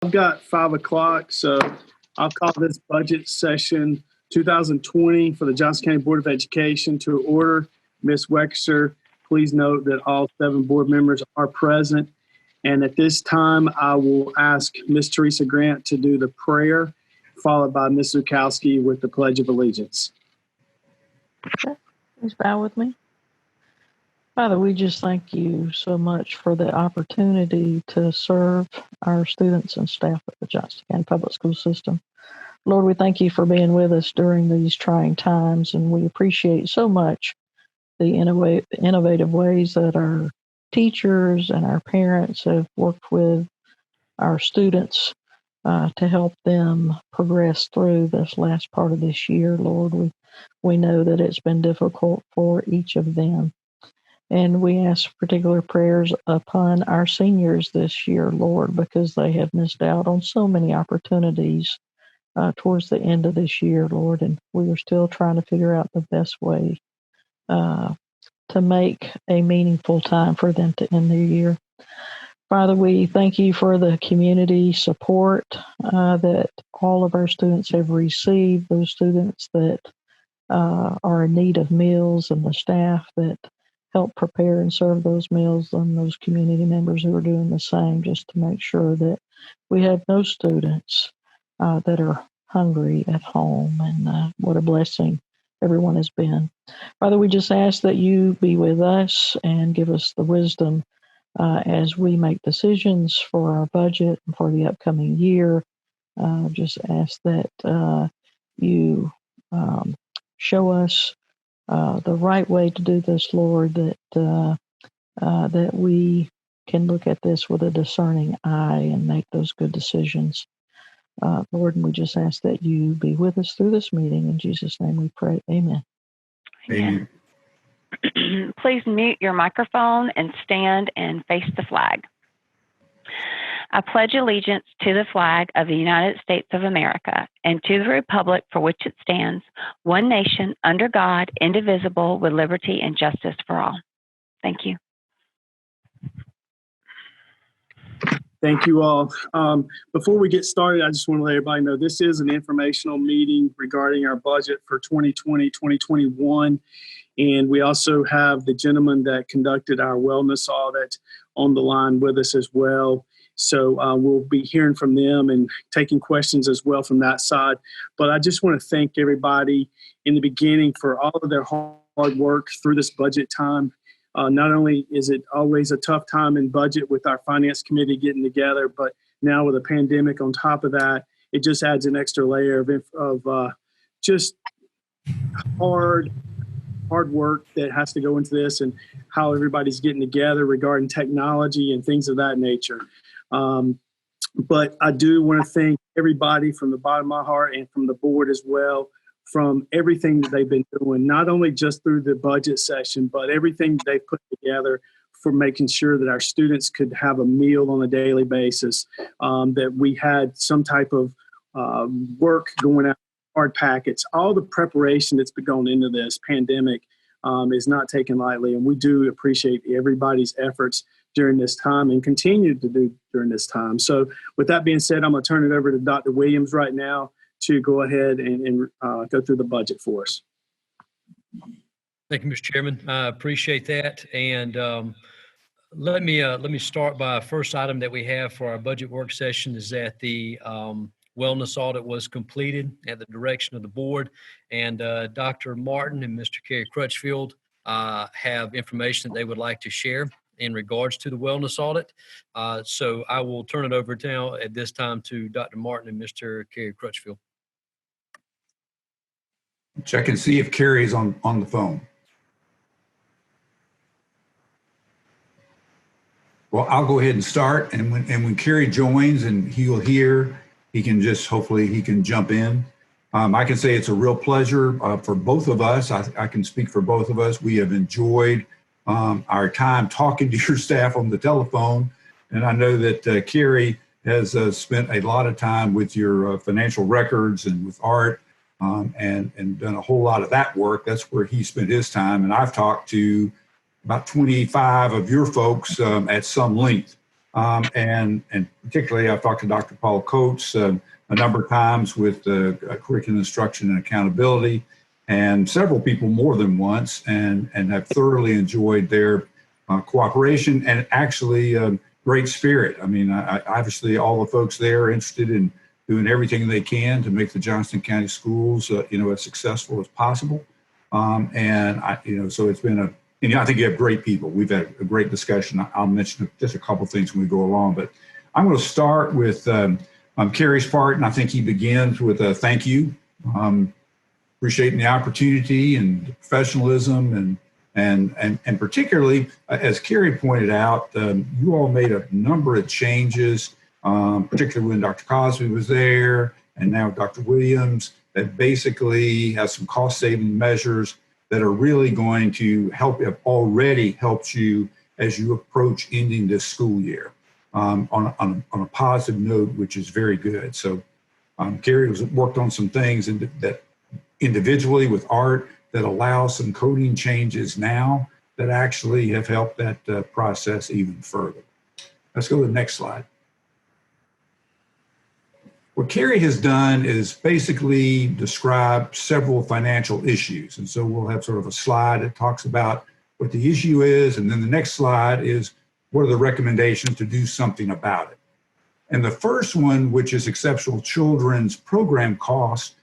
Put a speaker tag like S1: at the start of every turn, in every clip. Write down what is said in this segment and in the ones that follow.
S1: I've got 5 o'clock, so I'll call this budget session 2020 for the Johnson County Board of Education to order. Ms. Wexler, please note that all 7 board members are present. And at this time, I will ask Ms. Teresa Grant to do the prayer, followed by Ms. Zukowski with the Pledge of Allegiance.
S2: Okay. Please bow with me. Father, we just thank you so much for the opportunity to serve our students and staff at the Johnson County Public School System. Lord, we thank you for being with us during these trying times, and we appreciate so much the innovative ways that our teachers and our parents have worked with our students to help them progress through this last part of this year. Lord, we know that it's been difficult for each of them. And we ask particular prayers upon our seniors this year, Lord, because they have missed out on so many opportunities towards the end of this year, Lord. And we are still trying to figure out the best way to make a meaningful time for them to end their year. Father, we thank you for the community support that all of our students have received, those students that are in need of meals and the staff that help prepare and serve those meals, and those community members who are doing the same, just to make sure that we have no students that are hungry at home. And what a blessing everyone has been. Father, we just ask that you be with us and give us the wisdom as we make decisions for our budget and for the upcoming year. Just ask that you show us the right way to do this, Lord, that we can look at this with a discerning eye and make those good decisions. Lord, and we just ask that you be with us through this meeting. In Jesus' name we pray. Amen.
S3: Amen. Please mute your microphone and stand and face the flag. I pledge allegiance to the flag of the United States of America and to the republic for which it stands, one nation, under God, indivisible, with liberty and justice for all. Thank you.
S1: Thank you all. Before we get started, I just want to let everybody know this is an informational meeting regarding our budget for 2020, 2021. And we also have the gentleman that conducted our wellness audit on the line with us as well. So we'll be hearing from them and taking questions as well from that side. But I just want to thank everybody in the beginning for all of their hard work through this budget time. Not only is it always a tough time in budget with our finance committee getting together, but now with a pandemic on top of that, it just adds an extra layer of just hard work that has to go into this, and how everybody's getting together regarding technology and things of that nature. But I do want to thank everybody from the bottom of my heart and from the board as well, from everything that they've been doing, not only just through the budget session, but everything they put together for making sure that our students could have a meal on a daily basis, that we had some type of work going out, hard packets. All the preparation that's been going into this pandemic is not taken lightly, and we do appreciate everybody's efforts during this time and continue to do during this time. So with that being said, I'm going to turn it over to Dr. Williams right now to go ahead and go through the budget for us.
S4: Thank you, Mr. Chairman. I appreciate that. And let me start by the first item that we have for our budget work session is that the wellness audit was completed at the direction of the board, and Dr. Martin and Mr. Kerry Crutchfield have information that they would like to share in regards to the wellness audit. So I will turn it over now at this time to Dr. Martin and Mr. Kerry Crutchfield.
S5: Check and see if Kerry's on the phone. Well, I'll go ahead and start, and when Kerry joins and he'll hear, he can just, hopefully he can jump in. I can say it's a real pleasure for both of us. I can speak for both of us. We have enjoyed our time talking to your staff on the telephone, and I know that Kerry has spent a lot of time with your financial records and with Art, and done a whole lot of that work. That's where he spent his time, and I've talked to about 25 of your folks at some length. And particularly, I've talked to Dr. Paul Coates a number of times with curriculum instruction and accountability, and several people more than once, and have thoroughly enjoyed their cooperation and actually great spirit. I mean, obviously all the folks there are interested in doing everything they can to make the Johnston County schools, as successful as possible. So it's been I think you have great people. We've had a great discussion. I'll mention just a couple of things when we go along, but I'm going to start with Kerry's part, and I think he begins with a thank you, appreciating the opportunity and professionalism, and particularly, as Kerry pointed out, you all made a number of changes, particularly when Dr. Cosby was there, and now Dr. Williams, that basically has some cost-saving measures that are really going to have already helped you as you approach ending this school year on a positive note, which is very good. So Kerry worked on some things that individually with Art that allow some coding changes now that actually have helped that process even further. Let's go to the next slide. What Kerry has done is basically describe several financial issues. And so we'll have sort of a slide that talks about what the issue is. And then the next slide is what are the recommendations to do something about it. And the first one, which is exceptional children's program costs,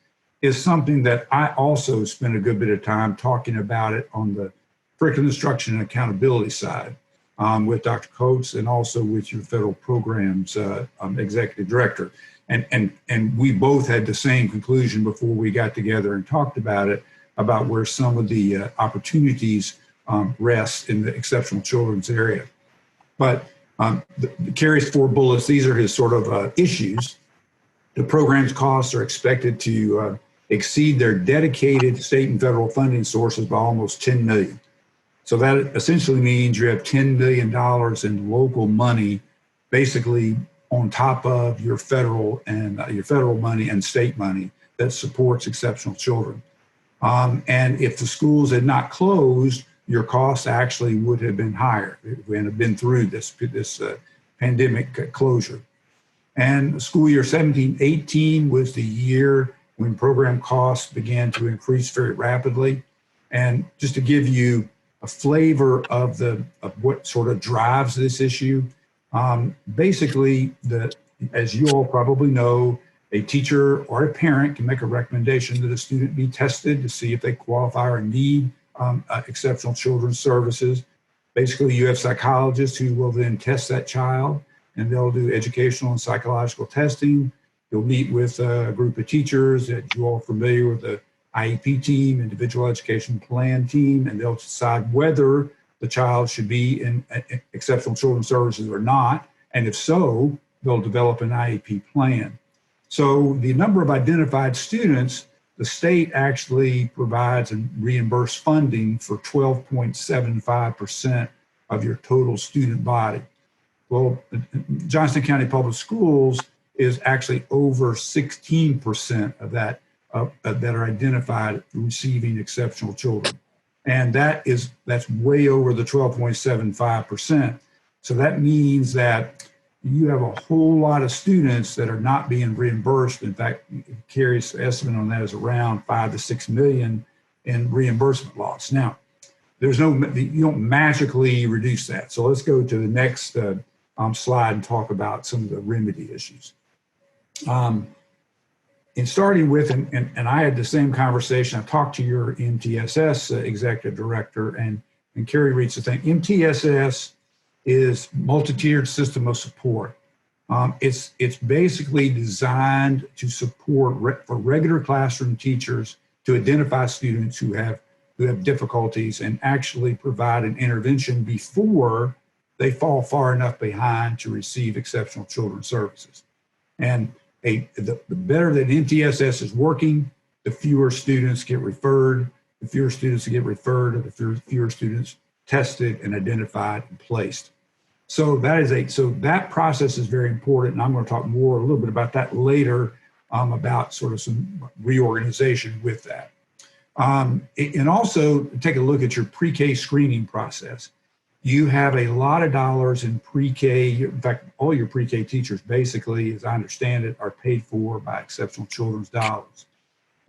S5: is something that I also spent a good bit of time talking about it on the curriculum instruction and accountability side with Dr. Coates and also with your federal programs executive director. And we both had the same conclusion before we got together and talked about it, about where some of the opportunities rest in the exceptional children's area. But Kerry's 4 bullets, these are his sort of issues. The program's costs are expected to exceed their dedicated state and federal funding sources by almost $10 million. So that essentially means you have $10 million in local money, basically on top of your federal money and state money that supports exceptional children. And if the schools had not closed, your costs actually would have been higher. We had been through this pandemic closure. And school year 17-18 was the year when program costs began to increase very rapidly. And just to give you a flavor of what sort of drives this issue, basically, as you all probably know, a teacher or a parent can make a recommendation that a student be tested to see if they qualify or need exceptional children's services. Basically, you have psychologists who will then test that child, and they'll do educational and psychological testing. You'll meet with a group of teachers that you all are familiar with, the IEP team, individual education plan team, and they'll decide whether the child should be in exceptional children's services or not. And if so, they'll develop an IEP plan. So the number of identified students, the state actually provides and reimburses funding for 12.75% of your total student body. Well, Johnston County Public Schools is actually over 16% of that that are identified receiving exceptional children. And that's way over the 12.75%. So that means that you have a whole lot of students that are not being reimbursed. In fact, Kerry's estimate on that is around 5 to 6 million in reimbursement loss. Now, you don't magically reduce that. So let's go to the next slide and talk about some of the remedy issues. In starting with, and I had the same conversation, I talked to your MTSS executive director, and Kerry reads the thing. MTSS is multi-tiered system of support. It's basically designed to support for regular classroom teachers to identify students who have difficulties and actually provide an intervention before they fall far enough behind to receive exceptional children's services. And the better that MTSS is working, the fewer students get referred. The fewer students that get referred, or the fewer students tested and identified and placed. So that process is very important, and I'm going to talk a little bit about that later, about sort of some reorganization with that. And also take a look at your pre-K screening process. you have a lot of dollars in pre-K. In fact, all your pre-K teachers basically, as I understand it, are paid for by exceptional children's dollars.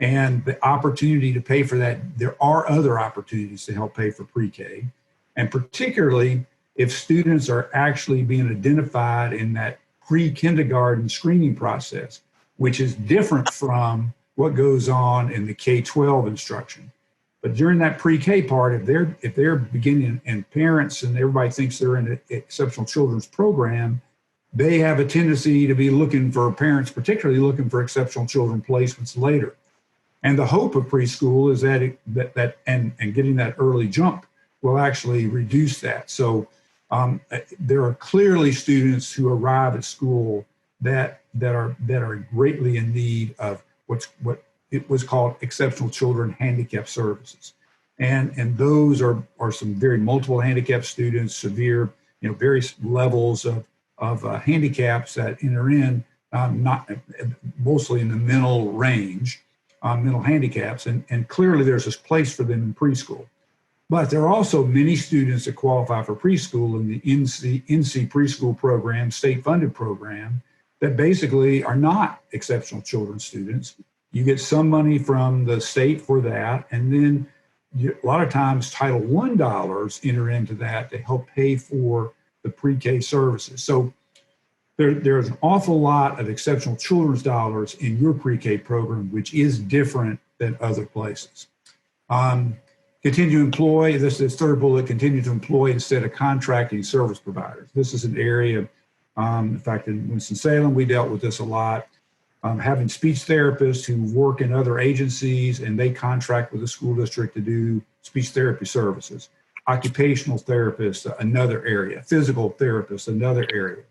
S5: And the opportunity to pay for that, there are other opportunities to help pay for pre-K. And particularly if students are actually being identified in that pre-kindergarten screening process, which is different from what goes on in the K-12 instruction. But during that pre-K part, if they're beginning, and parents and everybody thinks they're in an exceptional children's program, they have a tendency to be looking for, parents particularly looking for exceptional children placements later. And the hope of preschool is that and getting that early jump will actually reduce that. So there are clearly students who arrive at school that are greatly in need of what it was called exceptional children handicap services, and those are some very multiple handicap students, severe, various levels of handicaps that enter in, not mostly in the mental range. Mental handicaps, and clearly there's this place for them in preschool. But there are also many students that qualify for preschool in the NC preschool program, state-funded program, that basically are not exceptional children students. You get some money from the state for that, and then a lot of times Title I dollars enter into that to help pay for the pre-K services. So there's an awful lot of exceptional children's dollars in your pre-K program, which is different than other places. Continue to employ, this is third bullet, continue to employ instead of contracting service providers. This is an area, in fact, in Winston-Salem, we dealt with this a lot. Having speech therapists who work in other agencies and they contract with the school district to do speech therapy services. Occupational therapists, another area. Physical therapists, another area.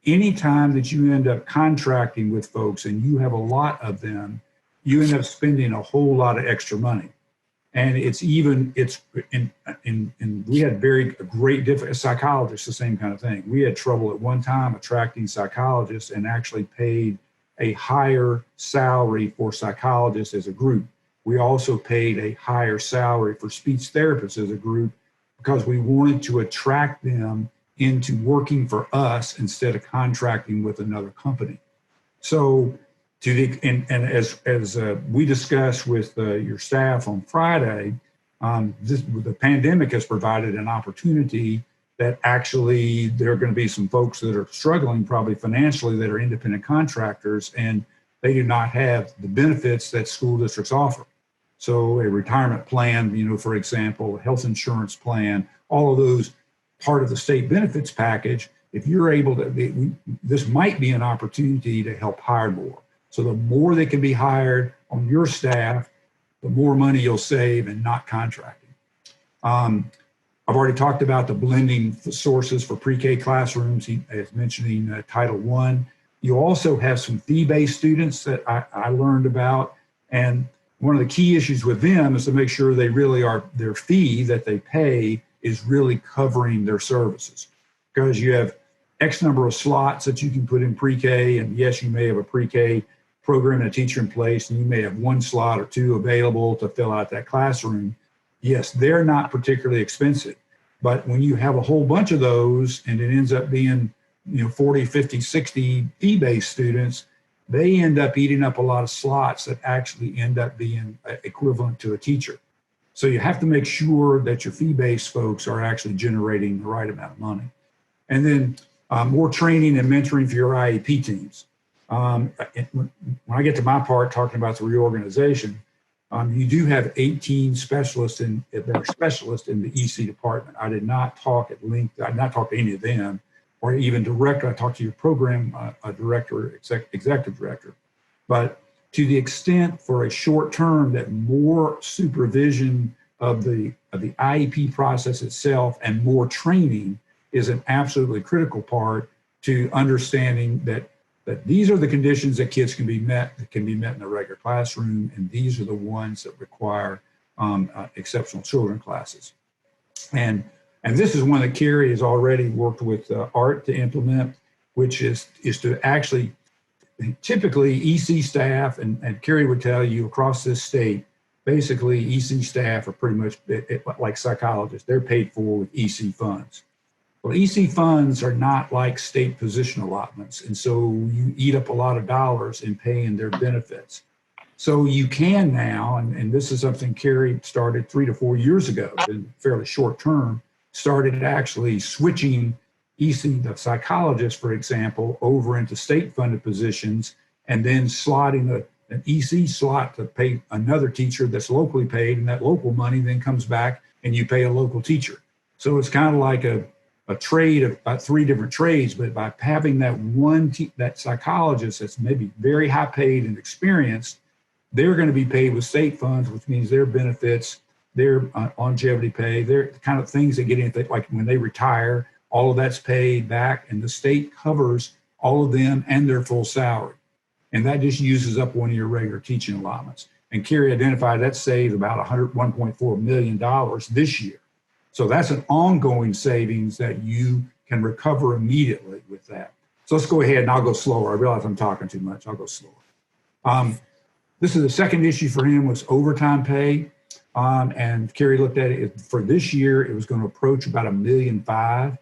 S5: Anytime that you end up contracting with folks and you have a lot of them, you end up spending a whole lot of extra money. And we had great psychologists, the same kind of thing. We had trouble at one time attracting psychologists and actually paid a higher salary for psychologists as a group. We also paid a higher salary for speech therapists as a group because we wanted to attract them into working for us instead of contracting with another company. So as we discussed with your staff on Friday, the pandemic has provided an opportunity that actually there are going to be some folks that are struggling probably financially that are independent contractors, and they do not have the benefits that school districts offer. So a retirement plan, for example, a health insurance plan, all of those part of the state benefits package. If you're able to, this might be an opportunity to help hire more. So the more they can be hired on your staff, the more money you'll save and not contracting. I've already talked about the blending sources for pre-K classrooms. He is mentioning Title I. You also have some fee-based students that I learned about. And one of the key issues with them is to make sure they really are, their fee that they pay is really covering their services. Because you have X number of slots that you can put in pre-K, and yes, you may have a pre-K program and a teacher in place, and you may have one slot or two available to fill out that classroom. Yes, they're not particularly expensive, but when you have a whole bunch of those and it ends up being 40, 50, 60 fee-based students, they end up eating up a lot of slots that actually end up being equivalent to a teacher. So you have to make sure that your fee-based folks are actually generating the right amount of money. And then more training and mentoring for your IEP teams. When I get to my part talking about the reorganization, you do have 18 specialists that are specialists in the EC department. I did not talk at length. I did not talk to any of them, or even directly. I talked to your program director, executive director. But to the extent for a short term that more supervision of the IEP process itself and more training is an absolutely critical part to understanding that these are the conditions that kids can be met in the regular classroom, and these are the ones that require exceptional children classes. And this is one that Carrie has already worked with Art to implement, which is to actually, typically EC staff, and Carrie would tell you across this state, basically EC staff are pretty much like psychologists. They're paid for with EC funds. Well, EC funds are not like state position allotments. And so you eat up a lot of dollars in paying their benefits. So you can now, and this is something Carrie started 3 to 4 years ago, in fairly short term, started actually switching EC, the psychologist, for example, over into state funded positions and then slotting an EC slot to pay another teacher that's locally paid, and that local money then comes back and you pay a local teacher. So it's kind of like a trade of about 3 different trades, but by having that that psychologist that's maybe very high paid and experienced, they're going to be paid with state funds, which means their benefits, their longevity pay, their kind of things that get in, like when they retire, all of that's paid back, and the state covers all of them and their full salary. And that just uses up one of your regular teaching allotments. And Carrie identified that saves about $1.4 million this year. So that's an ongoing savings that you can recover immediately with that. So let's go ahead, and I'll go slower. I realize I'm talking too much. I'll go slower. This is the second issue for him, was overtime pay. And Carrie looked at it for this year, it was going to approach about $1.5 million.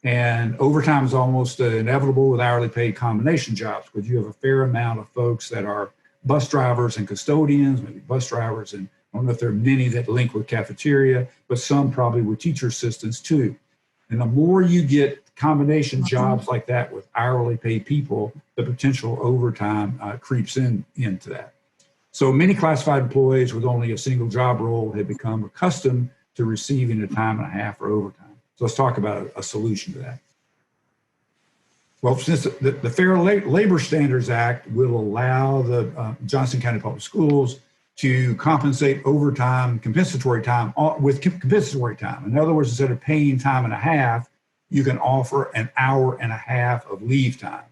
S5: And overtime is almost inevitable with hourly paid combination jobs, because you have a fair amount of folks that are bus drivers and custodians, maybe bus drivers, and I don't know if there are many that link with cafeteria, but some probably with teacher assistants too. And the more you get combination jobs like that with hourly paid people, the potential overtime creeps into that. So many classified employees with only a single job role have become accustomed to receiving a time and a half for overtime. So let's talk about a solution to that. Well, since the Fair Labor Standards Act will allow the Johnson County Public Schools to compensate overtime, compensatory time with compensatory time. In other words, instead of paying time and a half, you can offer an hour and a half of leave time.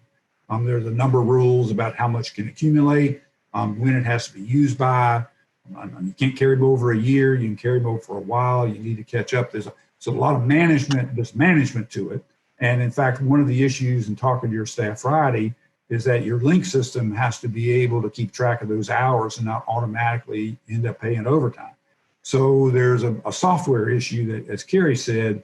S5: There's a number of rules about how much can accumulate, when it has to be used by. You can't carry them over a year. You can carry them over for a while. You need to catch up. There's a lot of management to it. And in fact, one of the issues in talking to your staff Friday is that your link system has to be able to keep track of those hours and not automatically end up paying overtime. So there's a software issue that, as Carrie said,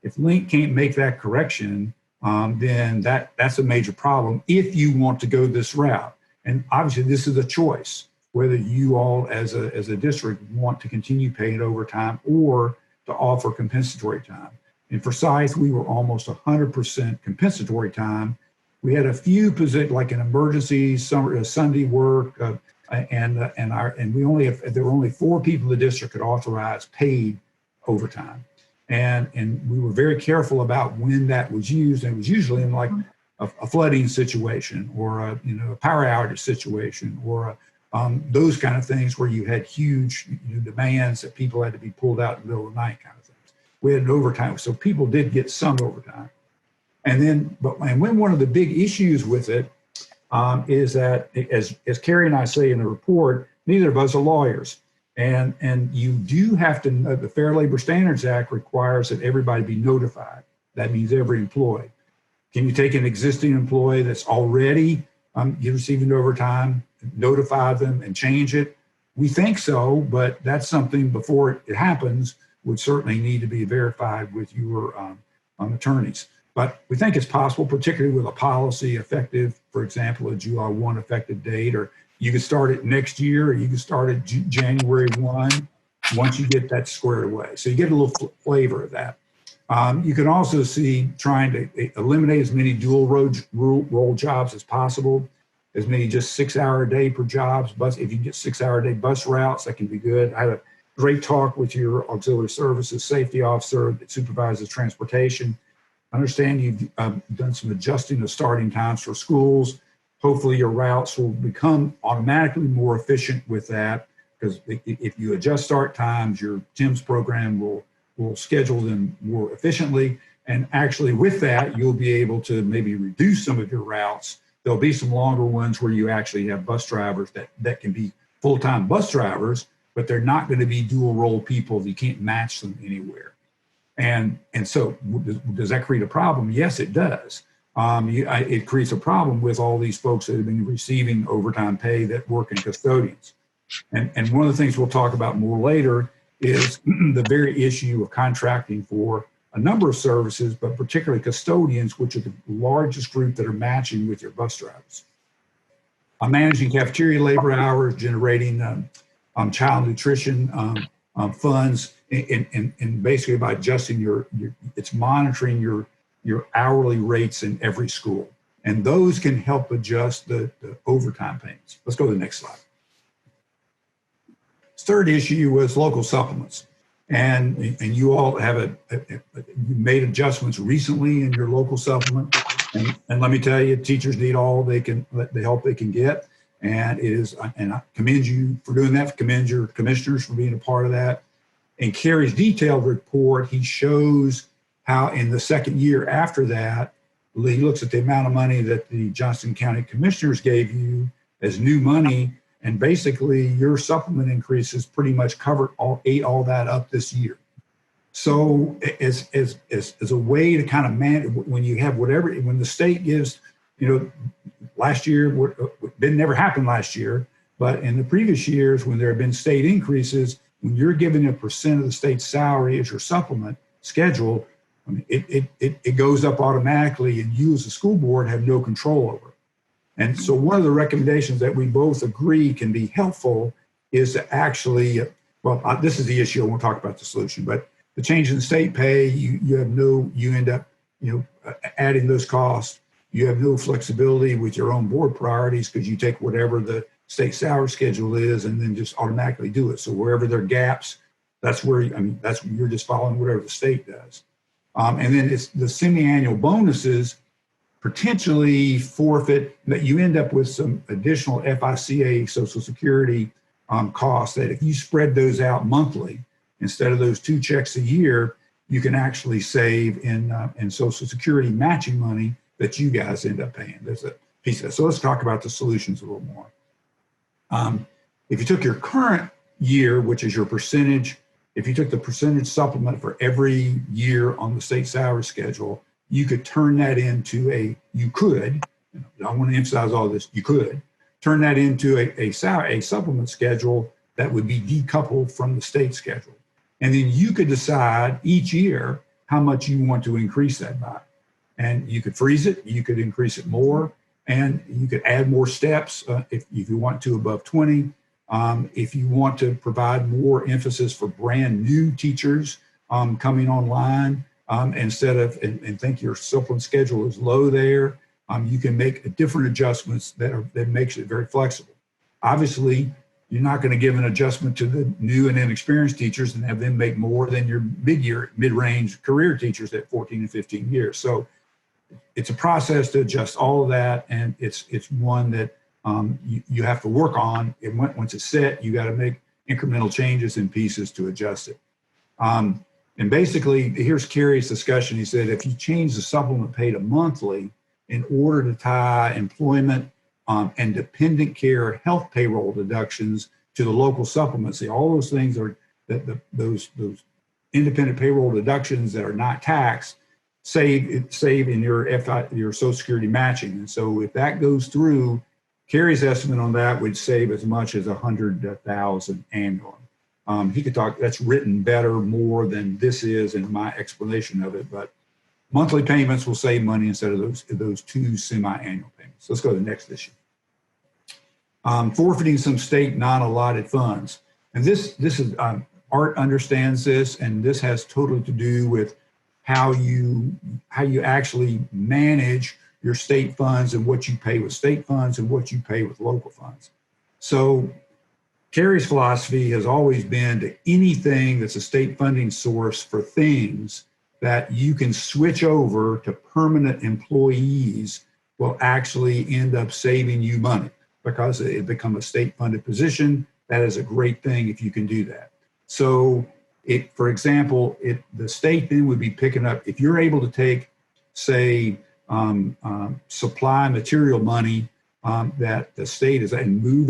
S5: if Link can't make that correction, then that's a major problem if you want to go this route. And obviously this is a choice, whether you all as a district want to continue paying overtime or to offer compensatory time. And for Scythe, we were almost 100% compensatory time. We had a few positions like an emergency, Sunday work, and there were only 4 people in the district could authorize paid overtime. And we were very careful about when that was used. And it was usually in like a flooding situation or a power outage situation or those kind of things where you had huge demands that people had to be pulled out in the middle of the night kind of things. We had an overtime, so people did get some overtime. And when one of the big issues with it is that, as Carrie and I say in the report, neither of us are lawyers. And you do have to, the Fair Labor Standards Act requires that everybody be notified. That means every employee. Can you take an existing employee that's already receiving overtime, notify them and change it? We think so, but that's something before it happens would certainly need to be verified with your attorneys. But we think it's possible, particularly with a policy effective, for example, a July 1 effective date, or you could start it next year, or you could start it January 1 once you get that squared away. So you get a little flavor of that. You can also see trying to eliminate as many dual role jobs as possible, as many just 6-hour a day per jobs. If you get 6-hour a day bus routes, that can be good. I had a great talk with your auxiliary services safety officer that supervises transportation. I understand you've done some adjusting of starting times for schools. Hopefully your routes will become automatically more efficient with that, because if you adjust start times, your TIMS program will schedule them more efficiently. And actually with that, you'll be able to maybe reduce some of your routes. There'll be some longer ones where you actually have bus drivers that can be full-time bus drivers, but they're not going to be dual role people. You can't match them anywhere. And so does that create a problem? Yes, it does. It creates a problem with all these folks that have been receiving overtime pay that work in custodians. And one of the things we'll talk about more later is the very issue of contracting for a number of services, but particularly custodians, which are the largest group that are matching with your bus drivers. Managing cafeteria labor hours, generating child nutrition funds, and basically by adjusting it's monitoring your hourly rates in every school. And those can help adjust the overtime payments. Let's go to the next slide. Third issue was local supplements. And you all have you made adjustments recently in your local supplement. And let me tell you, teachers need all the help they can get. And I commend you for doing that, commend your commissioners for being a part of that. In Kerry's detailed report, he shows how in the second year after that, he looks at the amount of money that the Johnston County Commissioners gave you as new money, and basically your supplement increases pretty much ate all that up this year. So as a way to kind of manage, when you have when the state gives, last year, it never happened last year, but in the previous years when there have been state increases, when you're giving a percent of the state's salary as your supplement schedule, I mean, it goes up automatically, and you as a school board have no control over it. And so one of the recommendations that we both agree can be helpful is to actually, this is the issue. I won't talk about the solution, but the change in state pay, you end up, adding those costs. You have no flexibility with your own board priorities because you take whatever the state salary schedule is and then just automatically do it. So wherever there are gaps, that's where you're just following whatever the state does. And then it's the semi-annual bonuses potentially forfeit, that you end up with some additional FICA Social Security costs that if you spread those out monthly, instead of those 2 checks a year, you can actually save in Social Security matching money that you guys end up paying. There's a piece of that. So let's talk about the solutions a little more. If you took your current year, which is your percentage, if you took the percentage supplement for every year on the state salary schedule, you could turn that into I want to emphasize all this, you could turn that into a supplement schedule that would be decoupled from the state schedule. And then you could decide each year how much you want to increase that by. And you could freeze it, you could increase it more, and you could add more steps if you want to above 20. If you want to provide more emphasis for brand new teachers coming online, instead of, and think your supplement schedule is low there, you can make different adjustments that makes it very flexible. Obviously, you're not going to give an adjustment to the new and inexperienced teachers and have them make more than your mid-range career teachers at 14 and 15 years. So it's a process to adjust all of that, and it's one that you have to work on. And once it's set, you got to make incremental changes and pieces to adjust it. And basically, here's Kerry's discussion. He said, if you change the supplement pay to monthly in order to tie employment and dependent care health payroll deductions to the local supplements, see, all those things are those independent payroll deductions that are not taxed save in your Social Security matching. And so if that goes through, Kerry's estimate on that would save as much as $100,000 annually. He could talk, that's written better, more than this is in my explanation of it, but monthly payments will save money instead of those 2 semi-annual payments. Let's go to the next issue. Forfeiting some state non-allotted funds. And this is, Art understands this, and this has totally to do with how you actually manage your state funds and what you pay with state funds and what you pay with local funds. So Kerry's philosophy has always been to anything that's a state funding source for things that you can switch over to permanent employees will actually end up saving you money because it become a state funded position. That is a great thing if you can do that. So for example, the state then would be picking up, if you're able to take, say, supply material money that the state is, and move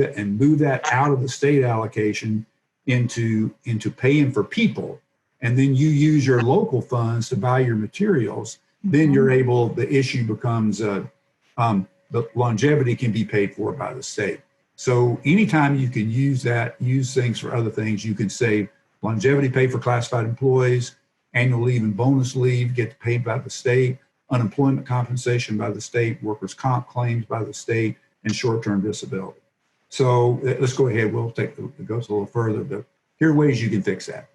S5: that out of the state allocation into paying for people, and then you use your local funds to buy your materials, then you're able, the issue becomes the longevity can be paid for by the state. So anytime you can use things for other things, you can save longevity pay for classified employees, annual leave and bonus leave get paid by the state, unemployment compensation by the state, workers' comp claims by the state, and short-term disability. So let's go ahead. We'll it goes a little further. But here are ways you can fix that.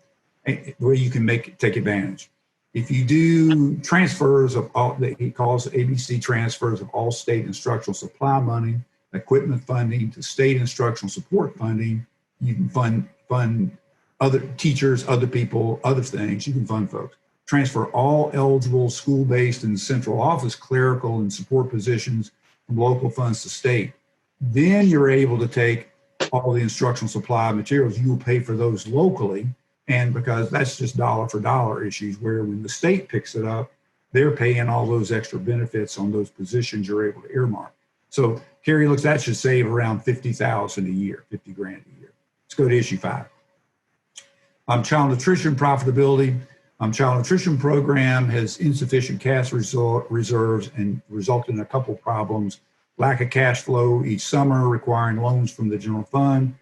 S5: The way you can take advantage. If you do transfers of all that he calls ABC transfers of all state instructional supply money, equipment funding to state instructional support funding, you can fund other teachers, other people, other things. You can fund folks. Transfer all eligible school-based and central office clerical and support positions from local funds to state. Then you're able to take all the instructional supply materials. You will pay for those locally, and because that's just dollar for dollar issues, where when the state picks it up, they're paying all those extra benefits on those positions you're able to earmark. So Carrie looks, that should save around $50,000 a year, 50 grand a year. Let's go to issue 5. Child nutrition profitability. Child nutrition program has insufficient cash reserves and resulted in a couple problems. Lack of cash flow each summer, requiring loans from the general fund.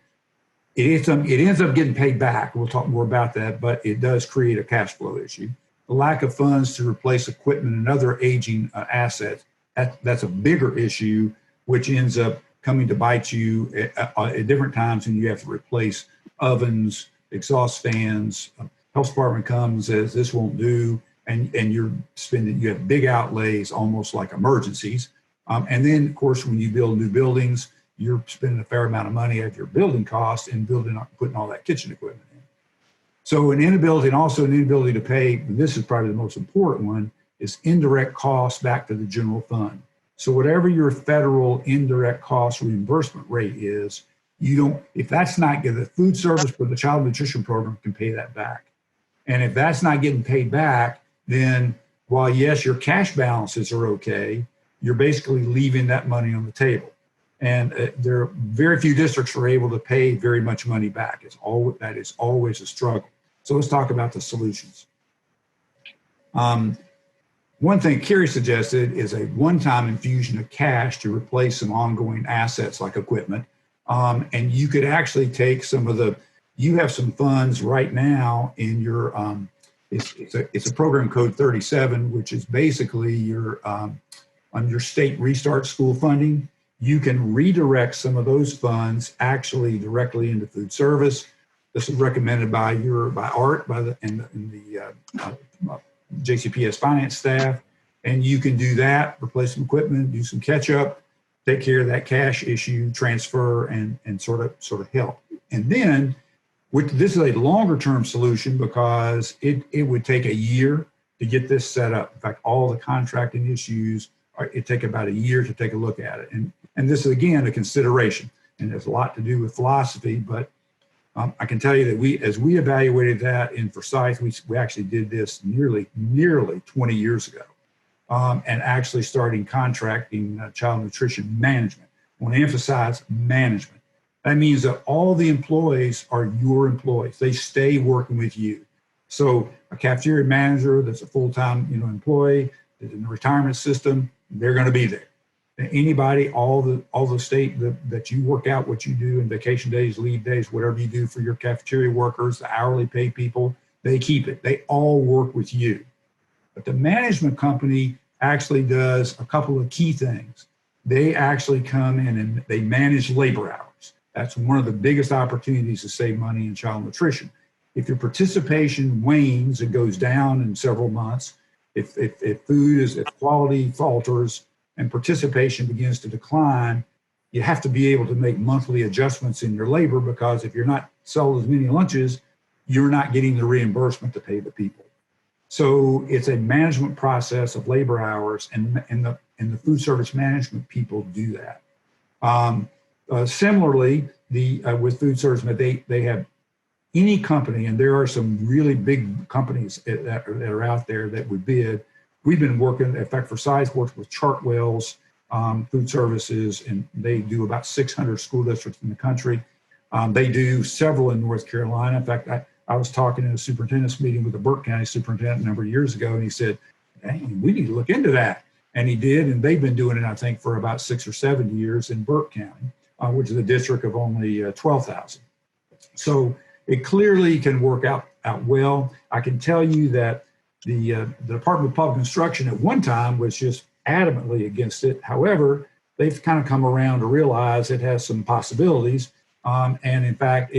S5: It ends up getting paid back. We'll talk more about that, but it does create a cash flow issue. The lack of funds to replace equipment and other aging assets, that's a bigger issue, which ends up coming to bite you at different times, and you have to replace ovens, exhaust fans. Health department comes, says this won't do, and you have big outlays, almost like emergencies. And then, of course, when you build new buildings, you're spending a fair amount of money of your building costs and putting all that kitchen equipment in. So an inability to pay, and this is probably the most important one, is indirect costs back to the general fund. So whatever your federal indirect cost reimbursement rate is, if that's not good, the food service for the child nutrition program can pay that back. And if that's not getting paid back, then while yes, your cash balances are okay, you're basically leaving that money on the table. And there are very few districts are able to pay very much money back. That is always a struggle. So let's talk about the solutions. One thing Carrie suggested is a one-time infusion of cash to replace some ongoing assets like equipment. And you could actually take you have some funds right now in your, it's a program code 37, which is basically your, on your state restart school funding. You can redirect some of those funds actually directly into food service. This is recommended by Art, and the JCPS finance staff. And you can do that, replace some equipment, do some catch up, take care of that cash issue, transfer, and sort of help. And then, this is a longer term solution because it would take a year to get this set up. In fact, all the contracting issues, it take about a year to take a look at it. And this is, again, a consideration. And there's a lot to do with philosophy, but I can tell you that as we evaluated that in Forsyth, we actually did this nearly 20 years ago, and actually starting contracting child nutrition management. I want to emphasize management. That means that all the employees are your employees. They stay working with you. So a cafeteria manager that's a full-time employee that's in the retirement system, they're going to be there. Anybody, all the state that you work out what you do in vacation days, leave days, whatever you do for your cafeteria workers, the hourly paid people, they keep it. They all work with you. But the management company actually does a couple of key things. They actually come in and they manage labor hours. That's one of the biggest opportunities to save money in child nutrition. If your participation wanes, it goes down in several months. If quality falters and participation begins to decline, you have to be able to make monthly adjustments in your labor, because if you're not selling as many lunches, you're not getting the reimbursement to pay the people. So it's a management process of labor hours, and the food service management people do that. Similarly, with food service, they have any company, and there are some really big companies that are out there that would bid. We've been working, in fact, Forsyth works with Chartwell's Food Services, and they do about 600 school districts in the country. They do several in North Carolina. In fact, I was talking in a superintendent's meeting with the Burke County superintendent a number of years ago, and he said, "Hey, we need to look into that." And he did, and they've been doing it, I think, for about 6 or 7 years in Burke County. which is a district of only 12,000. So it clearly can work out well. I can tell you that the Department of Public Instruction at one time was just adamantly against it. However, they've kind of come around to realize it has some possibilities. And in fact,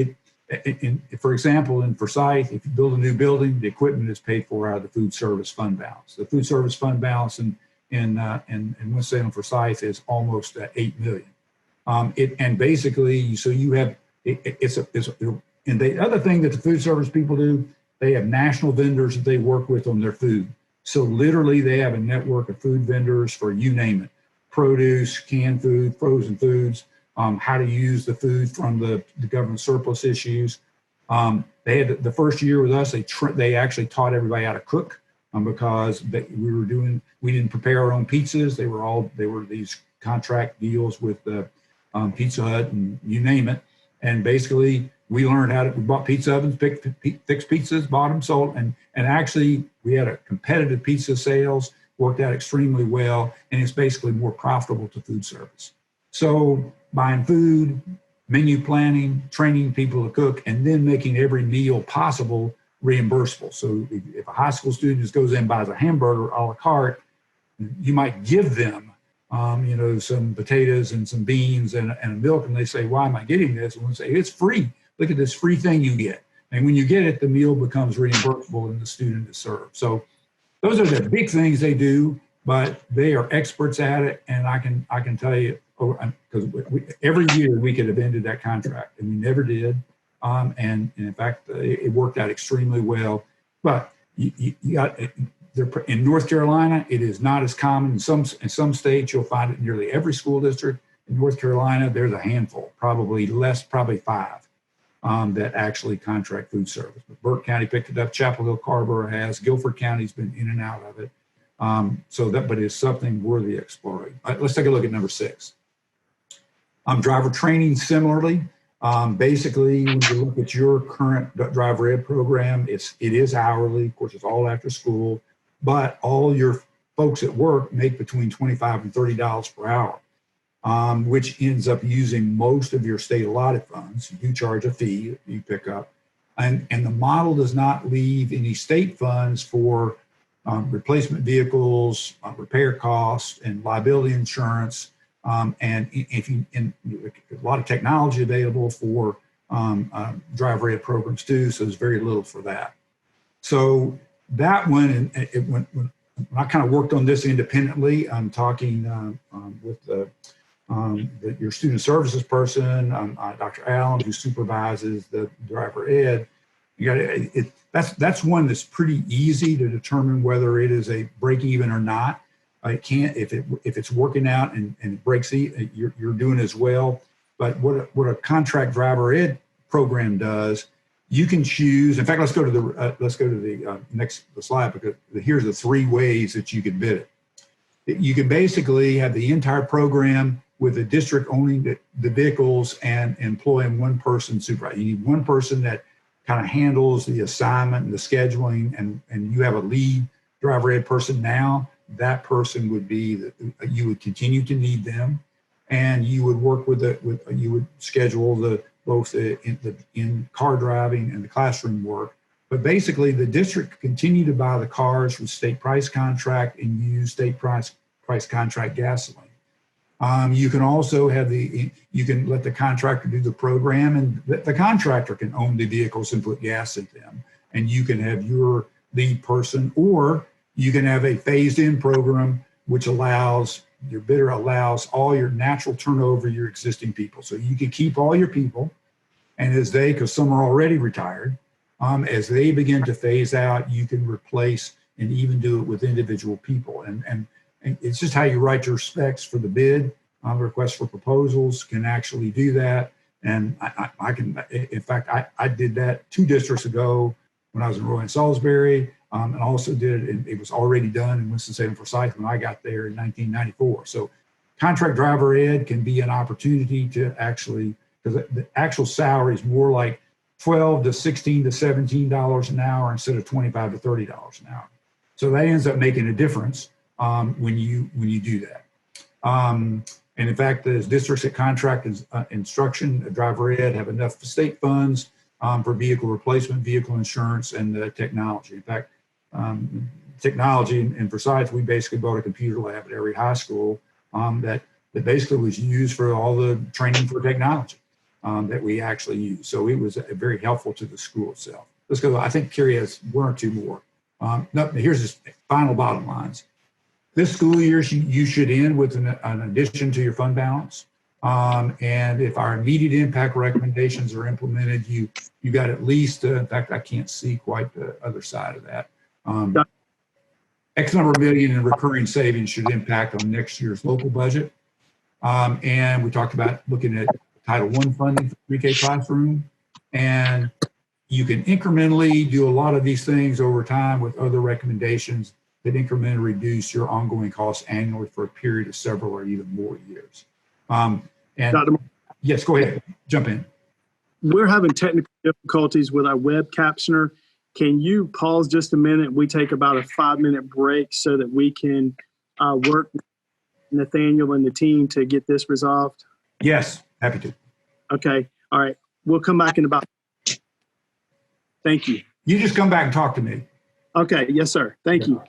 S5: for example, in Forsyth, if you build a new building, the equipment is paid for out of the food service fund balance. The food service fund balance in Winston-Salem Forsyth is almost $8 million. And basically, so you have and the other thing that the food service people do, they have national vendors that they work with on their food. So literally, they have a network of food vendors for you name it: produce, canned food, frozen foods. How to use the food from the government surplus issues. They had the first year with us. They actually taught everybody how to cook because we didn't prepare our own pizzas. They were these contract deals with the Pizza Hut and you name it. And basically, we learned we bought pizza ovens, fixed pizzas, bought them, sold, and actually we had a competitive pizza sales, worked out extremely well, and it's basically more profitable to food service. So buying food, menu planning, training people to cook, and then making every meal possible reimbursable. So if a high school student just goes in and buys a hamburger a la carte, you might give them, some potatoes and some beans and a milk, and they say, "Why am I getting this?" And we say, "It's free. Look at this free thing you get." And when you get it, the meal becomes reimbursable and the student is served. So those are the big things they do, but they are experts at it. And I can tell you, because every year we could have ended that contract, and we never did. And in fact, it worked out extremely well. But you got in North Carolina, it is not as common. In some states, you'll find it in nearly every school district. In North Carolina, there's a handful, probably 5, that actually contract food service. But Burke County picked it up. Chapel Hill, Carrboro has. Guilford County's been in and out of it. But it's something worthy of exploring. Let's take a look at number 6. Driver training, similarly. Basically, when you look at your current driver ed program, it is hourly. Of course, it's all after school, but all your folks at work make between $25 and $30 per hour, which ends up using most of your state allotted funds. You do charge a fee you pick up, and the model does not leave any state funds for replacement vehicles, repair costs, and liability insurance. And a lot of technology available for driver ed programs too, so there's very little for that. So that one, when I kind of worked on this independently, I'm talking with your student services person, Dr. Allen, who supervises the driver ed. That's one that's pretty easy to determine whether it is a break even or not. It can't if it's working out and it breaks you're doing as well. But what a contract driver ed program does, you can choose. In fact, let's go to the next slide, because here's the 3 ways that you can bid it. You can basically have the entire program with the district owning the vehicles and employing one person supervisor. You need one person that kind of handles the assignment and the scheduling, and you have a lead driver ed person now. That person would be you would continue to need them, and you would work you would schedule both in car driving and the classroom work. But basically, the district could continue to buy the cars with state price contract and use state price contract gasoline. You can also you can let the contractor do the program, and the contractor can own the vehicles and put gas in them, and you can have your lead person, or you can have a phased-in program, which your bidder allows all your natural turnover, your existing people. So you can keep all your people, and because some are already retired, as they begin to phase out, you can replace and even do it with individual people. And it's just how you write your specs for the bid. Request for proposals can actually do that. And I can, in fact, I did that 2 districts ago when I was in Roy and Salisbury. And also it was already done in Winston-Salem Forsyth when I got there in 1994. So contract driver ed can be an opportunity to actually, because the actual salary is more like $12 to $16 to $17 an hour instead of $25 to $30 an hour. So that ends up making a difference when you do that. And in fact, the districts that contract instruction, driver ed, have enough state funds for vehicle replacement, vehicle insurance, and technology. In fact, technology and for science, we basically bought a computer lab at every high school that basically was used for all the training for technology that we actually use. So it was very helpful to the school itself. Let's go. I think Carrie has one or two more. No, here's his final bottom lines. This school year, you should end with an addition to your fund balance. And if our immediate impact recommendations are implemented, you got at least, in fact, I can't see quite the other side of that. X number of million in recurring savings should impact on next year's local budget. And we talked about looking at Title I funding for pre-K classroom. And you can incrementally do a lot of these things over time with other recommendations that incrementally reduce your ongoing costs annually for a period of several or even more years. And yes, go ahead, jump in.
S1: We're having technical difficulties with our web captioner. Can you pause just a minute? We take about a 5-minute break so that we can work with Nathaniel and the team to get this resolved.
S5: Yes, happy to.
S1: Okay, all right. We'll come back in about. Thank you.
S5: You just come back and talk to me.
S1: Okay, yes, sir. Thank you.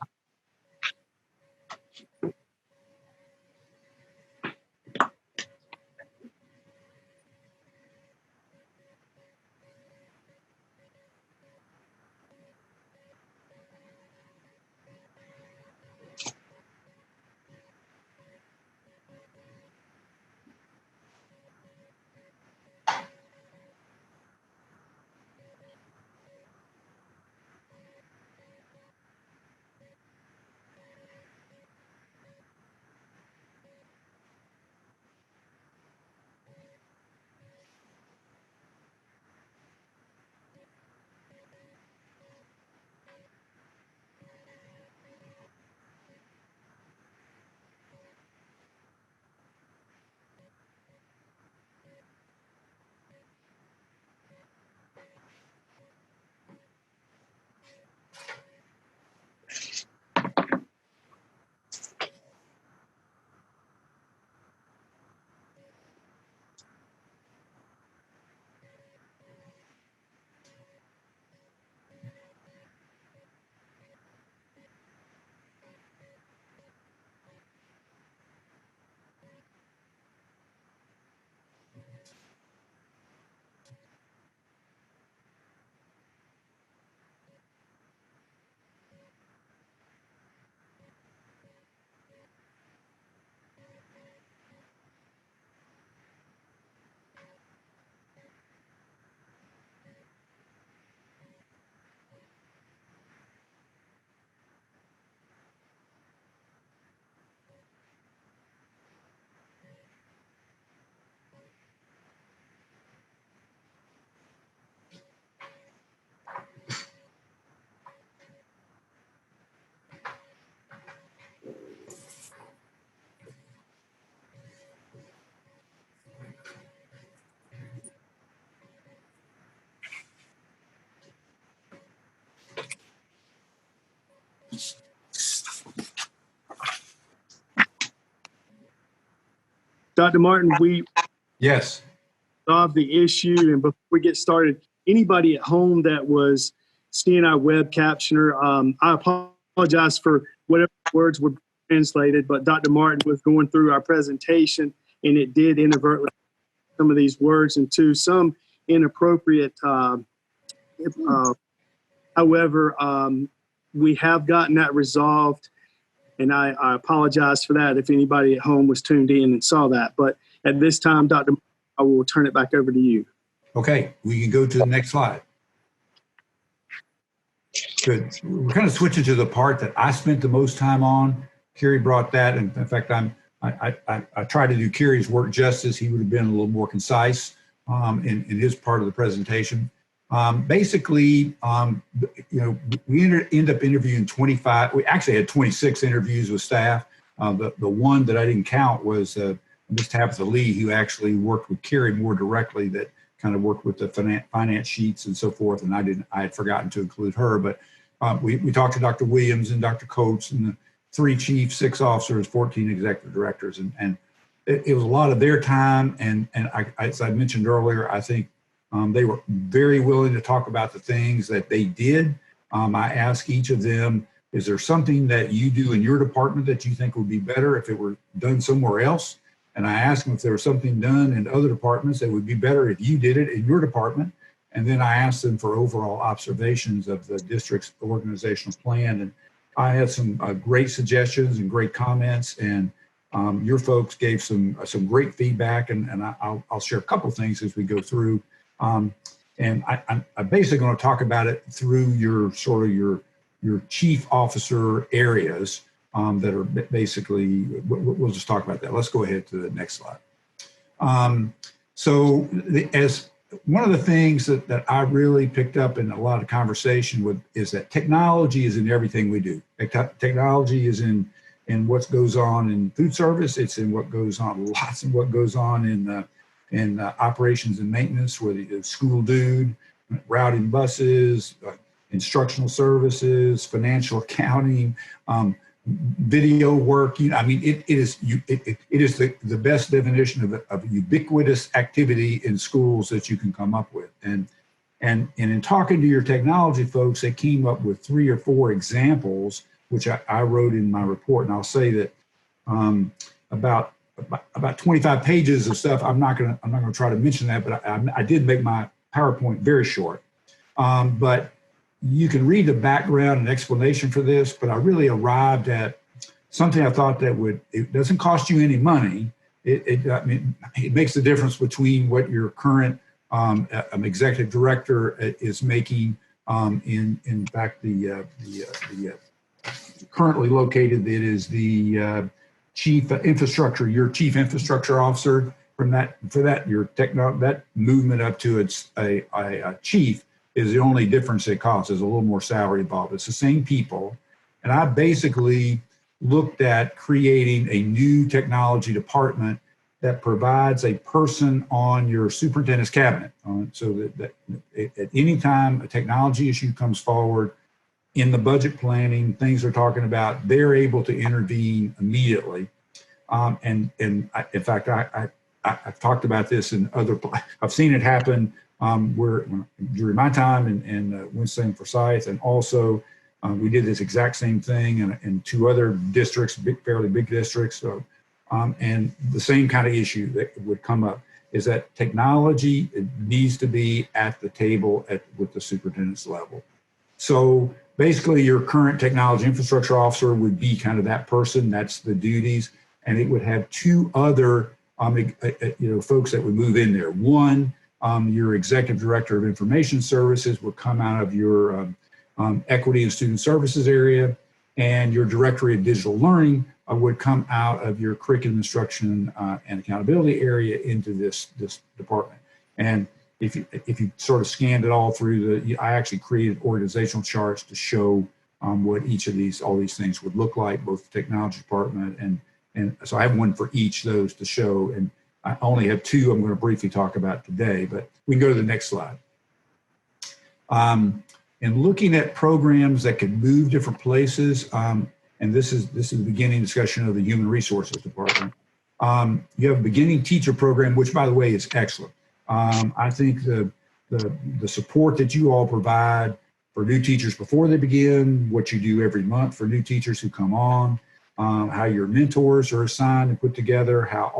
S1: Dr. Martin, we
S5: Yes.
S1: solved the issue. And before we get started, anybody at home that was seeing our web captioner, I apologize for whatever words were translated, but Dr. Martin was going through our presentation and it did inadvertently some of these words into some inappropriate. However, we have gotten that resolved. And I apologize for that if anybody at home was tuned in and saw that. But at this time, Dr. I will turn it back over to you.
S5: Okay, we can go to the next slide. Good. We're kind of switching to the part that I spent the most time on. Carrie brought that, and in fact, I tried to do Carrie's work justice. He would have been a little more concise in his part of the presentation. Basically, we end up interviewing 25. We actually had 26 interviews with staff. The one that I didn't count was Ms. Tabitha Lee, who actually worked with Carrie more directly, that kind of worked with the finance sheets and so forth. And I had forgotten to include her, but we talked to Dr. Williams and Dr. Coates and the 3 chiefs, 6 officers, 14 executive directors. And it was a lot of their time. And as I mentioned earlier, I think they were very willing to talk about the things that they did. I asked each of them, is there something that you do in your department that you think would be better if it were done somewhere else? And I asked them if there was something done in other departments that would be better if you did it in your department. And then I asked them for overall observations of the district's organizational plan. And I had some great suggestions and great comments. And your folks gave some great feedback. And I'll share a couple of things as we go through. And I'm basically going to talk about it through your chief officer areas that are basically, we'll just talk about that. Let's go ahead to the next slide. As one of the things that I really picked up in a lot of conversation with is that technology is in everything we do. Technology is in what goes on in food service. It's in what goes on, lots of what goes on in operations and maintenance, whether it's school dude, routing buses, instructional services, financial accounting, video work. I mean, it is the best definition of ubiquitous activity in schools that you can come up with. And in talking to your technology folks, they came up with 3 or 4 examples, which I wrote in my report. And I'll say that about 25 pages of stuff. I'm not gonna try to mention that, but I did make my PowerPoint very short. But you can read the background and explanation for this, but I really arrived at something I thought that it doesn't cost you any money. It makes the difference between what your current executive director is making. In fact, the currently located, it is the chief infrastructure, your chief infrastructure officer. That movement up to a chief is the only difference it costs. There's a little more salary involved. It's the same people. And I basically looked at creating a new technology department that provides a person on your superintendent's cabinet. So that at any time a technology issue comes forward in the budget planning, things they're talking about, they're able to intervene immediately. In fact, I've talked about this in I've seen it happen during my time in Winston and Forsyth, and also we did this exact same thing in 2 other districts, fairly big districts. So, and the same kind of issue that would come up is that technology needs to be at the table with the superintendent's level. So basically, your current technology infrastructure officer would be kind of that person. That's the duties, and it would have 2 other folks that would move in there. One, your executive director of information services would come out of your equity and student services area, and your director of digital learning would come out of your curriculum instruction and accountability area into this department. And if you sort of scanned it all through, I actually created organizational charts to show what all these things would look like, both the technology department and so I have one for each of those to show. And I only have 2 I'm going to briefly talk about today, but we can go to the next slide. And looking at programs that can move different places, and this is the beginning discussion of the human resources department. You have a beginning teacher program, which by the way is excellent. I think the support that you all provide for new teachers before they begin, what you do every month for new teachers who come on, how your mentors are assigned and put together, how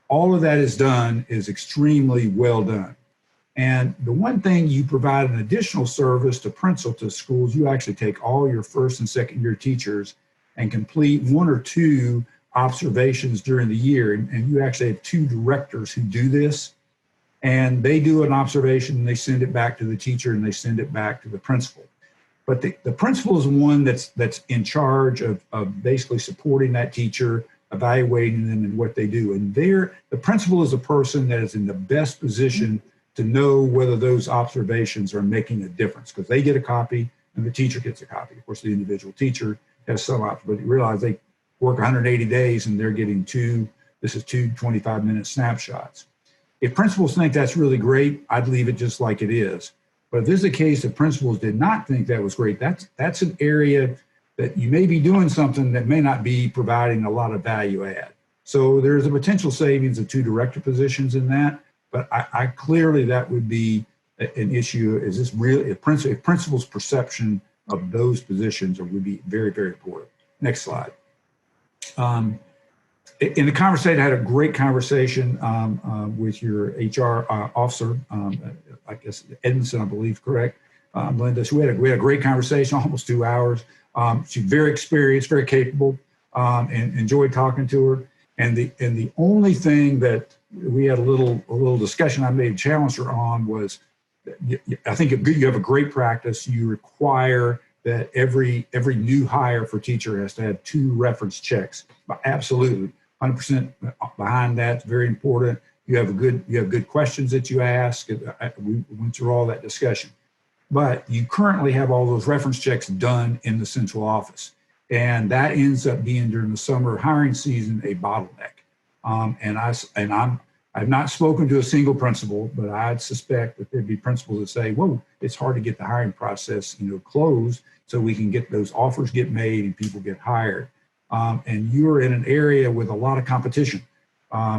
S5: all of that is done is extremely well done. And the one thing you provide an additional service to schools, you actually take all your 1st and 2nd year teachers and complete 1 or 2 observations during the year. And you actually have 2 directors who do this. And they do an observation and they send it back to the teacher and they send it back to the principal. But the principal is one that's in charge of basically supporting that teacher, evaluating them and what they do. And the principal is a person that is in the best position to know whether those observations are making a difference, because they get a copy and the teacher gets a copy. Of course, the individual teacher has some options, but you realize they work 180 days and they're getting 2 25-minute snapshots. If principals think that's really great, I'd leave it just like it is. But if this is a case that principals did not think that was great, that's an area that you may be doing something that may not be providing a lot of value add. So there's a potential savings of 2 director positions in that, but I clearly that would be an issue. Is this really a principal's perception of those positions, or would be very, very important. Next slide. In the conversation, I had a great conversation with your HR officer, I guess Edmondson, I believe, correct, Linda. So we had a great conversation, almost 2 hours. She's very experienced, very capable, and enjoyed talking to her. And the only thing that we had a little discussion I made challenge her on was, I think you have a great practice. You require that every new hire for teacher has to have 2 reference checks. Absolutely, 100% behind that. It's very important. You have good questions that you ask. We went through all that discussion, but you currently have all those reference checks done in the central office, and that ends up being during the summer hiring season a bottleneck. I've not spoken to a single principal, but I'd suspect that there'd be principals that say, "Whoa, it's hard to get the hiring process, closed, so we can get those offers get made and people get hired." And you're in an area with a lot of competition,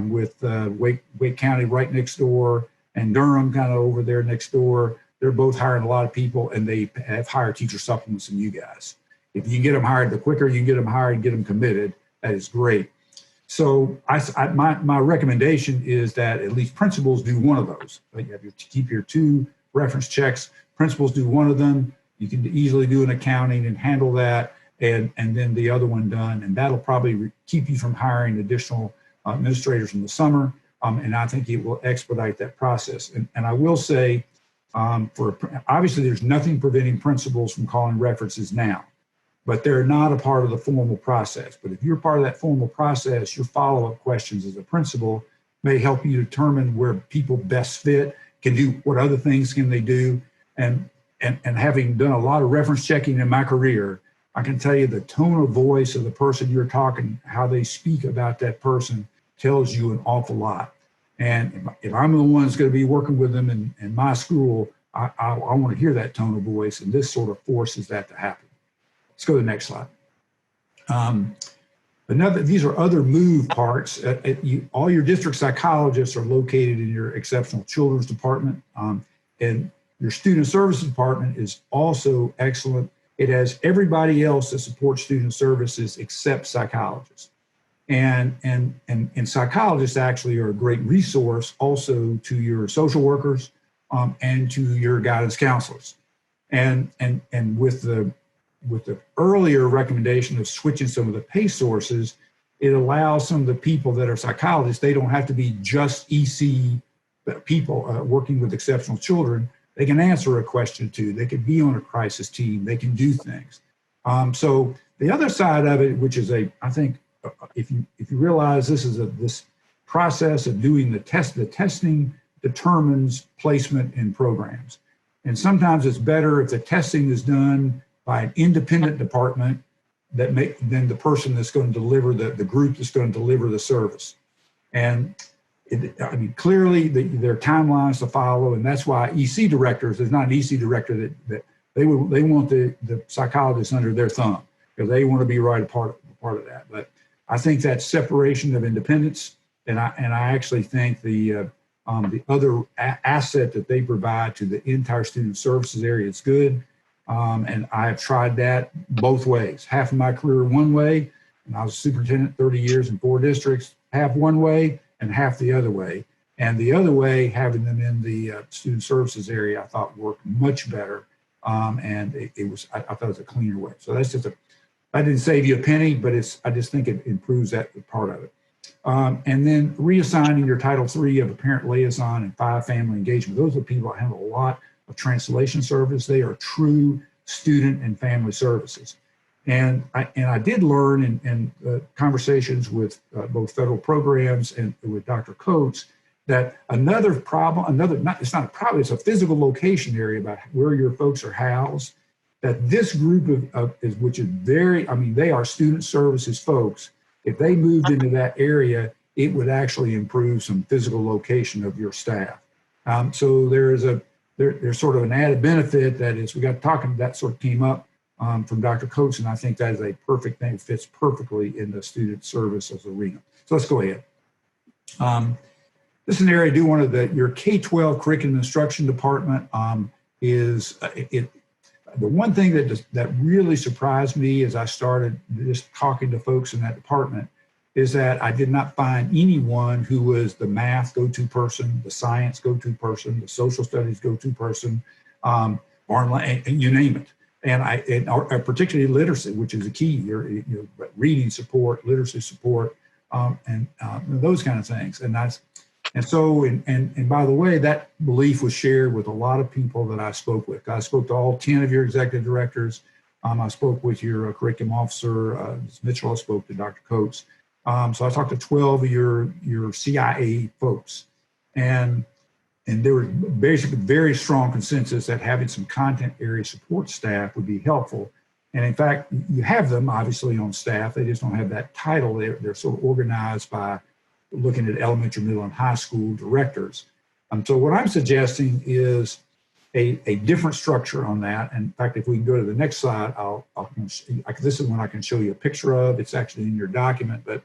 S5: with Wake County right next door and Durham kind of over there next door. They're both hiring a lot of people, and they have higher teacher supplements than you guys. If you can get them hired, the quicker you can get them hired and get them committed, that is great. So my recommendation is that at least principals do one of those. You have keep your 2 reference checks. Principals do one of them. You can easily do an accounting and handle that, and then the other one done. And that'll probably keep you from hiring additional administrators in the summer. And I think it will expedite that process. And I will say, obviously there's nothing preventing principals from calling references now, but they're not a part of the formal process. But if you're part of that formal process, your follow-up questions as a principal may help you determine where people best fit, can do what other things can they do. And having done a lot of reference checking in my career, I can tell you the tone of voice of the person you're talking, how they speak about that person tells you an awful lot. And if I'm the one that's going to be working with them in my school, I want to hear that tone of voice, and this sort of forces that to happen. Let's go to the next slide. These are other move parts. All your district psychologists are located in your exceptional children's department, and your student services department is also excellent. It has everybody else that supports student services except psychologists. And psychologists actually are a great resource also to your social workers and to your guidance counselors. And with the earlier recommendation of switching some of the pay sources, it allows some of the people that are psychologists, they don't have to be just EC people working with exceptional children. They can answer a question too. They can be on a crisis team. They can do things. So the other side of it, which is I think if you realize this process of doing the testing determines placement in programs. And sometimes it's better if the testing is done by an independent department than the person that's going to deliver the group that's going to deliver the service. And clearly there are timelines to follow, and that's why EC directors, there's not an EC director that they want the psychologist under their thumb because they want to be right a part of that. But I think that separation of independence, and I actually think the other asset that they provide to the entire student services area is good. And I have tried that both ways. Half of my career one way, and I was a superintendent 30 years in 4 districts, half one way and half the other way. And the other way, having them in the student services area, I thought worked much better. And I thought it was a cleaner way. So that's just I didn't save you a penny, but I just think it improves that part of it. And then reassigning your Title III of a parent liaison and 5 family engagement. Those are people that handle a lot of translation service. They are true student and family services. And I did learn in conversations with both federal programs and with Dr. Coates that another problem, it's not a problem, it's a physical location area about where your folks are housed, that this group which is they are student services folks. If they moved into that area, it would actually improve some physical location of your staff. So there's sort of an added benefit that is, we got talking, that sort of came up from Dr. Coates, and I think that is a perfect thing, fits perfectly in the student services arena. So let's go ahead. This is an area I do want to, your K-12 curriculum instruction department is, the one thing that really surprised me as I started just talking to folks in that department is that I did not find anyone who was the math go-to person, the science go-to person, the social studies go-to person, and you name it. And particularly literacy, which is a key, reading support, literacy support, and those kind of things. And by the way, that belief was shared with a lot of people that I spoke with. I spoke to all 10 of your executive directors. I spoke with your curriculum officer, Ms. Mitchell. I spoke to Dr. Coates. So I talked to 12 of your CIA folks. And there was basically very strong consensus that having some content area support staff would be helpful. And in fact, you have them obviously on staff. They just don't have that title. They're sort of organized by looking at elementary, middle, and high school directors. So what I'm suggesting is a different structure on that. And in fact, if we can go to the next slide, this is one I can show you a picture of. It's actually in your document, but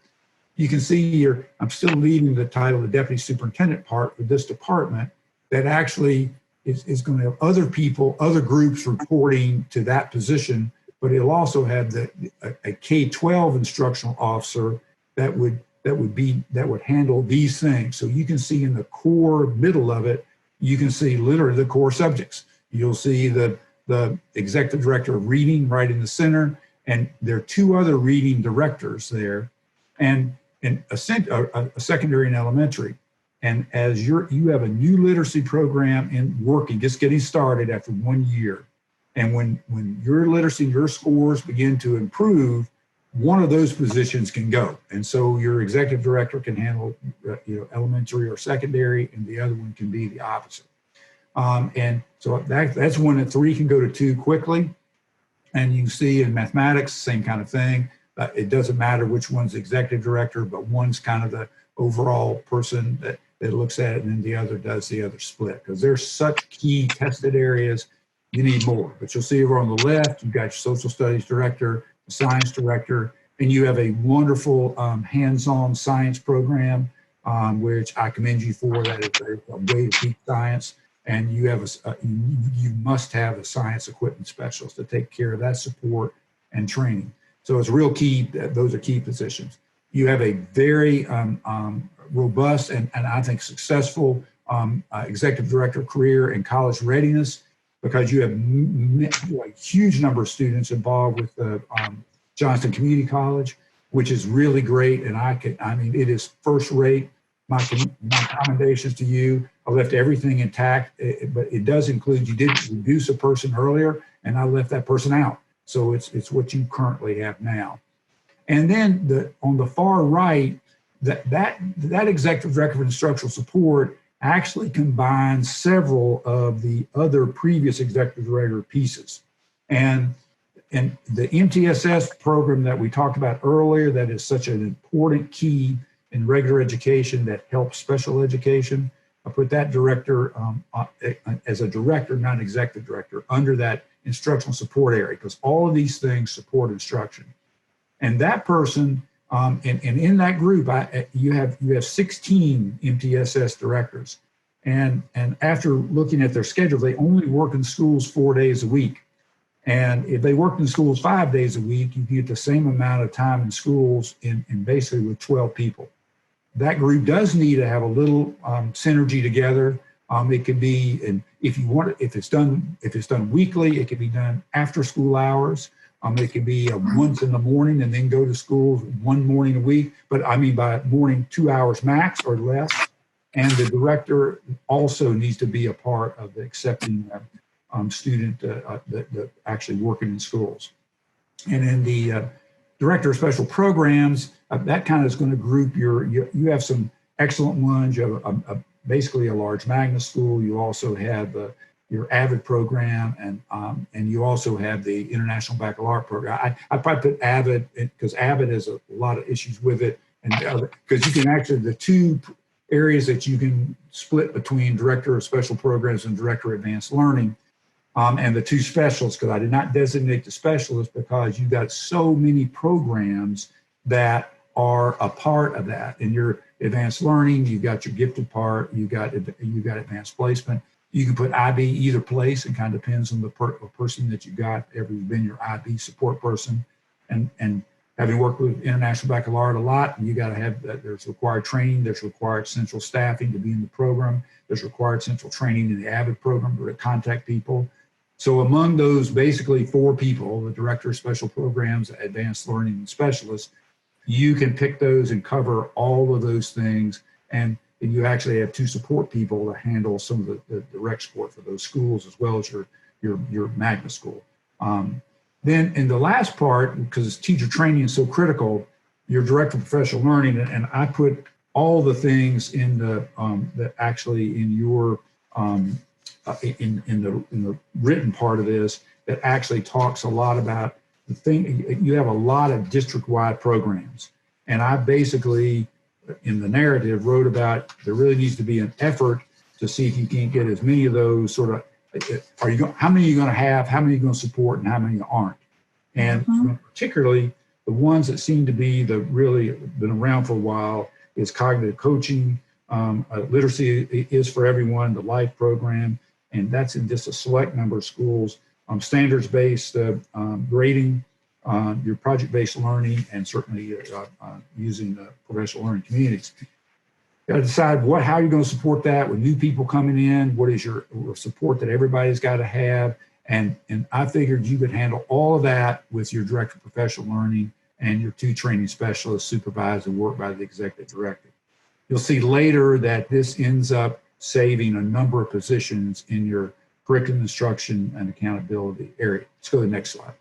S5: you can see here, I'm still leaving the title, the deputy superintendent part for this department that actually is going to have other people, other groups reporting to that position, but it'll also have a K-12 instructional officer that would handle these things. So you can see in the core middle of it, you can see literally the core subjects. You'll see the executive director of reading right in the center, and there are two other reading directors there, and a secondary and elementary. And as you have a new literacy program in working, just getting started after 1 year, and when your literacy, your scores begin to improve, one of those positions can go. And so your executive director can handle elementary or secondary, and the other one can be the opposite. And so that's one that 3 can go to 2 quickly. And you can see in mathematics, same kind of thing. It doesn't matter which one's the executive director, but one's kind of the overall person that looks at it, and then the other does the other split. Because there's such key tested areas, you need more. But you'll see over on the left, you've got your social studies director, the science director, and you have a wonderful hands-on science program, which I commend you for. That is a way to teach science. And you have you must have a science equipment specialist to take care of that support and training. So it's real key. Those are key positions. You have a very robust and I think successful executive director career in college readiness, because you have a huge number of students involved with Johnston Community College, which is really great. And it is first rate. My commendations to you. I left everything intact, but it does include, you did reduce a person earlier, and I left that person out. So it's what you currently have now. And then on the far right, that executive director of instructional support actually combines several of the other previous executive director pieces. And the MTSS program that we talked about earlier, that is such an important key in regular education that helps special education. I put that director as a director, not an executive director, under that instructional support area, because all of these things support instruction. And that person, and in that group, you have 16 MTSS directors. And after looking at their schedule, they only work in schools 4 days a week. And if they worked in schools 5 days a week, you get the same amount of time in schools in basically with 12 people. That group does need to have a little synergy together. It could be, and if you want it, if it's done weekly, it can be done after school hours. It can be once in the morning and then go to school 1 morning a week. But I mean by morning, 2 hours max or less. And the director also needs to be a part of the accepting student that actually working in schools. And in the director of special programs, that kind of is going to group you have some excellent ones. You have basically a large magnet school. You also have your AVID program, and you also have the International Baccalaureate program. I probably put AVID because AVID has a lot of issues with it, and because you can actually, the two areas that you can split between director of special programs and director of advanced learning, and the two specialists, because I did not designate the specialist because you've got so many programs that are a part of that. In your advanced learning, you've got your gifted part, you got advanced placement. You can put IB either place. It kind of depends on the person that you got, who's been your IB support person. And having worked with International Baccalaureate a lot, you got to have that. There's required training, there's required central staffing to be in the program, there's required central training in the AVID program to contact people. So among those basically 4 people, the Director of Special Programs, Advanced Learning, and Specialists, you can pick those and cover all of those things. And you actually have 2 support people to handle some of the direct support for those schools, as well as your magnet school. Then in the last part, because teacher training is so critical, your Director of Professional Learning, and I put all the things in the that actually in your in the written part of this that actually talks a lot about the thing. You have a lot of district-wide programs, and I basically in the narrative wrote about there really needs to be an effort to see if you can't get as many of those sort of, how many are you going to have, how many are you going to support, and how many aren't. And particularly the ones that seem to be the really been around for a while is cognitive coaching, literacy is for everyone, the LIFE program, and that's in just a select number of schools, standards-based grading, your project-based learning, and certainly using professional learning communities. You got to decide how you're going to support that with new people coming in. What is your support that everybody's got to have? And I figured you could handle all of that with your Director of Professional Learning and your 2 training specialists supervised and worked by the Executive Director. You'll see later that this ends up saving a number of positions in your curriculum instruction and accountability area. Let's go to the next slide.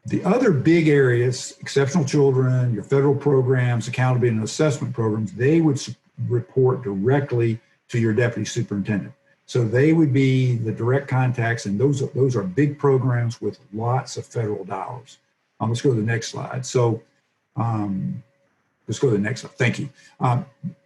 S5: The other big areas, exceptional children, your federal programs, accountability and assessment programs, they would report directly to your deputy superintendent. So they would be the direct contacts, and those are big programs with lots of federal dollars. Let's go to the next slide. So let's go to the next slide. Thank you.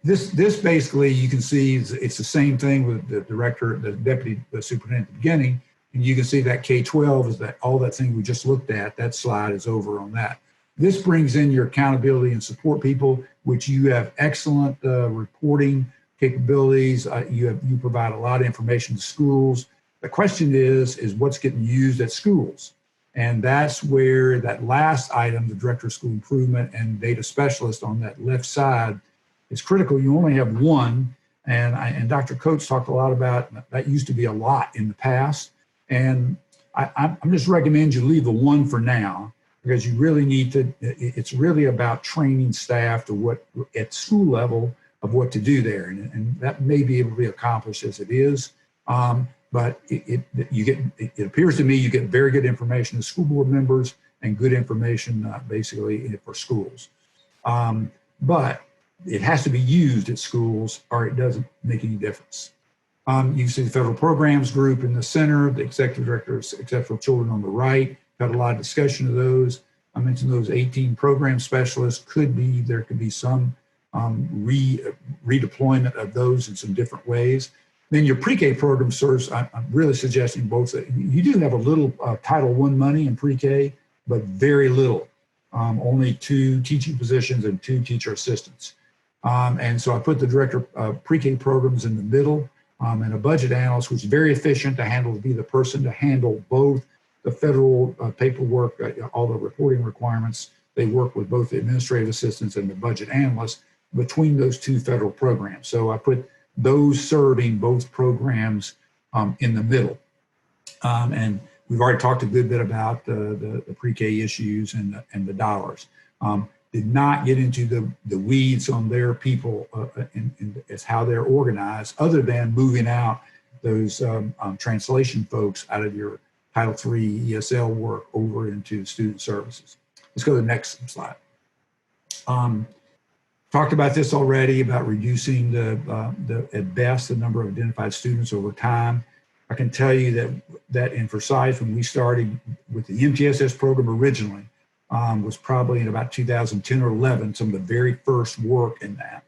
S5: This basically, you can see it's the same thing with the director, the deputy superintendent at the beginning. And you can see that K-12 is that all that thing we just looked at, that slide is over on that. This brings in your accountability and support people, which you have excellent reporting capabilities. You provide a lot of information to schools. The question is what's getting used at schools? And that's where that last item, the Director of School Improvement and Data Specialist on that left side is critical. You only have 1. And Dr. Coates talked a lot about that used to be a lot in the past. And I'm just recommend you leave the 1 for now, because you really need to, it's really about training staff to what at school level of what to do there. And that may be able to be accomplished as it is. But it appears to me you get very good information as school board members and good information basically for schools. But it has to be used at schools or it doesn't make any difference. You can see the federal programs group in the center, the executive director of exceptional children on the right. Got a lot of discussion of those. I mentioned those 18 program specialists. There could be some redeployment of those in some different ways. Then your pre-K program serves, I'm really suggesting both. You do have a little Title I money in pre-K, but very little. Only 2 teaching positions and 2 teacher assistants. And so I put the director of pre-K programs in the middle. And a budget analyst who's very efficient to be the person to handle both the federal paperwork, all the reporting requirements. They work with both the administrative assistants and the budget analysts between those 2 federal programs. So I put those serving both programs in the middle. And we've already talked a good bit about the pre-K issues and the dollars. Did not get into the weeds on their people and as how they're organized, other than moving out those translation folks out of your Title III ESL work over into student services. Let's go to the next slide. Talked about this already about reducing at best the number of identified students over time. I can tell you that in Forsyth, when we started with the MTSS program originally, was probably in about 2010 or 11, some of the very first work in that.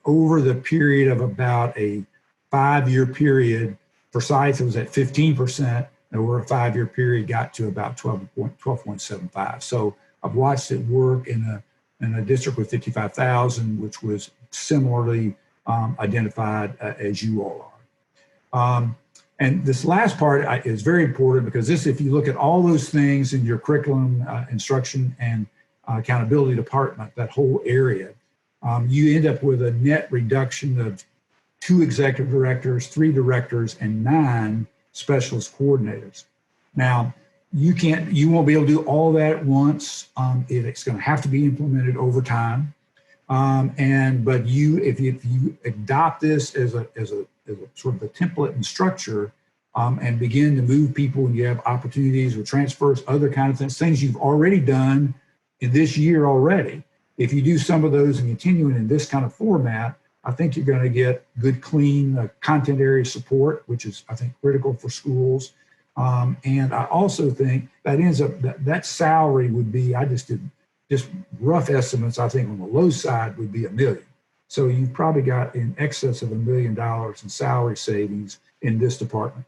S5: Over the period of about a 5-year period, Forsyth was at 15%, and over a 5-year period got to about 12.75. So I've watched it work in a district with 55,000, which was similarly identified as you all are. And this last part is very important because this, if you look at all those things in your curriculum, instruction, and accountability department, that whole area, you end up with a net reduction of 2 executive directors, 3 directors, and 9 specialist coordinators. Now, you won't be able to do all that at once. It's going to have to be implemented over time. But if you adopt this as a sort of a template and structure, and begin to move people when you have opportunities or transfers, other kind of things you've already done in this year already. If you do some of those and continuing in this kind of format, I think you're going to get good, clean content area support, which is, I think, critical for schools. And I also think that ends up, that salary would be, I just did just rough estimates, I think on the low side would be $1 million. So you've probably got in excess of $1 million in salary savings in this department.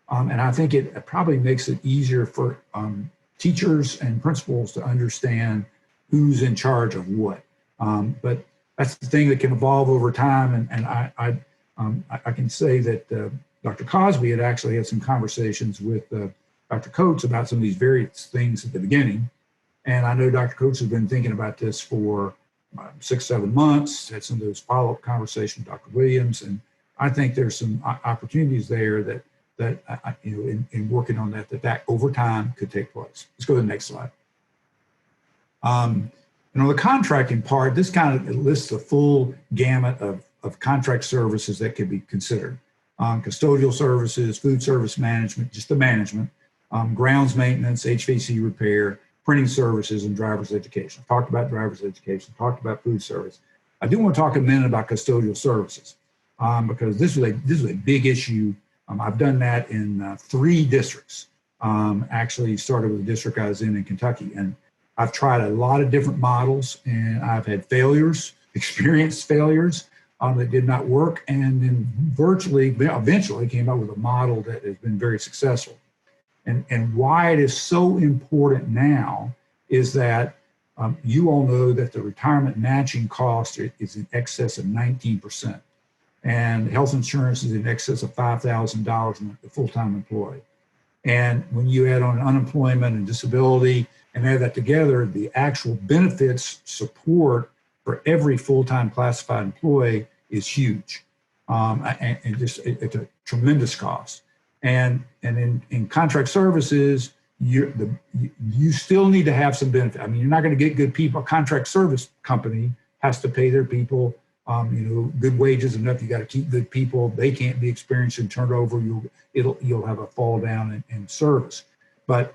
S5: And I think it probably makes it easier for teachers and principals to understand who's in charge of what. But that's the thing that can evolve over time. And I can say that Dr. Cosby had actually had some conversations with Dr. Coates about some of these various things at the beginning. And I know Dr. Coates has been thinking about this for 6-7 months, had some of those follow-up conversations with Dr. Williams. And I think there's some opportunities there that in working on that over time could take place. Let's go to the next slide. And on the contracting part, this kind of lists a full gamut of contract services that could be considered. Custodial services, food service management, just the management, grounds maintenance, HVAC repair, printing services, and driver's education. I talked about driver's education, talked about food service. I do want to talk a minute about custodial services because this is a big issue. I've done that in 3 districts. Actually started with the district I was in Kentucky, and I've tried a lot of different models, and I've had failures, experienced failures that did not work, and then eventually came up with a model that has been very successful. And why it is so important now is that you all know that the retirement matching cost is in excess of 19%. And health insurance is in excess of $5,000 in a full-time employee. And when you add on unemployment and disability and add that together, the actual benefits support for every full-time classified employee is huge. And it's a tremendous cost. And in contract services, you still need to have some benefit. I mean, you're not going to get good people. A contract service company has to pay their people good wages enough. You got to keep good people. They can't be experiencing turnover. You'll have a fall down in service. But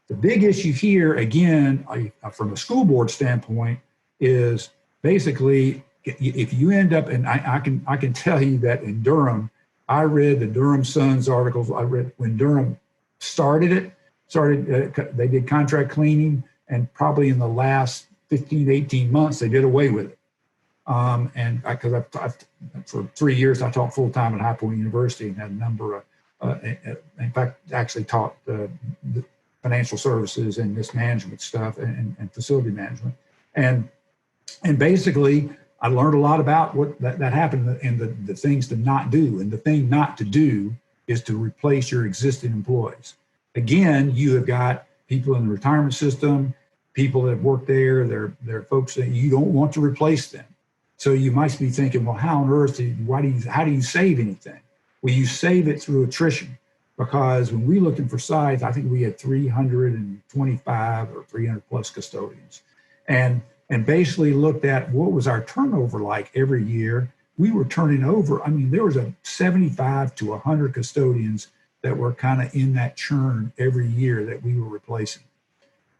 S5: the big issue here, again, from a school board standpoint, is basically if you end up, and I can tell you that in Durham, I read the Durham Sun's articles. I read when Durham started, they did contract cleaning, and probably in the last 15, 18 months, they did away with it. And because for 3 years, I taught full-time at High Point University and had a number of, in fact, actually taught the financial services and mismanagement stuff and facility management. And basically, I learned a lot about what that happened and the things to not do. And the thing not to do is to replace your existing employees. Again, you have got people in the retirement system, people that have worked there, they're folks that you don't want to replace them. So you might be thinking, well, how on earth, how do you save anything? Well, you save it through attrition, because when we're looking for sites, I think we had 325 or 300 plus custodians. And basically looked at what was our turnover like every year. We were turning over, there was a 75 to 100 custodians that were kind of in that churn every year that we were replacing.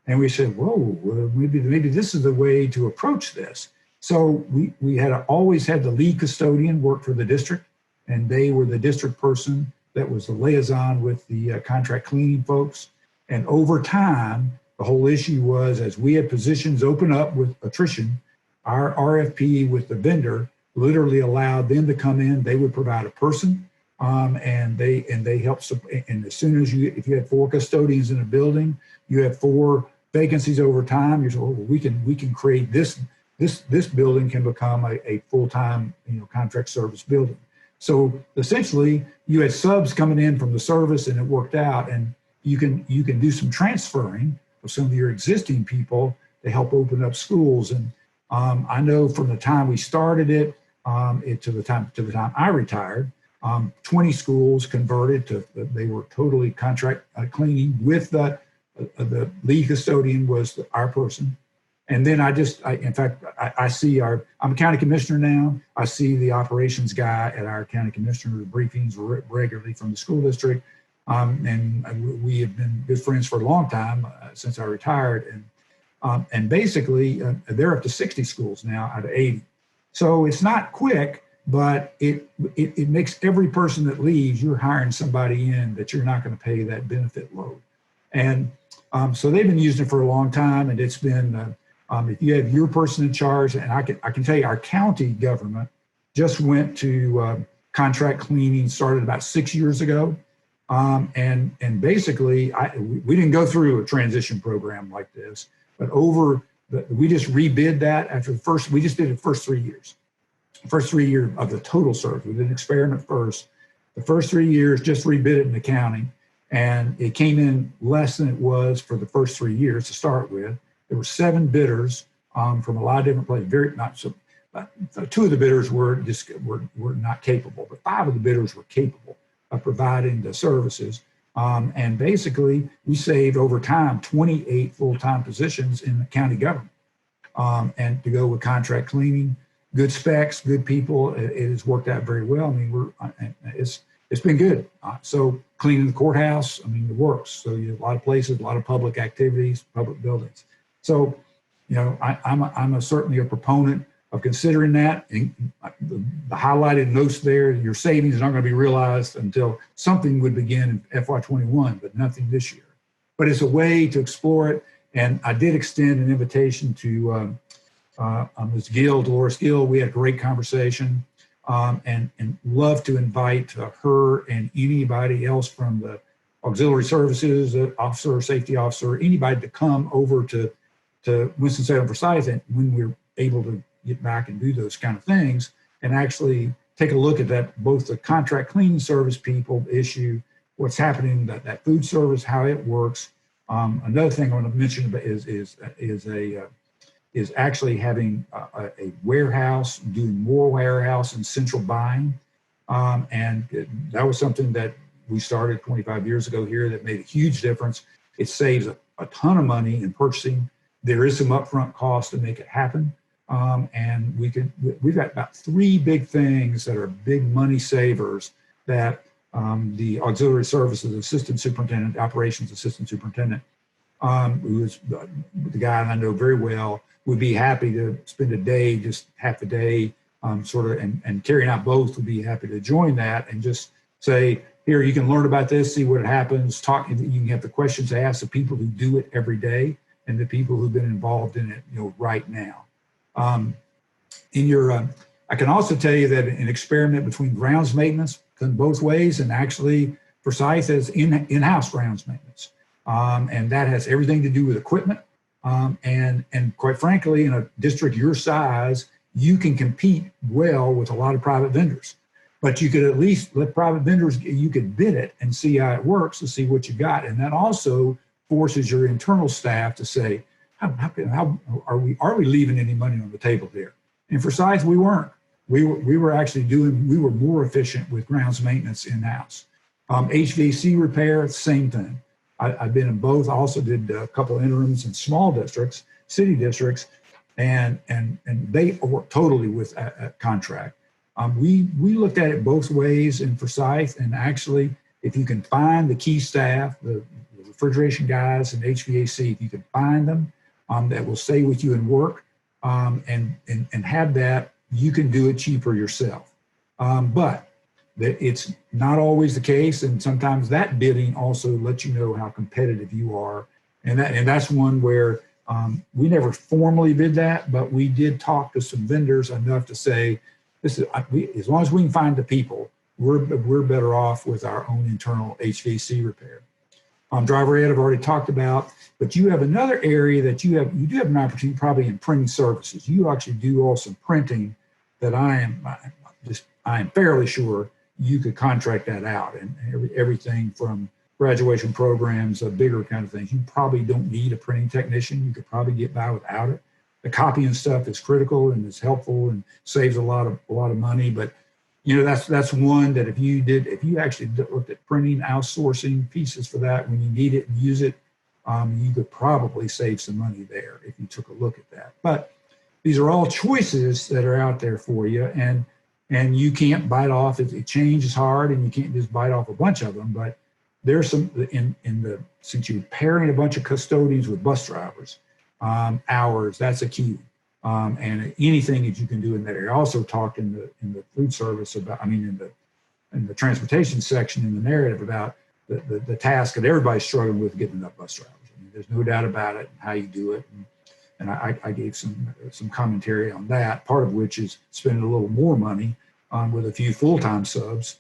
S5: And we said, whoa, maybe this is the way to approach this. So we had always had the lead custodian work for the district, and they were the district person that was the liaison with the contract cleaning folks. And over time, the whole issue was, as we had positions open up with attrition, our RFP with the vendor literally allowed them to come in. They would provide a person, and they helped. And as soon as if you had 4 custodians in a building, you had 4 vacancies over time. You say, oh, we can create this building can become a full-time, contract service building. So essentially, you had subs coming in from the service, and it worked out. And you can do some transferring of some of your existing people to help open up schools. And I know from the time we started it to the time I retired, 20 schools converted to, they were totally contract cleaning with the lead custodian was our person. And then in fact, I'm a county commissioner now. I see the operations guy at our county commissioner briefings regularly from the school district. And we have been good friends for a long time since I retired. And basically, they're up to 60 schools now out of 80. So it's not quick, but it makes every person that leaves, you're hiring somebody in that you're not going to pay that benefit load. And so they've been using it for a long time, and it's been, if you have your person in charge, and I can tell you our county government just went to contract cleaning, started about 6 years ago. And basically, we didn't go through a transition program like this, but we just rebid that after we just did the first 3 years. First 3 years of the total service. We did an experiment first. The first 3 years, just rebid it in the county, and it came in less than it was for the first 3 years to start with. There were 7 bidders from a lot of different places. Two of the bidders were not capable, but 5 of the bidders were capable of providing the services. And basically, we saved over time 28 full-time positions in the county government. And to go with contract cleaning, good specs, good people, it has worked out very well. I mean, it's been good. So cleaning the courthouse, it works. So you have a lot of places, a lot of public activities, public buildings. So, I'm certainly a proponent of considering that. And the highlighted notes there, your savings are not going to be realized until something would begin in FY21, but nothing this year. But it's a way to explore it. And I did extend an invitation to Ms. Gill, Dolores Gill. We had a great conversation, and love to invite her and anybody else from the auxiliary services officer, safety officer, anybody to come over to Winston-Salem, Forsyth, and when we're able to get back and do those kind of things and actually take a look at that, both the contract cleaning service people issue, what's happening, that food service, how it works. Another thing I want to mention is actually having a warehouse, doing more warehouse and central buying. And that was something that we started 25 years ago here that made a huge difference. It saves a ton of money in purchasing. There is some upfront cost to make it happen. And we've got about 3 big things that are big money savers that the auxiliary services assistant superintendent, operations assistant superintendent, who is the guy I know very well, would be happy to spend a day, just half a day, and carrying out both would be happy to join that and just say, here, you can learn about this, see what happens, you can have the questions asked of people who do it every day and the people who've been involved in it, right now. I can also tell you that an experiment between grounds maintenance done both ways, and actually Forsyth has in-house grounds maintenance. And that has everything to do with equipment. And quite frankly, in a district your size, you can compete well with a lot of private vendors. But you could at least let private vendors, you could bid it and see how it works to see what you got. And that also forces your internal staff to say, how are we leaving any money on the table there? And for Forsyth, we weren't. We were more efficient with grounds maintenance in-house. HVAC repair, same thing. I've been in both. I also did a couple of interims in small districts, city districts, and they work totally with a contract. We looked at it both ways in Forsyth, and actually, if you can find the key staff, the refrigeration guys and HVAC, if you can find them that will stay with you and work, and have that, you can do it cheaper yourself. But it's not always the case, and sometimes that bidding also lets you know how competitive you are, and that's one where we never formally bid that, but we did talk to some vendors enough to say, as long as we can find the people, we're better off with our own internal HVAC repair. Driver ed I've already talked about, but you have another area that you do have an opportunity probably in printing services. You actually do also printing that I am fairly sure you could contract that out, and everything from graduation programs, bigger kind of things. You probably don't need a printing technician. You could probably get by without it. The copying stuff is critical and is helpful and saves a lot of money. But that's one that if you actually looked at printing, outsourcing pieces for that when you need it and use it, you could probably save some money there if you took a look at that. But these are all choices that are out there for you, and you can't bite off. Change is hard, and you can't just bite off a bunch of them. But there's some since you're pairing a bunch of custodians with bus drivers, hours, that's a key. And anything that you can do in that area. I also talked in the food service about, in the transportation section in the narrative about the task that everybody's struggling with getting enough bus drivers. There's no doubt about it and how you do it. And I gave some commentary on that, part of which is spending a little more money with a few full-time subs,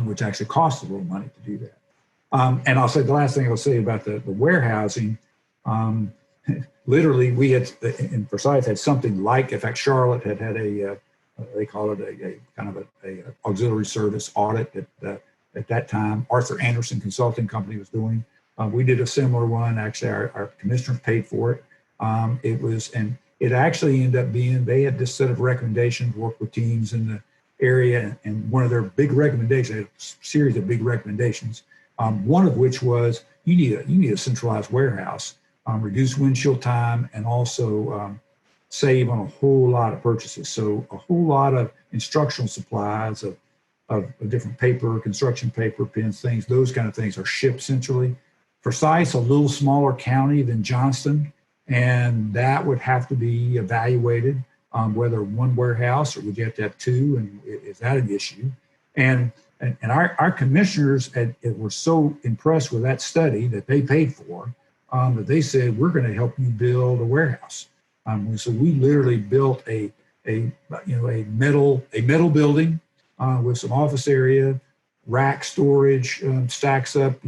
S5: which actually costs a little money to do that. And I'll say the last thing I'll say about the warehousing, literally we had in Forsyth had something like, in fact, Charlotte had they call it a kind of a auxiliary service audit at that time. Arthur Anderson Consulting Company was doing. We did a similar one. Actually, our commissioners paid for it. It actually ended up being, they had this set of recommendations, work with teams in the area, and one of their big recommendations, a series of big recommendations, one of which was you need a centralized warehouse, reduce windshield time, and also save on a whole lot of purchases. So a whole lot of instructional supplies of different paper, construction paper, pens, things, those kind of things are shipped centrally. Forsyth's a little smaller county than Johnston, and that would have to be evaluated, whether one warehouse or would you have to have two, and is that an issue? And our commissioners were so impressed with that study that they paid for, that they said, we're going to help you build a warehouse. So we literally built a metal building with some office area, rack storage, stacks up,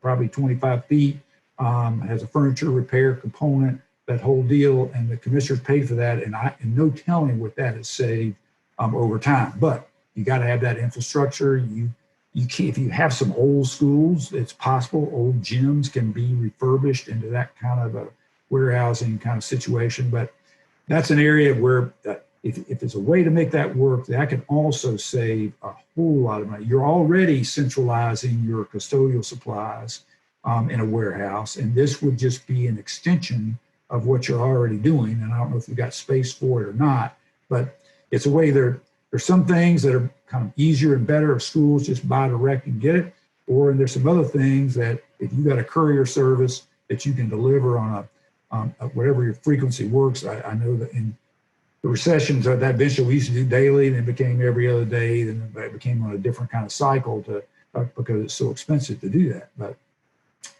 S5: probably 25 feet, has a furniture repair component, that whole deal, and the commissioners paid for that, and no telling what that has saved over time. But you got to have that infrastructure. You can't, if you have some old schools, it's possible old gyms can be refurbished into that kind of a warehousing kind of situation. But that's an area where if there's a way to make that work, that can also save a whole lot of money. You're already centralizing your custodial supplies in a warehouse, and this would just be an extension of what you're already doing. And I don't know if you've got space for it or not, but it's a way there's some things that are kind of easier and better if schools just buy direct and get it, or there's some other things that if you got a courier service that you can deliver on whatever your frequency works. I know that in the recessions that eventually we used to do daily, and it became every other day, then it became on a different kind of cycle because it's so expensive to do that. But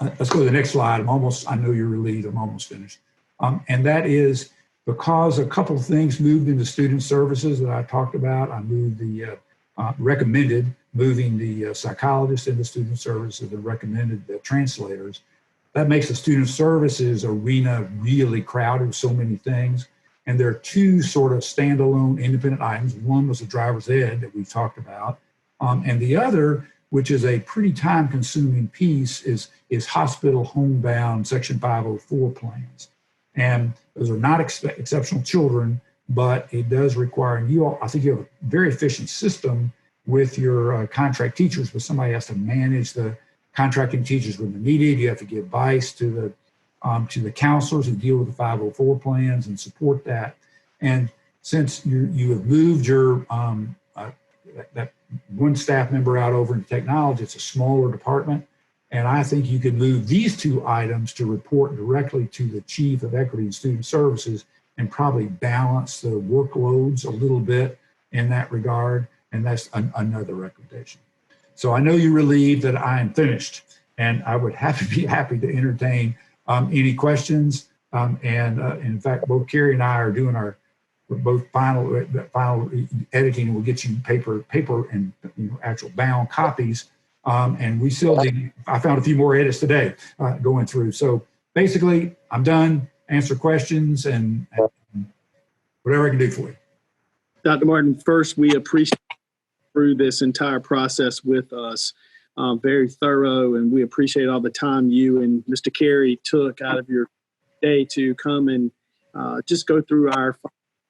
S5: let's go to the next slide. I know you're relieved, I'm almost finished. And that is because a couple of things moved into student services that I talked about. I moved recommended moving the psychologists into student services and recommended the translators. That makes the student services arena really crowded with so many things. And there are two sort of standalone independent items. One was the driver's ed that we talked about. And the other, which is a pretty time-consuming piece, is hospital homebound Section 504 plans. And those are not exceptional children, but it does require, and I think you have a very efficient system with your contract teachers, but somebody has to manage the contracting teachers when they're needed. You have to give advice to the counselors who deal with the 504 plans and support that. And since you have moved your that one staff member out over into technology, it's a smaller department. And I think you could move these two items to report directly to the Chief of Equity and Student Services and probably balance the workloads a little bit in that regard. And that's another recommendation. So I know you're relieved that I am finished, and I would be happy to entertain any questions. In fact, both Carrie and I are doing both final editing, and we'll get you paper and actual bound copies And we still need, I found a few more edits today going through. So basically, I'm done. Answer questions and whatever I can do for you.
S1: Dr. Martin, first, we appreciate through this entire process with us. Very thorough, and we appreciate all the time you and Mr. Carey took out of your day to come and just go through our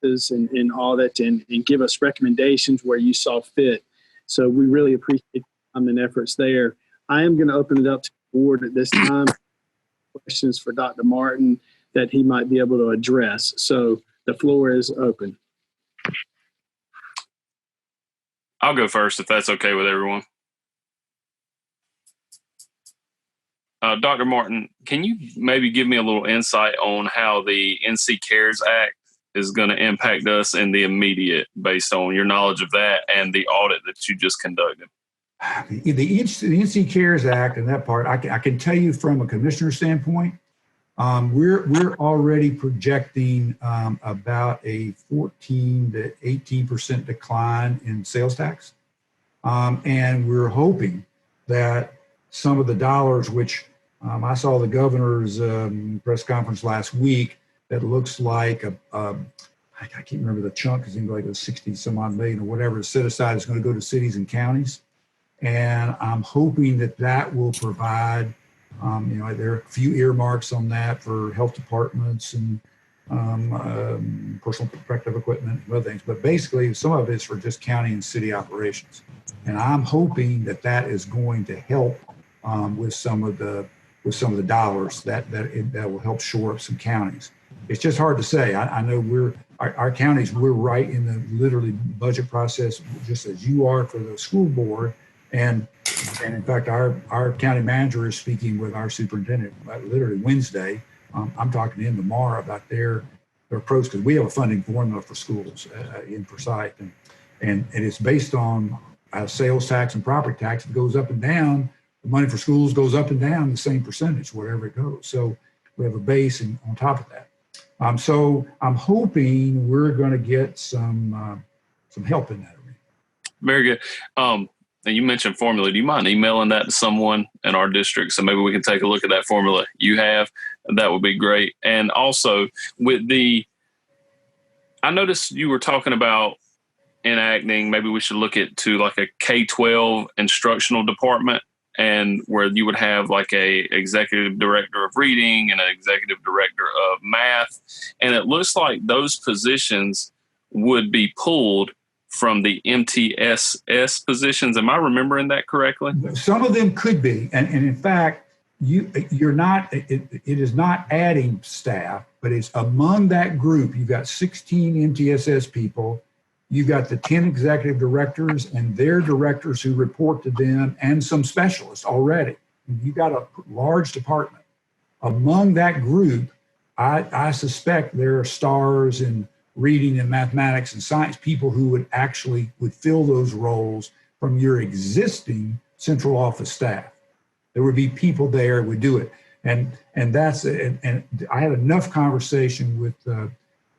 S1: finances and audit and give us recommendations where you saw fit. So we really appreciate the time and efforts there. I am going to open it up to the board at this time. Questions for Dr. Martin that he might be able to address. So the floor is open.
S6: I'll go first if that's okay with everyone. Dr. Martin, can you maybe give me a little insight on how the NC CARES Act is going to impact us in the immediate based on your knowledge of that and the audit that you just conducted?
S5: The NC CARES Act and that part, I can tell you from a commissioner standpoint, we're already projecting about a 14 to 18% decline in sales tax. And we're hoping that some of the dollars, which I saw the governor's press conference last week, that looks like I can't remember the chunk, it's like a 60 some odd million or whatever is set aside, is going to go to cities and counties. And I'm hoping that that will provide, there are a few earmarks on that for health departments and personal protective equipment and other things. But basically, some of it's for just county and city operations. And I'm hoping that that is going to help with some of the dollars that will help shore up some counties. It's just hard to say. I know our counties, we're right in the literally budget process, just as you are for the school board. And in fact, our county manager is speaking with our superintendent literally Wednesday. I'm talking to him tomorrow about their approach, because we have a funding formula for schools in Forsyth, and it's based on sales tax and property tax. It goes up and down. The money for schools goes up and down the same percentage, wherever it goes. So we have a base and on top of that. So I'm hoping we're going to get some help in that arena.
S6: Very good. And you mentioned formula. Do you mind emailing that to someone in our district so maybe we can take a look at that formula you have? That would be great. And also I noticed you were talking about enacting, maybe we should look at to like a K-12 instructional department, and where you would have like a executive director of reading and an executive director of math. And it looks like those positions would be pulled from the MTSS positions. Am I remembering that correctly?
S5: Some of them could be. And in fact, you're not, it is not adding staff, but it's among that group. You've got 16 MTSS people. You've got the 10 executive directors and their directors who report to them, and some specialists already. You've got a large department. Among that group, I suspect there are stars in reading and mathematics and science, people who would fill those roles from your existing central office staff. There would be people there who would do it. And I had enough conversation with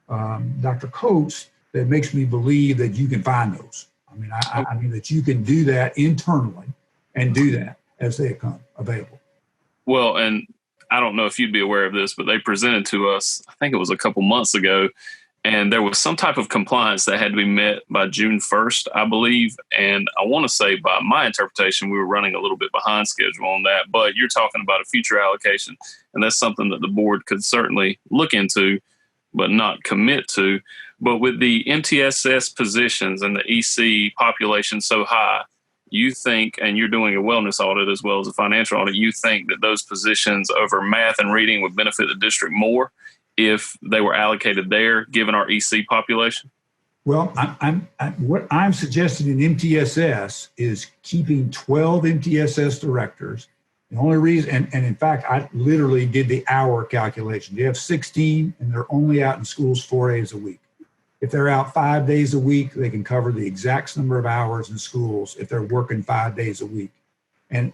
S5: Dr. Coates that makes me believe that you can find those. I mean that you can do that internally and do that as they come available.
S6: Well, and I don't know if you'd be aware of this, but they presented to us, I think it was a couple months ago, and there was some type of compliance that had to be met by June 1st, I believe. And I want to say, by my interpretation, we were running a little bit behind schedule on that. But you're talking about a future allocation, and that's something that the board could certainly look into, but not commit to. But with the MTSS positions and the EC population so high, you think, and you're doing a wellness audit as well as a financial audit, you think that those positions over math and reading would benefit the district more if they were allocated there, given our EC population?
S5: Well, what I'm suggesting in MTSS is keeping 12 MTSS directors. The only reason, and in fact, I literally did the hour calculation. You have 16, and they're only out in schools 4 days a week. If they're out 5 days a week, they can cover the exact number of hours in schools if they're working 5 days a week. And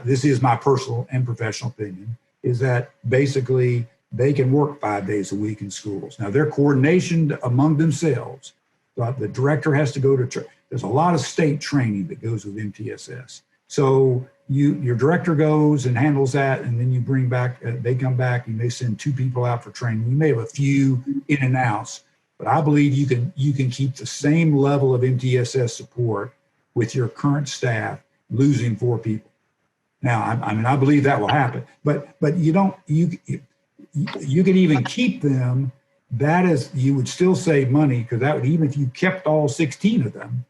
S5: this is my personal and professional opinion, is that basically they can work 5 days a week in schools. Now, their coordination among themselves The director has to go to, there's a lot of state training that goes with MTSS. So your director goes and handles that, and then you bring back, they come back and they send 2 people out for training. You may have a few in and outs, but I believe you can keep the same level of MTSS support with your current staff, losing 4 people. Now, I believe that will happen, but you can even keep them. That is, you would still save money, because that would, even if you kept all 16 of them,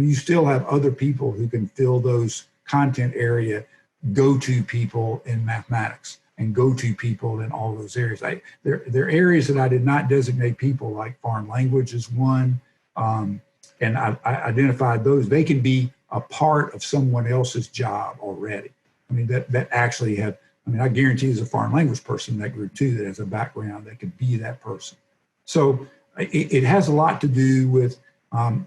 S5: you still have other people who can fill those content area go-to people in mathematics and go-to people in all those areas. There are areas that I did not designate people, like foreign language is one, and I identified those. They can be a part of someone else's job already. I mean, that actually have, I guarantee there's a foreign language person in that group too that has a background that could be that person. So it has a lot to do with,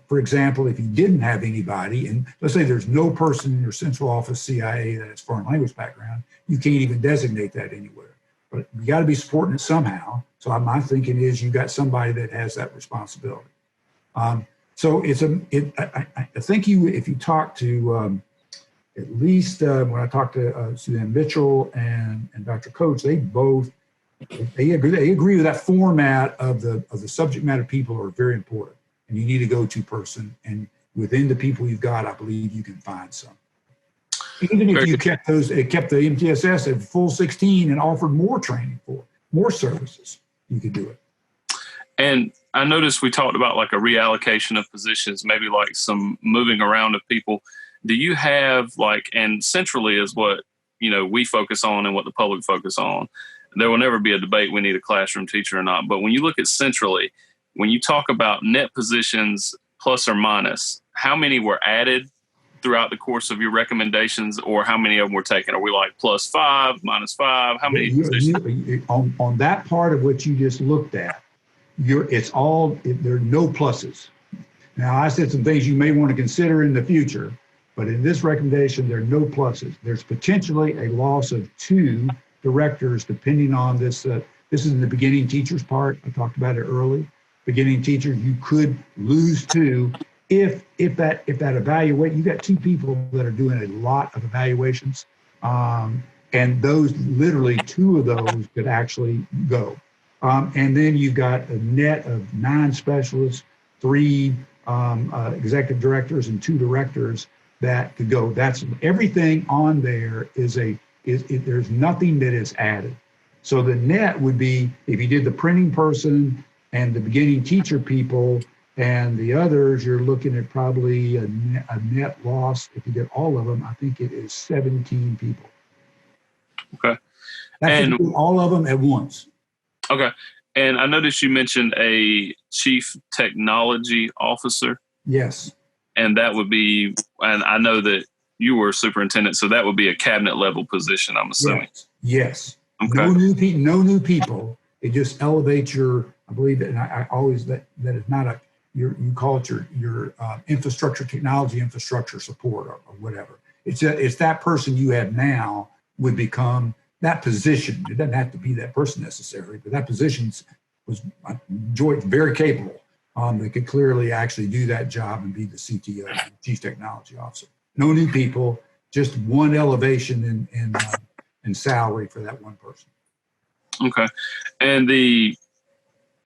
S5: for example, if you didn't have anybody, and let's say there's no person in your central office CIA that has foreign language background, you can't even designate that anywhere. But you got to be supporting it somehow. So my thinking is you got somebody that has that responsibility. So I think if you talk to, at least when I talked to Suzanne Mitchell and Dr. Coates, they agree with that format of the subject matter people are very important, and you need a go-to person. And within the people you've got, I believe you can find some. Even if you kept the MTSS at full 16 and offered more training for more services, you could do it.
S6: And I noticed we talked about like a reallocation of positions, maybe like some moving around of people. Do you have and centrally is what, we focus on and what the public focus on. There will never be a debate we need a classroom teacher or not. But when you look at centrally, when you talk about net positions plus or minus, how many were added throughout the course of your recommendations, or how many of them were taken? Are we like +5, -5? How many positions?
S5: On that part of what you just looked at, there are no pluses. Now, I said some things you may want to consider in the future, but in this recommendation, there are no pluses. There's potentially a loss of 2 directors, depending on this. This is in the beginning teachers part. I talked about it early. Beginning teachers, you could lose 2 if that evaluate. You got 2 people that are doing a lot of evaluations, and those literally 2 of those could actually go. And then you've got a net of 9 specialists, 3 executive directors, and 2 directors that could go. That's everything on there there's nothing that is added. So the net would be, if you did the printing person and the beginning teacher people and the others, you're looking at probably a net loss. If you did all of them, I think it is 17 people.
S6: Okay.
S5: That's all of them at once.
S6: Okay. And I noticed you mentioned a chief technology officer.
S5: Yes.
S6: And that would be, and I know that you were superintendent, so that would be a cabinet level position, I'm assuming.
S5: Yes.
S6: Okay.
S5: No new people. It just elevates your, I believe that, and I always, that is not you call it your infrastructure, technology infrastructure support or whatever. It's that person you have now would become that position. It doesn't have to be that person necessarily, but that position was very capable. They could clearly actually do that job and be the CTO, Chief Technology Officer. No new people, just one elevation in salary for that one person.
S6: Okay. And the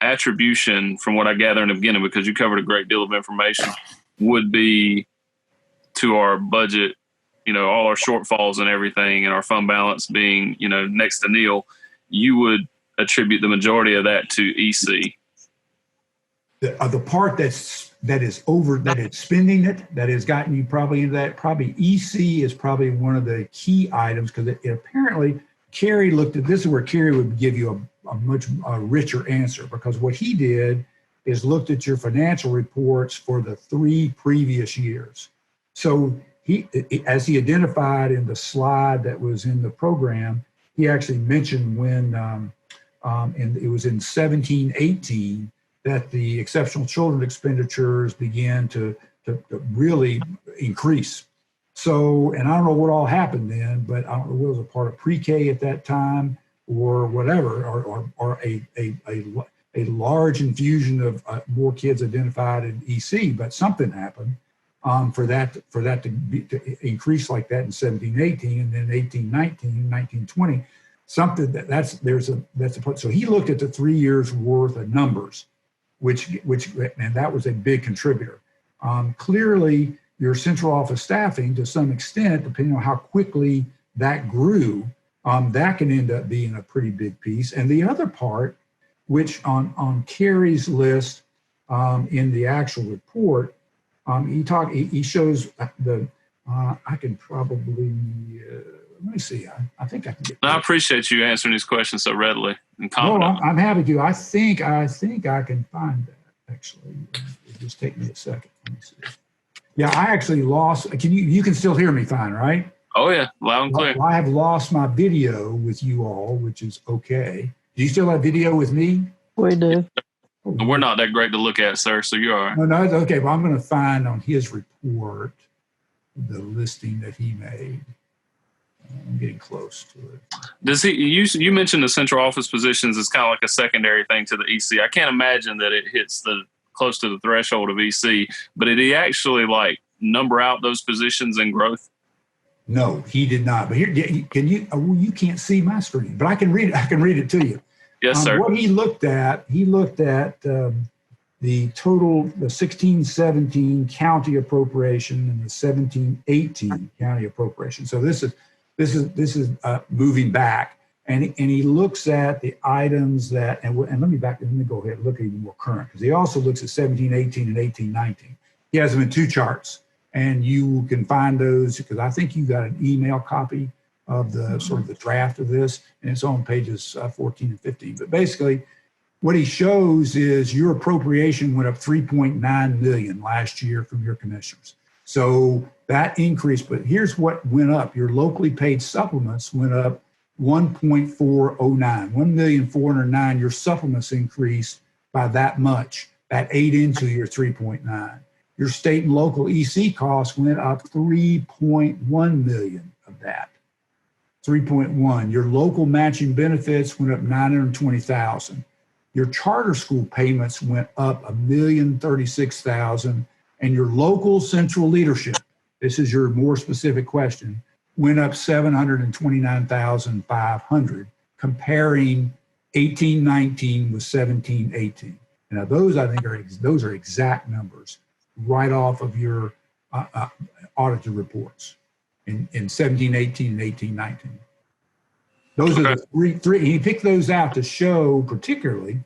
S6: attribution, from what I gather in the beginning, because you covered a great deal of information, would be to our budget, all our shortfalls and everything, and our fund balance being, next to nil, you would attribute the majority of that to EC.
S5: The part that is spending it, that has gotten you probably into that, probably EC is probably one of the key items, because it apparently Kerry looked at, this is where Kerry would give you a much richer answer, because what he did is looked at your financial reports for the 3 previous years. So as he identified in the slide that was in the program, he actually mentioned when, and it was in 17-18, that the exceptional children expenditures began to really increase. So, and I don't know what all happened then, but I don't know what was a part of pre-K at that time or whatever, or a large infusion of more kids identified in EC, but something happened for that to increase like that in 17, 18, and then 18, 19, 19, 20. Something that's a point. So he looked at the 3 years worth of numbers, which and that was a big contributor. Clearly, your central office staffing, to some extent, depending on how quickly that grew, that can end up being a pretty big piece. And the other part, which on Carrie's list in the actual report, he shows the. I can probably let me see. I think I can get.
S6: I appreciate you answering these questions so readily and confidently.
S5: No, I'm happy to. I think I can find that actually. It'll just take me a second. Let me see. Yeah, I actually lost. You can still hear me fine, right?
S6: Oh yeah, loud and clear.
S5: Well, I have lost my video with you all, which is okay. Do you still have video with me?
S2: We do.
S6: We're not that great to look at, sir, so you're all right.
S5: No, it's okay. Well, I'm going to find on his report the listing that he made. I'm getting close to it.
S6: Does he? You mentioned the central office positions as kind of like a secondary thing to the EC. I can't imagine that it hits close to the threshold of EC, but did he actually like number out those positions in growth?
S5: No, he did not. But here, can you? Well, you can't see my screen, but I can read it. I can read it to you.
S6: Yes, sir.
S5: What he looked at the total, the 16-17 county appropriation and the 17-18 county appropriation. So this is moving back, and he looks at the items that let me go ahead and look even more current, because he also looks at 17-18 and 18-19. He has them in two charts, and you can find those because I think you got an email copy of the sort of the draft of this, and it's on pages 14 and 15. But basically, what he shows is your appropriation went up 3.9 million last year from your commissioners. So that increased, but here's what went up. Your locally paid supplements went up 1.409, 1,409,000. Your supplements increased by that much. That ate into your 3.9. Your state and local EC costs went up 3.1 million of that. 3.1. Your local matching benefits went up 920,000. Your charter school payments went up 1,036,000, and your local central leadership, this is your more specific question, went up 729,500, comparing 18-19 with 17-18. Now those I think those are exact numbers right off of your audited reports in 17-18 and 18-19. Those are the three. He picked those out to show particularly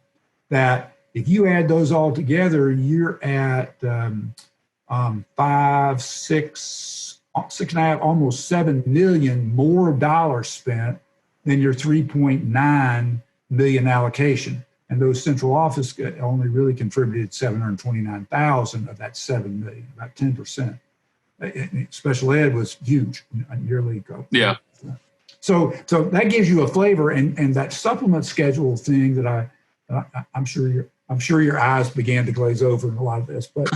S5: that if you add those all together, you're at 5, 6, 6.5, almost 7 million more dollars spent than your 3.9 million allocation. And those central office only really contributed 729,000 of that 7 million, about 10%. Special ed was huge, nearly.
S6: Yeah.
S5: So that gives you a flavor, and that supplement schedule thing that I'm sure your eyes began to glaze over in a lot of this, but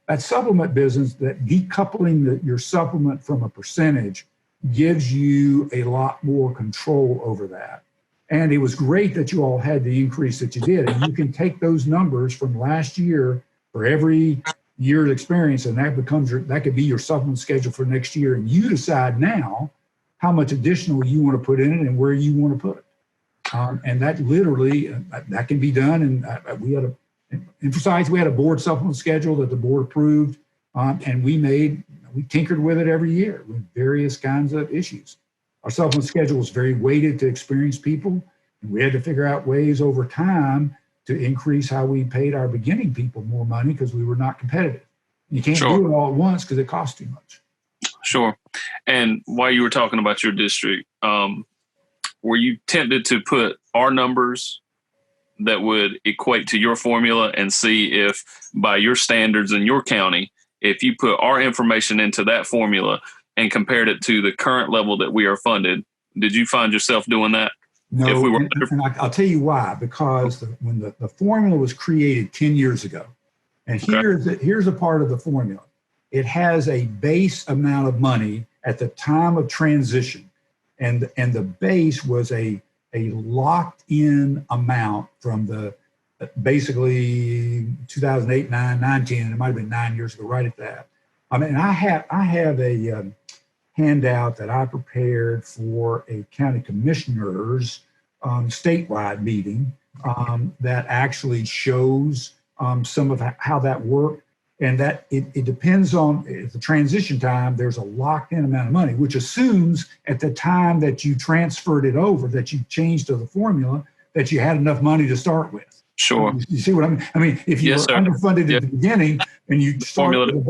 S5: that supplement business, that decoupling your supplement from a percentage gives you a lot more control over that. And it was great that you all had the increase that you did, and you can take those numbers from last year for every year's experience, and that could be your supplement schedule for next year, and you decide now how much additional you want to put in it and where you want to put it. And that literally, that can be done. And we had we had a board supplement schedule that the board approved. And we tinkered with it every year with various kinds of issues. Our supplement schedule was very weighted to experienced people. And we had to figure out ways over time to increase how we paid our beginning people more money because we were not competitive. You can't do it all at once because it costs too much.
S6: Sure. And while you were talking about your district, were you tempted to put our numbers that would equate to your formula and see if by your standards in your county, if you put our information into that formula and compared it to the current level that we are funded, did you find yourself doing that?
S5: No, and I'll tell you why, because when the formula was created 10 years ago, and here's a part of the formula. It has a base amount of money at the time of transition, and the base was a locked in amount from the basically 2008, 9, 10, and it might have been 9 years ago, right at that. I mean, I have a handout that I prepared for a county commissioners statewide meeting that actually shows some of how that worked. And that it depends on at the transition time, there's a locked in amount of money, which assumes at the time that you transferred it over, that you changed to the formula, that you had enough money to start with.
S6: Sure.
S5: You see what I mean? I mean, if you
S6: Yes,
S5: were
S6: sir.
S5: underfunded
S6: Yeah.
S5: at the beginning and you start
S6: formula.
S5: with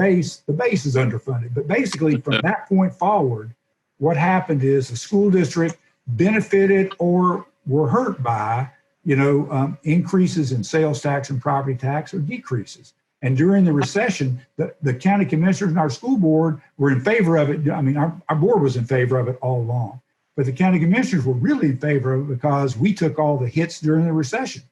S5: the base is underfunded. But basically from that point forward, what happened is the school district benefited or were hurt by, increases in sales tax and property tax or decreases. And during the recession, the county commissioners and our school board were in favor of it. I mean, our board was in favor of it all along. But the county commissioners were really in favor of it because we took all the hits during the recession.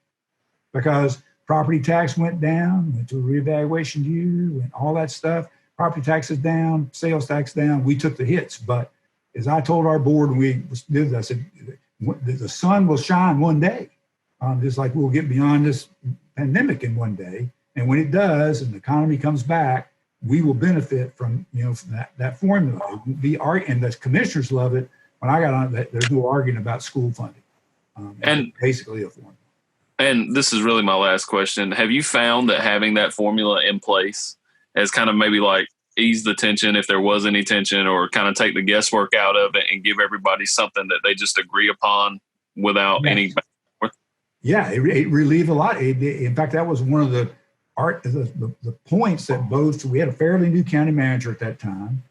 S5: Because property tax went down, went to a reevaluation year, and all that stuff. Property taxes down, sales tax down. We took the hits. But as I told our board when we did this, I said, the sun will shine one day. Just like we'll get beyond this pandemic in one day. And when it does, and the economy comes back, we will benefit from from that formula. It won't be and the commissioners love it. When I got on it, there's no arguing about school funding. And basically a formula.
S6: And this is really my last question. Have you found that having that formula in place has kind of maybe like ease the tension if there was any tension, or kind of take the guesswork out of it and give everybody something that they just agree upon without any back and forth?
S5: Yeah, it relieved a lot. In fact, that was one of the points that we had a fairly new county manager at that time,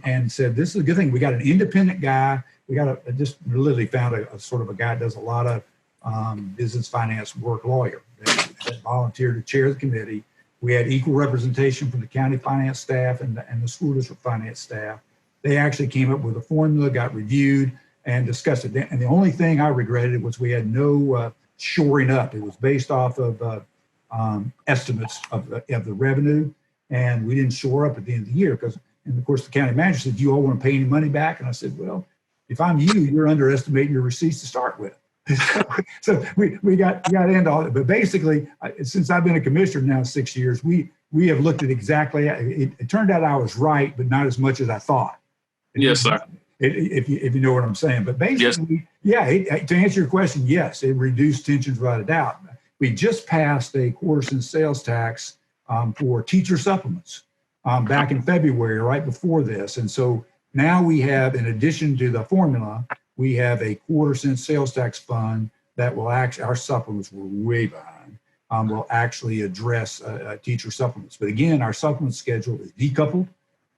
S5: and said, this is a good thing. We got an independent guy. We got just literally found a sort of a guy that does a lot of business finance work, lawyer that volunteered to chair the committee. We had equal representation from the county finance staff and the school district finance staff. They actually came up with a formula, got reviewed and discussed it. And the only thing I regretted was we had no shoring up. It was based off of estimates of the revenue, and we didn't shore up at the end of the year and of course the county manager said, do you all want to pay any money back? And I said, well, if I'm you, you're underestimating your receipts to start with. So we got into all it. But basically, since I've been a commissioner now 6 years, we have looked at exactly. It turned out I was right, but not as much as I thought.
S6: Yes, sir.
S5: If you know what I'm saying. But basically, to answer your question, yes, it reduced tensions without a doubt. We just passed a quarter-cent sales tax for teacher supplements back in February, right before this. And so now we have, in addition to the formula, we have a quarter-cent sales tax fund that will actually, our supplements were way behind, will actually address teacher supplements. But again, our supplement schedule is decoupled,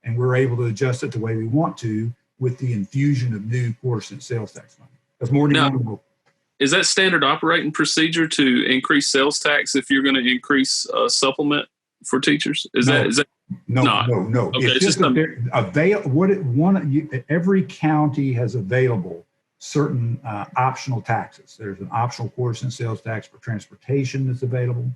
S5: and we're able to adjust it the way we want to with the infusion of new quarter-cent sales tax money. That's more than you want to know.
S6: Is that standard operating procedure to increase sales tax if you're going to increase supplement for teachers? Is that
S5: no?
S6: Okay,
S5: it's just every county has available certain optional taxes. There's an optional quarter-cent sales tax for transportation that's available.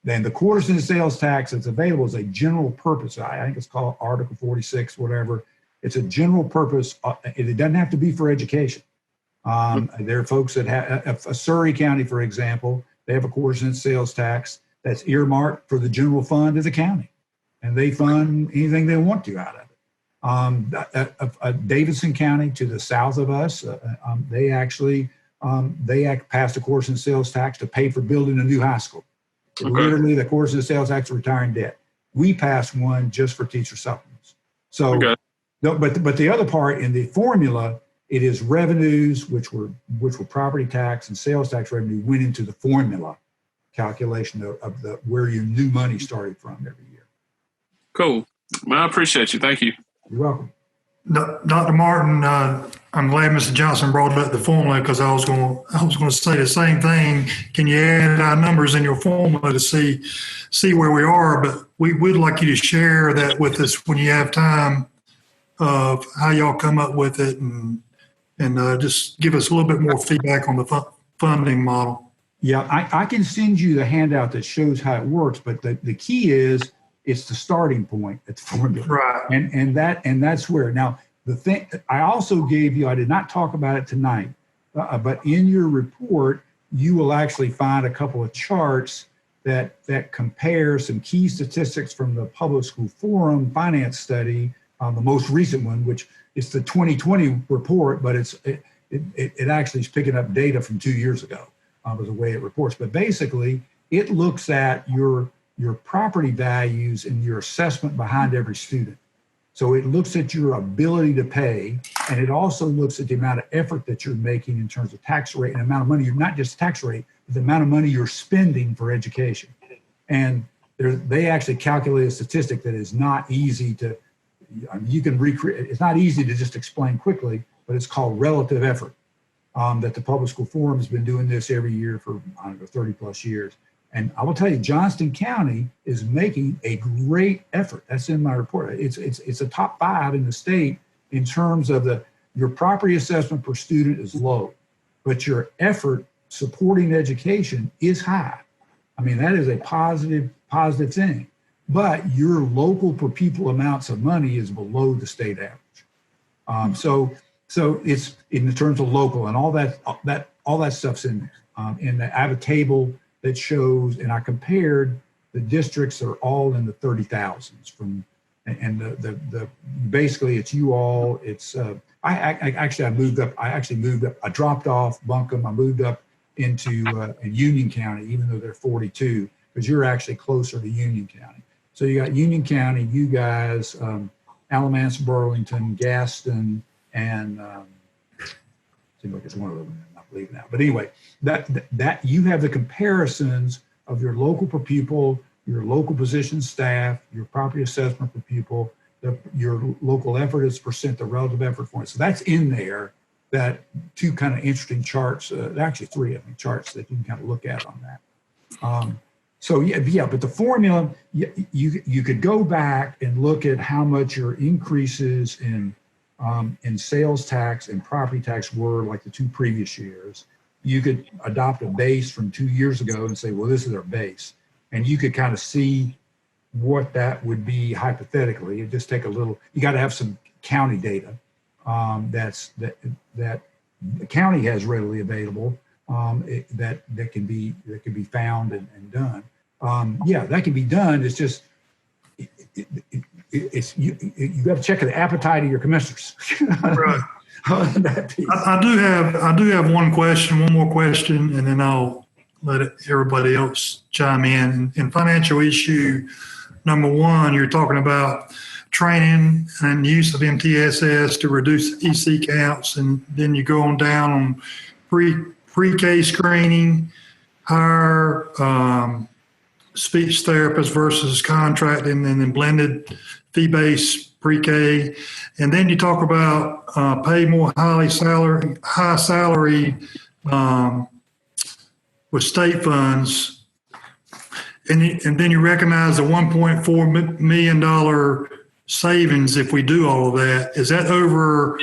S5: Then the quarter-cent sales tax that's available is a general purpose. I think it's called Article 46, whatever. It's a general purpose. It doesn't have to be for education. There are folks that have a Surrey County, for example, they have a quarter-cent sales tax that's earmarked for the general fund of the county, and they fund anything they want to out of it. Davidson County, to the south of us, they actually passed a quarter-cent sales tax to pay for building a new high school. Okay. Literally, the quarter-cent sales tax to retiring debt. We passed one just for teacher supplements. So, okay. But the other part in the formula, it is revenues, which were property tax and sales tax revenue, went into the formula calculation of where your new money started from every year.
S6: Cool. Well, I appreciate you. Thank you.
S5: You're welcome.
S7: Dr. Martin, I'm glad Mr. Johnson brought up the formula because I was going to say the same thing. Can you add our numbers in your formula to see where we are? But we'd like you to share that with us when you have time of how y'all come up with it and just give us a little bit more feedback on the funding model.
S5: Yeah, I can send you the handout that shows how it works, but the key is it's the starting point at the formula.
S7: Right.
S5: And that's where. Now, the thing I also gave you, I did not talk about it tonight, but in your report, you will actually find a couple of charts that compare some key statistics from the Public School Forum finance study, the most recent one, which is the 2020 report, but it actually is picking up data from 2 years ago, was the way it reports. But basically, it looks at your property values and your assessment behind every student. So it looks at your ability to pay, and it also looks at the amount of effort that you're making in terms of tax rate and amount of money, not just tax rate, but the amount of money you're spending for education. And they actually calculate a statistic that is not easy to, you can recreate, it's not easy to just explain quickly, but it's called relative effort. That the Public School Forum has been doing this every year for, I don't know, 30 plus years. And I will tell you, Johnston County is making a great effort. That's in my report. It's a top 5 in the state in terms of your property assessment per student is low, but your effort supporting education is high. I mean, that is a positive thing. But your local per pupil amounts of money is below the state average. So it's in terms of local, and all that stuff's in there. And I have a table that shows, and I compared the districts that are all in the 30,000s from, and the basically it's you all, it's I moved up, I dropped off Buncombe, I moved up into Union County, even though they're 42, because you're actually closer to Union County. So you got Union County, you guys, Alamance, Burlington, Gaston, and seems like it's one of them. I'm not believing that, but anyway, that you have the comparisons of your local per pupil, your local position staff, your property assessment per pupil, your local effort as percent, the relative effort point. So that's in there. That 2 kind of interesting charts, actually 3 of them charts that you can kind of look at on that. So yeah, but the formula, you could go back and look at how much your increases in sales tax and property tax were like the 2 previous years. You could adopt a base from 2 years ago and say, well, this is our base. And you could kind of see what that would be hypothetically. You just take a little, you got to have some county data that the county has readily available that can be found and done. Yeah, that can be done. It's just, you got to check the appetite of your commissioners.
S7: Right.
S5: That piece.
S7: I do have one more question, and then I'll let everybody else chime in. In financial issue number 1, you're talking about training and use of MTSS to reduce EC counts, and then you go on down on pre-K screening, hire speech therapists versus contracting, and then blended fee-based pre-K. And then you talk about pay more high salary with state funds. And then you recognize the $1.4 million savings if we do all of that. Is that over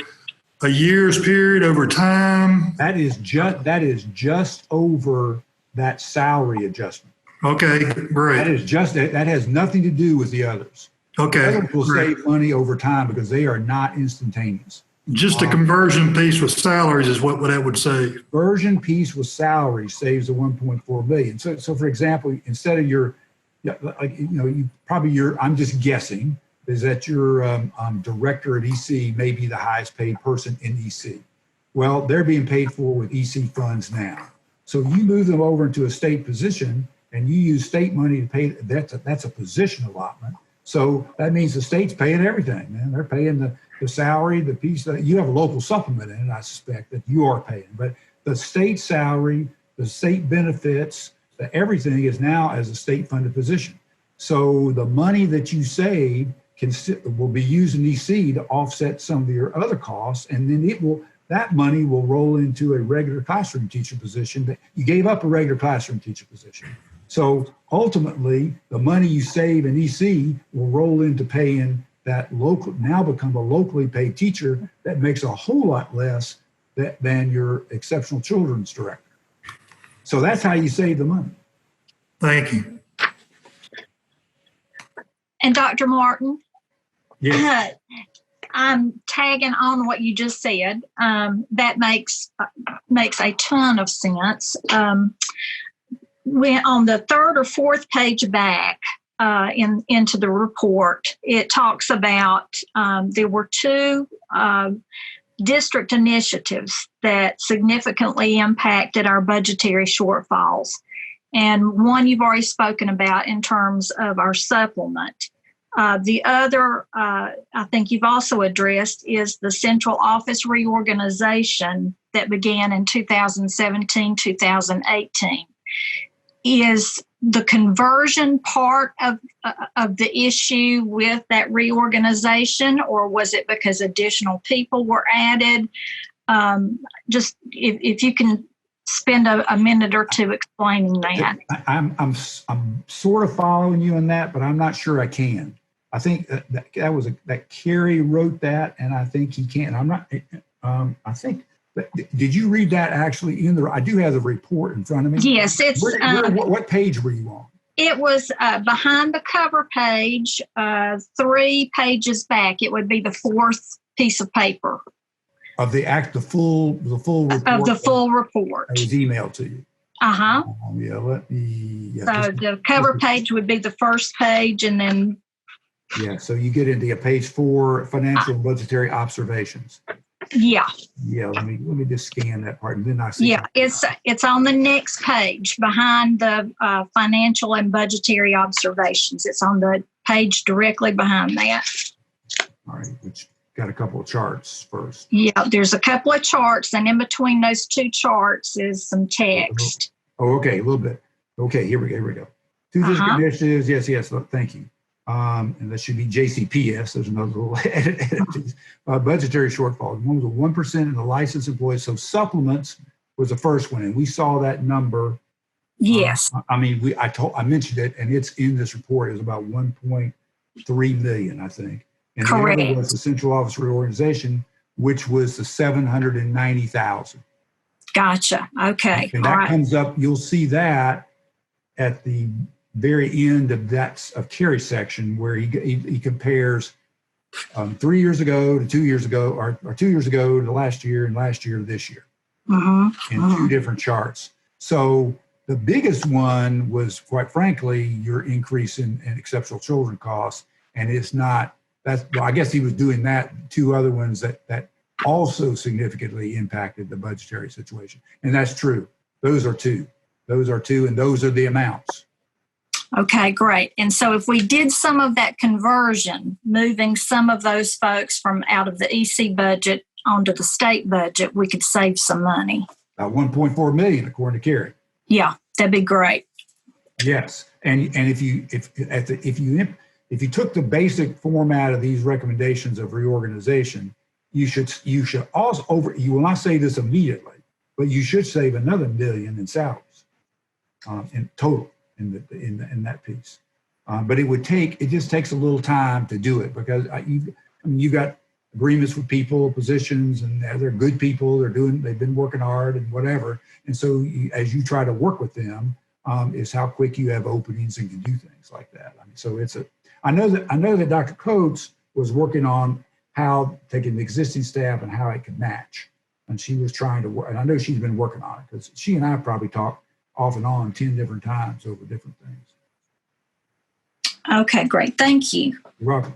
S7: a year's period, over time?
S5: That is just over that salary adjustment.
S7: Okay, great.
S5: That has nothing to do with the others.
S7: Okay.
S5: The others will save money over time because they are not instantaneous.
S7: Just the conversion piece with salaries is what that would save.
S5: Conversion piece with salary saves the 1.4 million. So for example, instead of I'm just guessing, is that your director at EC may be the highest paid person in EC. Well, they're being paid for with EC funds now. So you move them over into a state position and you use state money to pay, that's a position allotment. So that means the state's paying everything, man. They're paying the salary, the piece that you have a local supplement in it, I suspect that you are paying, but the state salary, the state benefits, everything is now as a state funded position. So the money that you save will be used in EC to offset some of your other costs, and then that money will roll into a regular classroom teacher position. That you gave up a regular classroom teacher position. So ultimately, the money you save in EC will roll into paying that now become a locally paid teacher that makes a whole lot less than your exceptional children's director. So that's how you save the money.
S7: Thank you.
S8: And Dr. Martin,
S5: yes.
S8: I'm tagging on what you just said. That makes a ton of sense. When on the third or fourth page back into the report, it talks about there were two district initiatives that significantly impacted our budgetary shortfalls. And one you've already spoken about in terms of our supplement. The other, I think you've also addressed, is the central office reorganization that began in 2017, 2018. Is the conversion part of the issue with that reorganization, or was it because additional people were added? Just if you can spend a minute or two explaining that.
S5: I'm sort of following you on that, but I'm not sure I can. I think that Kerry wrote that, and I think he can. I'm not. I think. Did you read that actually in the? I do have the report in front of me.
S8: Yes, it's.
S5: What page were you on?
S8: It was behind the cover page, 3 pages back. It would be the fourth piece of paper.
S5: Of the full report.
S8: Of the full report.
S5: It was emailed to you.
S8: Uh-huh.
S5: Yeah, let me. Yeah,
S8: so the cover page would be the first page, and then.
S5: Yeah, so you get into page 4, financial and budgetary observations.
S8: Yeah.
S5: Yeah, let me just scan that part, and then I see.
S8: Yeah, it's on the next page behind the financial and budgetary observations. It's on the page directly behind that.
S5: All right, which got a couple of charts first.
S8: Yeah, there's a couple of charts, and in between those 2 charts is some text.
S5: Oh, okay, a little bit. Okay, here we go. 2 district initiatives. Yes. Thank you. And that should be JCPS. There's another little edit. Budgetary shortfall. One was a 1% in the licensed employees. So supplements was the first one, and we saw that number.
S8: Yes.
S5: I mentioned it, and it's in this report. It was about 1.3 million, I think. And
S8: correct.
S5: The other was the central office reorganization, which was the 790,000.
S8: Gotcha. Okay.
S5: And that comes up. You'll see that at the very end of Kerry's section, where he compares 3 years ago to 2 years ago, or 2 years ago to last year, and last year to this year, in 2 different charts. So the biggest one was, quite frankly, your increase in exceptional children costs, and it's not. I guess he was doing that. 2 other ones that also significantly impacted the budgetary situation, and that's true. Those are 2. And those are the amounts.
S8: Okay, great. And so if we did some of that conversion, moving some of those folks from out of the EC budget onto the state budget, we could save some money.
S5: About 1.4 million, according to Kerry.
S8: Yeah, that'd be great.
S5: Yes, and if you took the basic format of these recommendations of reorganization, you should also you will not say this immediately, but you should save another $1 million in salaries in total. In that piece, but it just takes a little time to do it, because you've got agreements with people, positions, and they're good people. They've been working hard and whatever. And so as you try to work with them, is how quick you have openings and can do things like that. So I know that Dr. Coates was working on how taking the existing staff and how it could match, and she was trying to work. And I know she's been working on it, because she and I probably talked off and on 10 different times over different things.
S8: Okay, great. Thank you.
S5: You're welcome.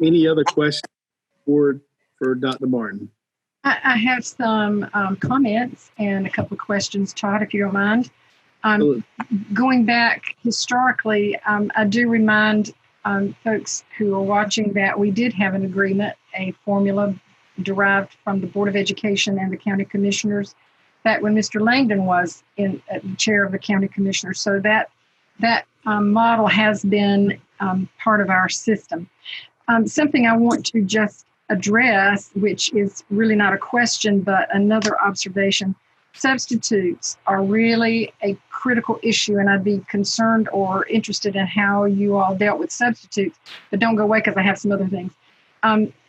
S1: Any other questions for Dr. Martin?
S9: I have some comments and a couple of questions, Todd, if you don't mind. Going back historically, I do remind folks who are watching that we did have an agreement, a formula derived from the Board of Education and the county commissioners back when Mr. Langdon was in chair of the county commissioners. So that model has been part of our system. Something I want to just address, which is really not a question, but another observation. Substitutes are really a critical issue, and I'd be concerned or interested in how you all dealt with substitutes, but don't go away because I have some other things.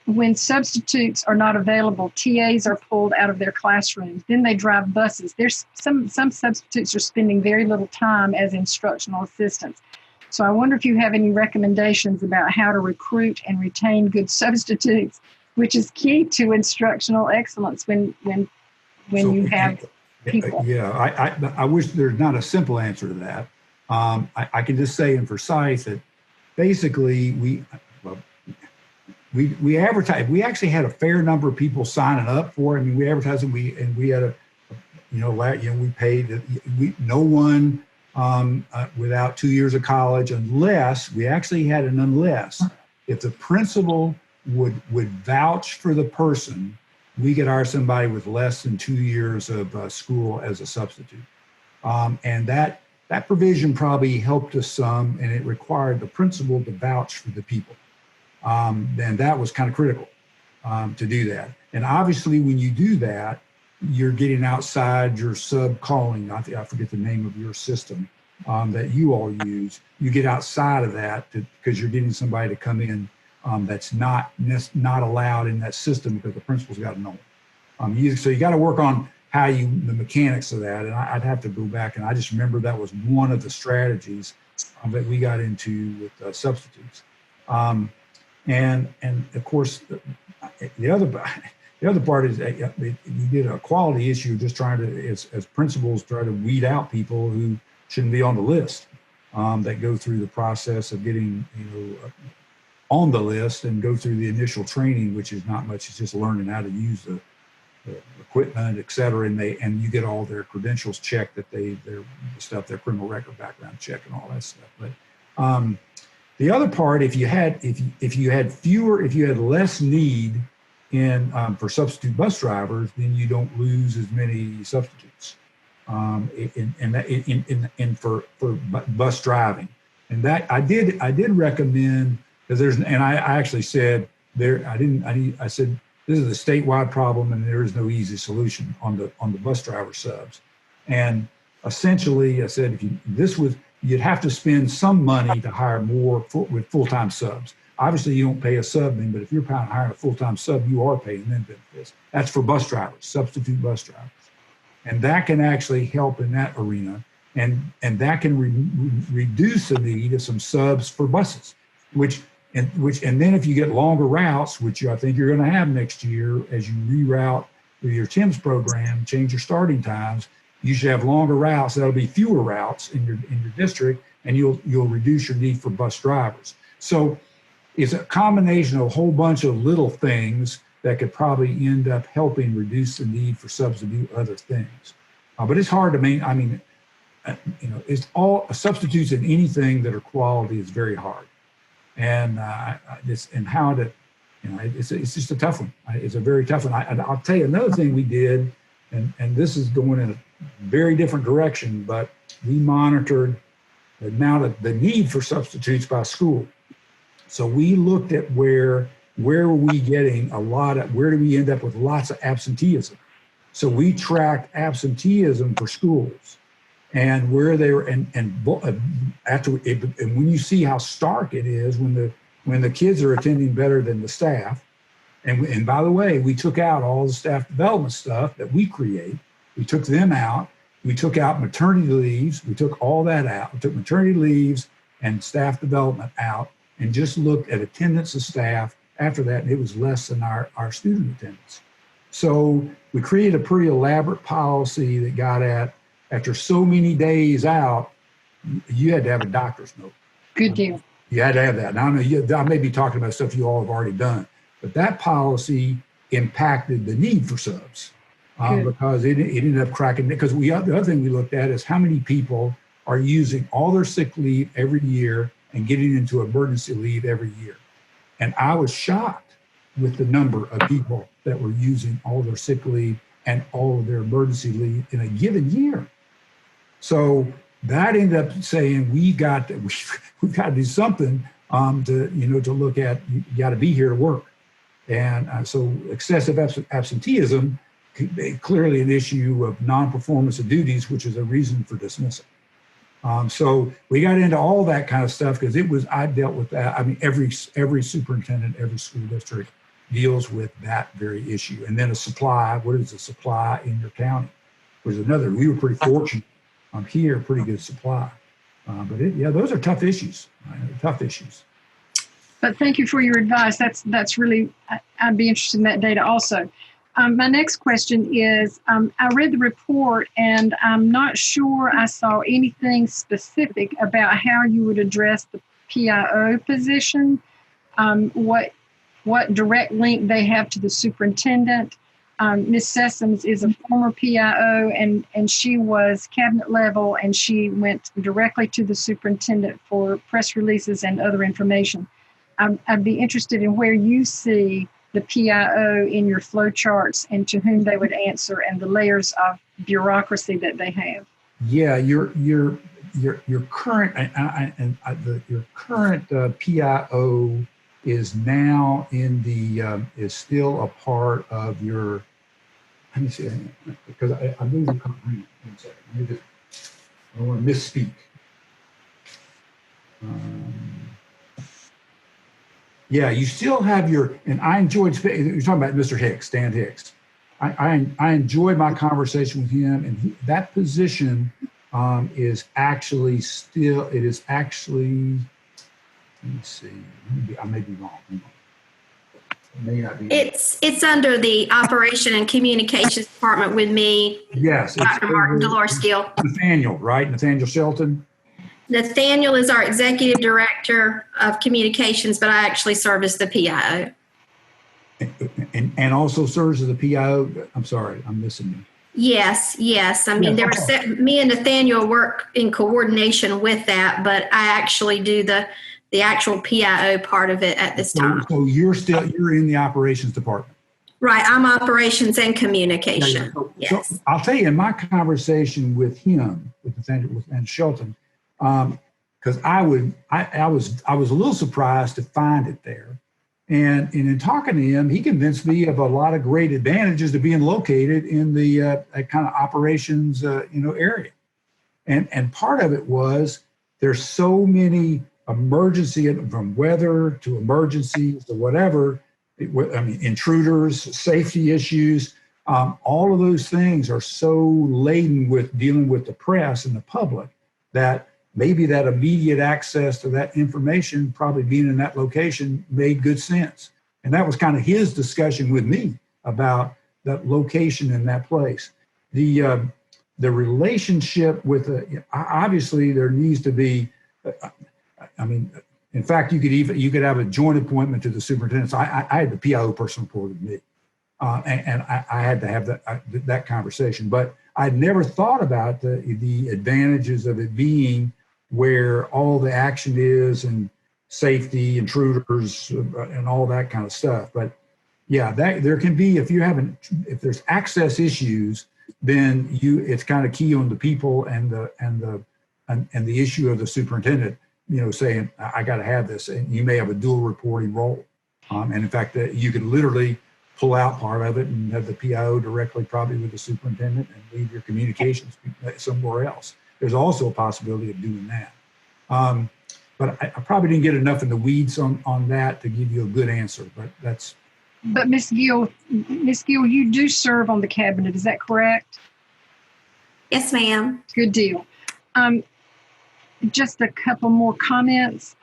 S9: When substitutes are not available, TAs are pulled out of their classrooms. Then they drive buses. There's some substitutes are spending very little time as instructional assistants. So I wonder if you have any recommendations about how to recruit and retain good substitutes, which is key to instructional excellence when you have people.
S5: Yeah, I wish there's not a simple answer to that. I can just say in Forsyth that basically we advertised. We actually had a fair number of people signing up for it. I mean, we advertised and we had we paid no one without 2 years of college, unless we actually had an unless if the principal would vouch for the person, we could hire somebody with less than 2 years of school as a substitute, and that provision probably helped us some, and it required the principal to vouch for the people. And that was kind of critical to do that. And obviously, when you do that, you're getting outside your sub calling. I forget the name of your system that you all use. You get outside of that because you're getting somebody to come in that's not allowed in that system because the principal's got to know. So you got to work on the mechanics of that. And I'd have to go back, and I just remember that was one of the strategies that we got into with substitutes. And of course, the other part is you did a quality issue, just trying to, as principals, try to weed out people who shouldn't be on the list, that go through the process of getting on the list and go through the initial training, which is not much. It's just learning how to use the equipment, et cetera, and you get all their credentials checked, that their criminal record background check and all that stuff. But the other part, if you had less need for substitute bus drivers, then you don't lose as many substitutes for bus driving. And that I did recommend, because I actually said there, I said this is a statewide problem and there is no easy solution on the bus driver subs. And essentially I said, you'd have to spend some money to hire more with full-time subs. Obviously, you don't pay a sub, but if you're hiring a full-time sub, you are paying them benefits. That's for bus drivers, substitute bus drivers. And that can actually help in that arena. And that can reduce the need of some subs for buses, and then if you get longer routes, which I think you're going to have next year as you reroute with your TIMS program, change your starting times, you should have longer routes. That'll be fewer routes in your district, and you'll reduce your need for bus drivers. So it's a combination of a whole bunch of little things that could probably end up helping reduce the need for subs to do other things. But it's hard to it's all substitutes in anything that are quality is very hard, and it's just a tough one. It's a very tough one. I'll tell you another thing we did, and this is going in a very different direction, but we monitored the amount of the need for substitutes by school. So we looked at where were we getting where do we end up with lots of absenteeism? So we tracked absenteeism for schools and where they were, and when you see how stark it is when the kids are attending better than the staff, and by the way, we took out all the staff development stuff that we create. We took them out. We took out maternity leaves. We took all that out. We took maternity leaves and staff development out and just looked at attendance of staff after that, and it was less than our student attendance. So we created a pretty elaborate policy that got at, after so many days out, you had to have a doctor's note.
S9: Good deal.
S5: You had to have that. Now, I may be talking about stuff you all have already done, but that policy impacted the need for subs because it ended up cracking. Because the other thing we looked at is how many people are using all their sick leave every year and getting into emergency leave every year. And I was shocked with the number of people that were using all their sick leave and all of their emergency leave in a given year. So that ended up saying we've got to do something to look at. You got to be here to work, and so excessive absenteeism, clearly an issue of non-performance of duties, which is a reason for dismissal. So we got into all that kind of stuff because I dealt with that. I mean, every superintendent, every school district deals with that very issue. And then a supply, what is the supply in your county? Was another. We were pretty fortunate here, pretty good supply. Those are tough issues. Tough issues.
S9: But thank you for your advice. That's really, I'd be interested in that data also. My next question is, I read the report and I'm not sure I saw anything specific about how you would address the PIO position, what direct link they have to the superintendent. Ms. Sessoms is a former PIO and she was cabinet level and she went directly to the superintendent for press releases and other information. I'd be interested in where you see the PIO in your flow charts and to whom they would answer and the layers of bureaucracy that they have.
S5: Yeah, your current your current PIO is now in the is still a part of your. Let me see, because I'm losing. One second. I don't want to misspeak. Yeah, you still have your, and I enjoyed, you're talking about Mr. Hicks, Dan Hicks. I enjoyed my conversation with him, and that position is actually still, it is actually, let me see, I may be wrong. It may not be.
S10: It's under the Operation and Communications Department with me.
S5: Yes.
S10: Dr. Martin Delorskill.
S5: Nathaniel, right? Nathaniel Shelton.
S10: Nathaniel is our Executive Director of Communications, but I actually serve as the PIO.
S5: And also serves as the PIO. I'm sorry, I'm missing you.
S10: Yes. I mean, me and Nathaniel work in coordination with that, but I actually do the actual PIO part of it at this time.
S5: So you're in the operations department.
S10: Right, I'm operations and communication. Yes.
S5: So I'll tell you, in my conversation with him, with Nathaniel and Shelton, because I was a little surprised to find it there, and in talking to him, he convinced me of a lot of great advantages to being located in the kind of operations area, and part of it was there's so many emergency, from weather to emergencies to whatever, intruders, safety issues, all of those things are so laden with dealing with the press and the public that maybe that immediate access to that information, probably being in that location, made good sense. And that was kind of his discussion with me about that location in that place. The relationship with obviously there needs to be. In fact, you could have a joint appointment to the superintendent. So I had the PIO person reported to me, and I had to have that conversation. But I'd never thought about the advantages of it being where all the action is and safety, intruders, and all that kind of stuff. But yeah, that there can be, if there's access issues, then it's kind of key on the people and the issue of the superintendent, saying, I got to have this. And you may have a dual reporting role. And in fact, you could literally pull out part of it and have the PIO directly probably with the superintendent and leave your communications somewhere else. There's also a possibility of doing that. But I probably didn't get enough in the weeds on that to give you a good answer, but that's.
S9: But Ms. Gill, you do serve on the cabinet, is that correct?
S10: Yes, ma'am.
S9: Good deal. Just a couple more comments.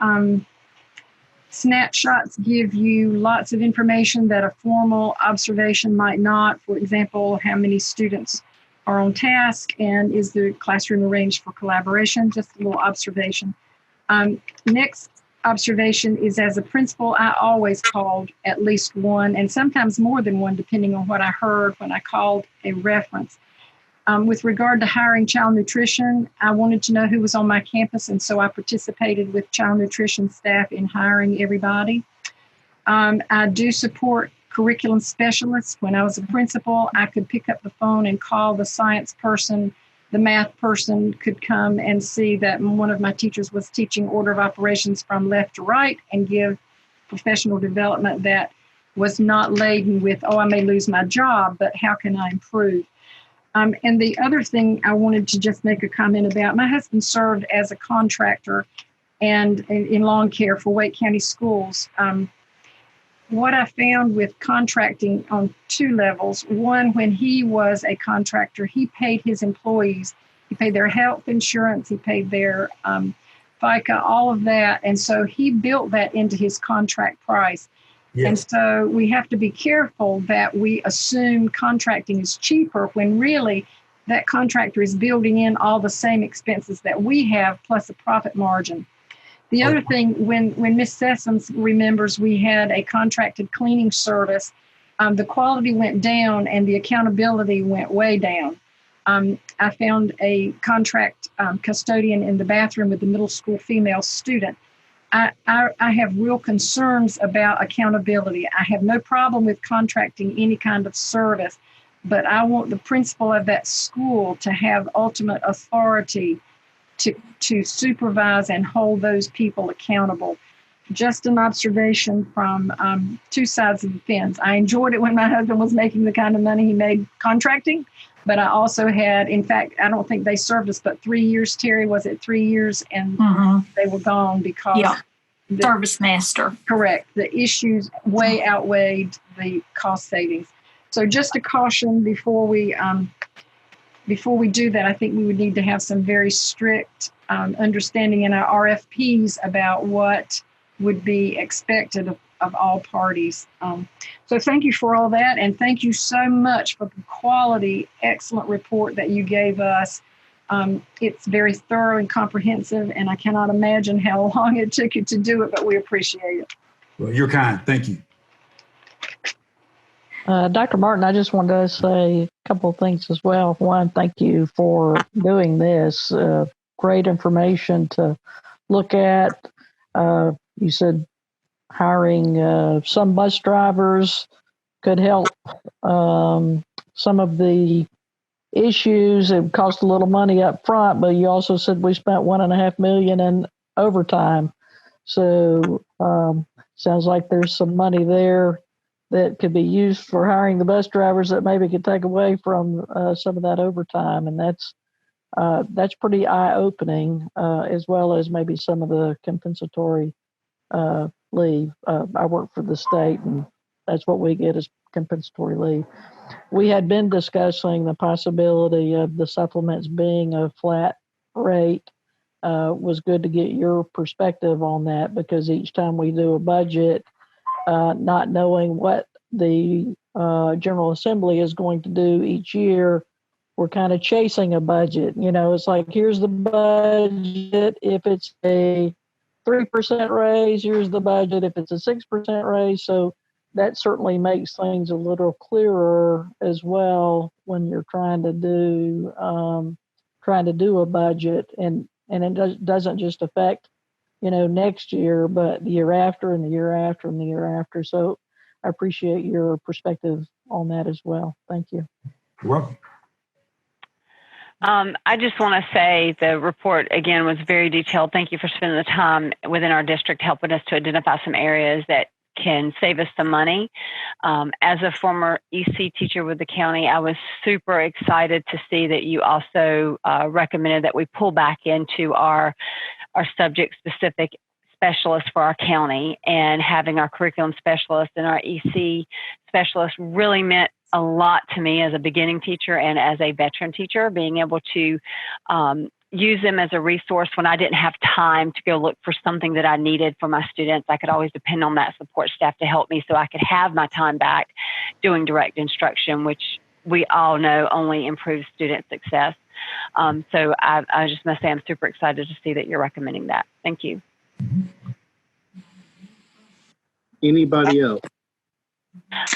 S9: Snapshots give you lots of information that a formal observation might not. For example, how many students are on task and is the classroom arranged for collaboration? Just a little observation. Next observation is, as a principal, I always called at least one and sometimes more than one, depending on what I heard when I called a reference. With regard to hiring child nutrition, I wanted to know who was on my campus, and so I participated with child nutrition staff in hiring everybody. I do support curriculum specialists. When I was a principal, I could pick up the phone and call the science person. The math person could come and see that one of my teachers was teaching order of operations from left to right and give professional development that was not laden with, I may lose my job, but how can I improve? And the other thing I wanted to just make a comment about, my husband served as a contractor and in lawn care for Wake County Schools. What I found with contracting on two levels, one, when he was a contractor, he paid his employees He paid their health insurance. He paid their FICA, all of that. And so he built that into his contract price.
S5: Yes.
S9: And so we have to be careful that we assume contracting is cheaper when really that contractor is building in all the same expenses that we have plus a profit margin. The other thing, when Ms. Sessoms remembers, we had a contracted cleaning service. The quality went down and the accountability went way down. I found a contract custodian in the bathroom with the middle school female student. I have real concerns about accountability. I have no problem with contracting any kind of service, but I want the principal of that school to have ultimate authority to supervise and hold those people accountable. Just an observation from two sides of the fence. I enjoyed it when my husband was making the kind of money he made contracting, but I also had, in fact, I don't think they served us but 3 years, Terry, was it 3 years? And they were gone because
S8: service master.
S9: Correct. The issues way outweighed the cost savings. So just a caution before we do that, I think we would need to have some very strict understanding in our RFPs about what would be expected of all parties. So thank you for all that. And thank you so much for the quality, excellent report that you gave us. It's very thorough and comprehensive, and I cannot imagine how long it took you to do it, but we appreciate it.
S5: Well, you're kind. Thank you.
S2: Dr. Martin, I just wanted to say a couple of things as well. One, thank you for doing this. Great information to look at. You said hiring some bus drivers could help some of the issues. It cost a little money up front, but you also said we spent $1.5 million in overtime. So sounds like there's some money there that could be used for hiring the bus drivers that maybe could take away from some of that overtime. And that's pretty eye-opening, as well as maybe some of the compensatory leave. I work for the state, and that's what we get is compensatory leave. We had been discussing the possibility of the supplements being a flat rate. Was good to get your perspective on that, because each time we do a budget, not knowing what the General Assembly is going to do each year, we're kind of chasing a budget. You know, it's like, here's the budget. If it's a 3% raise, here's the budget. If it's a 6% raise. So that certainly makes things a little clearer as well when you're trying to do a budget, and it doesn't just affect, next year, but the year after and the year after and the year after. So I appreciate your perspective on that as well. Thank you.
S5: You're welcome.
S3: I just want to say the report, again, was very detailed. Thank you for spending the time within our district helping us to identify some areas that can save us some money. As a former EC teacher with the county, I was super excited to see that you also recommended that we pull back into our subject-specific specialists for our county, and having our curriculum specialist and our EC specialist really meant a lot to me as a beginning teacher and as a veteran teacher, being able to use them as a resource when I didn't have time to go look for something that I needed for my students. I could always depend on that support staff to help me so I could have my time back doing direct instruction, which we all know only improves student success. So I just must say I'm super excited to see that you're recommending that. Thank you.
S1: Anybody else?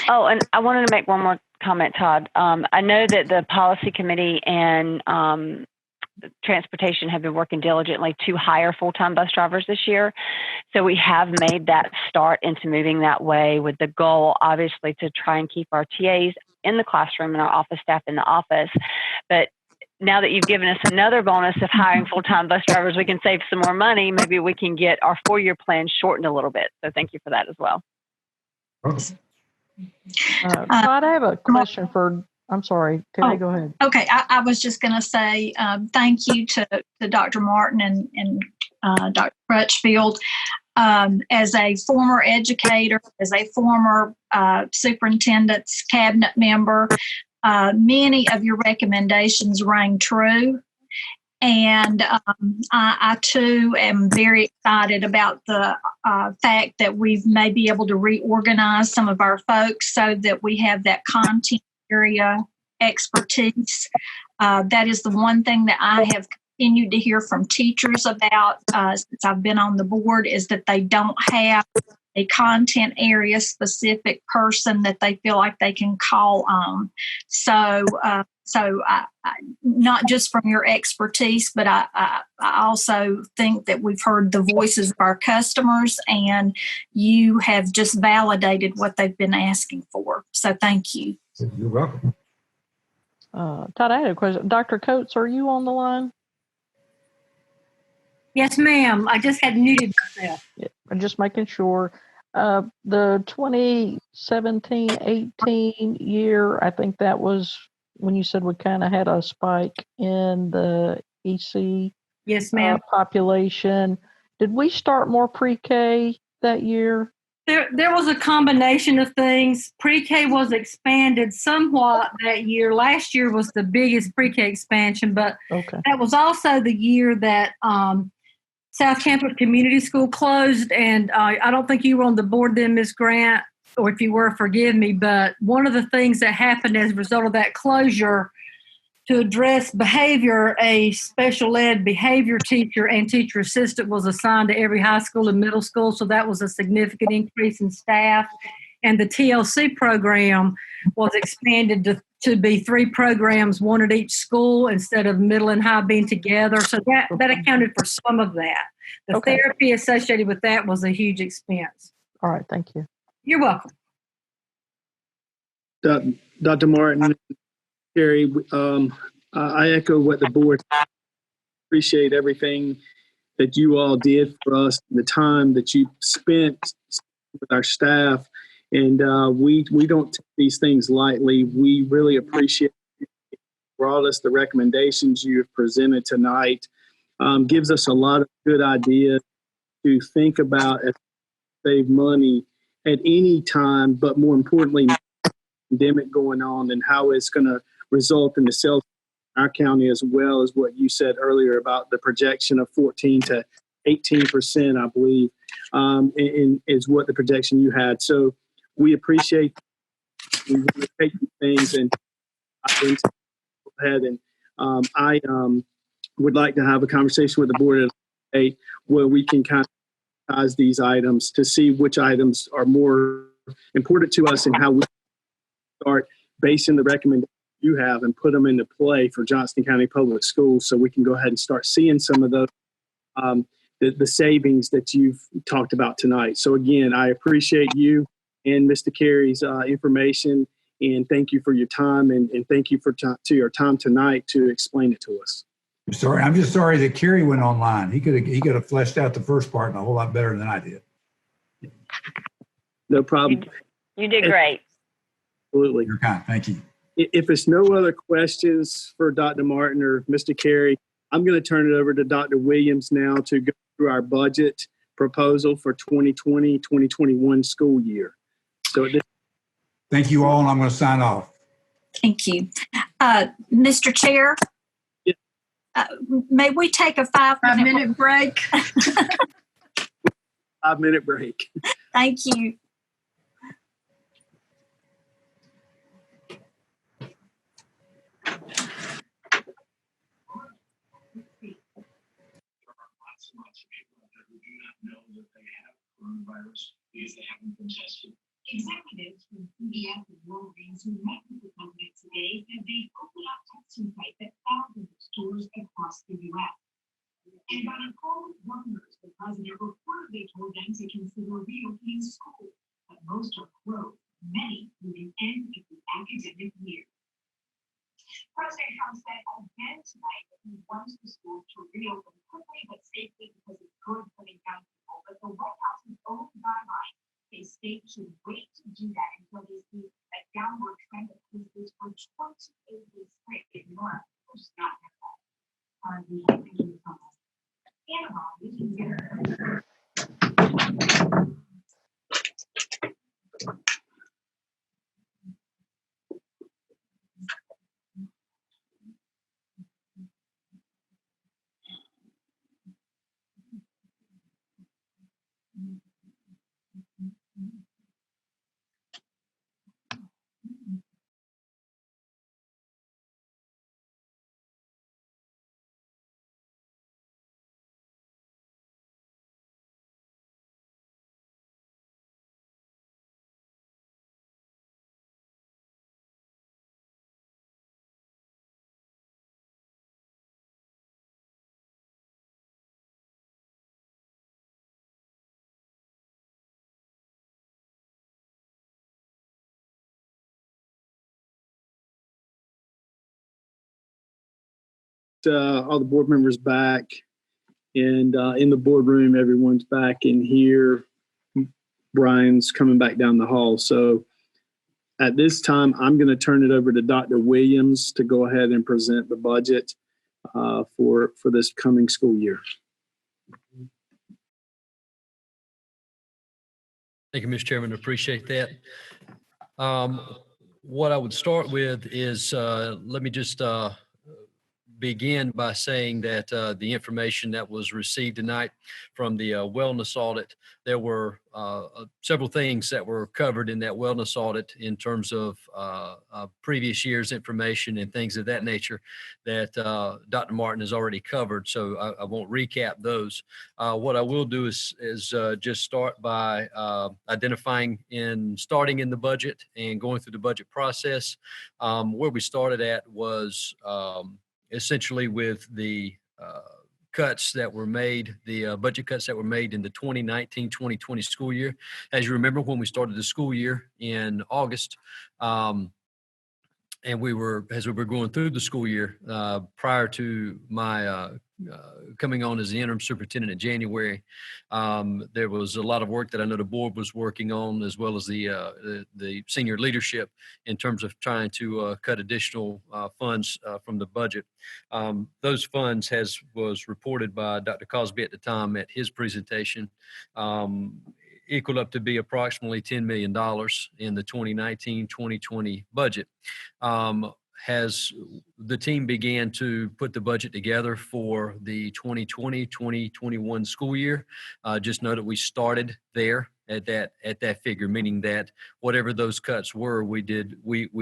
S3: Oh, and I wanted to make one more comment, Todd. I know that the policy committee and transportation have been working diligently to hire full-time bus drivers this year. So we have made that start into moving that way, with the goal, obviously, to try and keep our TAs in the classroom and our office staff in the office. But now that you've given us another bonus of hiring full-time bus drivers, we can save some more money. Maybe we can get our 4-year plan shortened a little bit. So thank you for that as well.
S2: Todd, I have a question for, I'm sorry, Terry, go ahead.
S8: Okay, I was just going to say thank you to Dr. Martin and Dr. Crutchfield. As a former educator, as a former superintendent's cabinet member, many of your recommendations rang true. And I too am very excited about the fact that we've may be able to reorganize some of our folks so that we have that content area expertise. That is the one thing that I have continued to hear from teachers about since I've been on the board, is that they don't have a content area specific person that they feel like they can call on. So not just from your expertise, but I also think that we've heard the voices of our customers, and you have just validated what they've been asking for. So thank you.
S5: You're welcome.
S2: Todd, I had a question. Dr. Coates, are you on the line?
S11: Yes, ma'am. I just had muted myself.
S2: Yeah, I'm just making sure. The 2017-18 year, I think that was when you said we kind of had a spike in the EC
S11: Yes, ma'am.
S2: population. Did we start more pre-K that year?
S11: There was a combination of things. Pre-K was expanded somewhat that year. Last year was the biggest pre-K expansion, but that was also the year that South Campus Community School closed, and I don't think you were on the board then, Ms. Grant, or if you were, forgive me, but one of the things that happened as a result of that closure, to address behavior, a special ed behavior teacher and teacher assistant was assigned to every high school and middle school, so that was a significant increase in staff. And the TLC program was expanded to be 3 programs, 1 at each school instead of middle and high being together. So that accounted for some of that. The therapy associated with that was a huge expense.
S2: All right, thank you.
S11: You're welcome.
S1: Dr. Martin, Carrie, I echo what the board. Appreciate everything that you all did for us, the time that you spent with our staff, and we don't take these things lightly. We really appreciate you brought us the recommendations you have presented tonight. Gives us a lot of good ideas to think about as save money at any time, but more importantly, pandemic going on and how it's going to result in the sales in our county, as well as what you said earlier about the projection of 14 to 18%, I believe, is what the projection you had. So we appreciate we want to take these things and ahead. And I would like to have a conversation with the board today where we can kind of size these items to see which items are more important to us and how we start basing the recommendations you have and put them into play for Johnston County Public Schools, so we can go ahead and start seeing some of those the savings that you've talked about tonight. So again, I appreciate you and Mr. Carey's information, and thank you for your time, and thank you for your time tonight to explain it to us.
S5: I'm just sorry that Carey went online. He could have fleshed out the first part a whole lot better than I did.
S1: No problem.
S3: You did great.
S1: Absolutely.
S5: You're kind. Thank you.
S1: If it's no other questions for Dr. Martin or Mr. Carey, I'm going to turn it over to Dr. Williams now to go through our budget proposal for 2020-2021 school year. So
S5: thank you all, and I'm going to sign off.
S8: Thank you. Mr. Chair, may we take a 5-minute
S9: break?
S1: 5-minute break.
S8: Thank you.
S12: Coronavirus because they haven't been tested. Executives from CBS and Walgreens who met with the company today have made open up testing sites at thousands of stores across the U.S. And on a call with governors, the president reportedly told them to consider reopening schools, but most are closed, many moving end of the academic year. President Trump said again tonight that he wants the schools to reopen quickly but safely because it's good for the young people. But the White House's own guidelines say states should wait to do that until they see a downward trend of cases for 28 days straight. If not, we'll just not have that. Thank you so much. Panama, we can get
S1: all the board members back, and in the boardroom, everyone's back in here. Brian's coming back down the hall. So at this time, I'm going to turn it over to Dr. Williams to go ahead and present the budget for this coming school year.
S4: Thank you, Mr. Chairman. Appreciate that. What I would start with is let me just begin by saying that the information that was received tonight from the wellness audit, there were several things that were covered in that wellness audit in terms of previous year's information and things of that nature that Dr. Martin has already covered. So I won't recap those. What I will do is just start by identifying starting in the budget and going through the budget process. Where we started at was essentially with the cuts that were made, the budget cuts that were made in the 2019-2020 school year. As you remember, when we started the school year in August, and as we were going through the school year, prior to my coming on as the interim superintendent in January, there was a lot of work that I know the board was working on, as well as the senior leadership, in terms of trying to cut additional funds from the budget. Those funds, as was reported by Dr. Cosby at the time at his presentation, equal up to be approximately $10 million in the 2019-2020 budget. As the team began to put the budget together for the 2020-2021 school year, just know that we started there at that figure, meaning that whatever those cuts were, we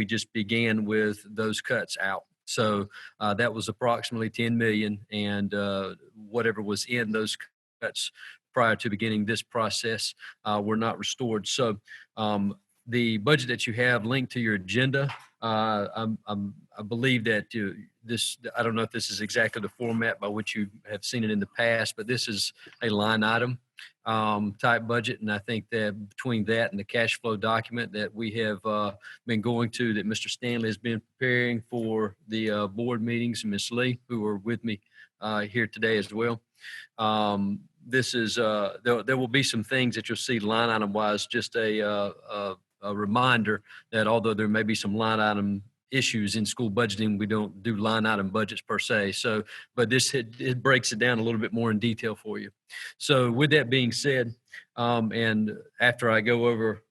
S4: just began with those cuts out. So that was approximately 10 million, and whatever was in those cuts prior to beginning this process were not restored. So the budget that you have linked to your agenda, I believe that this, I don't know if this is exactly the format by which you have seen it in the past, but this is a line item type budget. And I think that between that and the cash flow document that we have been going to, that Mr. Stanley has been preparing for the board meetings, and Ms. Lee, who are with me here today as well. This is, there will be some things that you'll see line item wise, just a reminder that although there may be some line item issues in school budgeting, we don't do line item budgets per se. So, but it breaks it down a little bit more in detail for you. So with that being said, and after I go over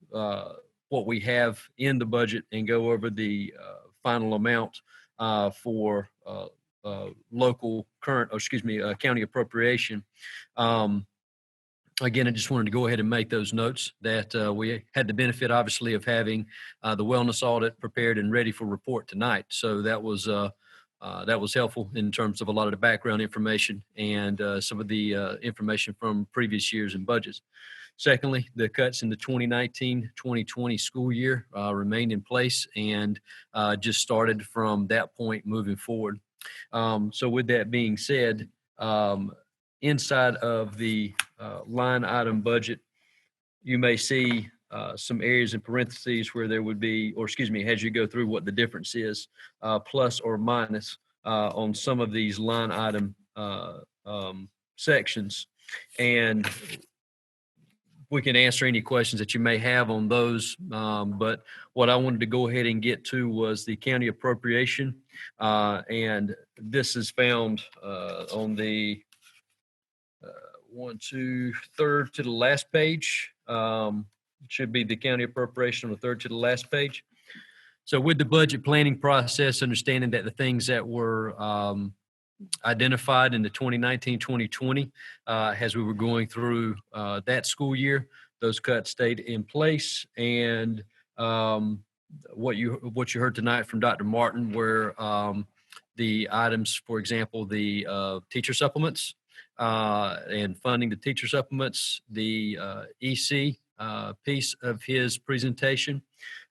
S4: what we have in the budget and go over the final amount for local current, or excuse me, county appropriation, again, I just wanted to go ahead and make those notes that we had the benefit, obviously, of having the wellness audit prepared and ready for report tonight. So that was helpful in terms of a lot of the background information and some of the information from previous years and budgets. Secondly, the cuts in the 2019-2020 school year remained in place and just started from that point moving forward. So with that being said, inside of the line item budget, you may see some areas in parentheses where there would be, or excuse me, as you go through what the difference is, plus or minus on some of these line item sections. And we can answer any questions that you may have on those. But what I wanted to go ahead and get to was the county appropriation. And this is found on the third to the last page. It should be the county appropriation on the third to the last page. So with the budget planning process, understanding that the things that were identified in the 2019-2020 as we were going through that school year, those cuts stayed in place. And what you heard tonight from Dr. Martin were the items, for example, the teacher supplements, and funding the teacher supplements, the EC piece of his presentation.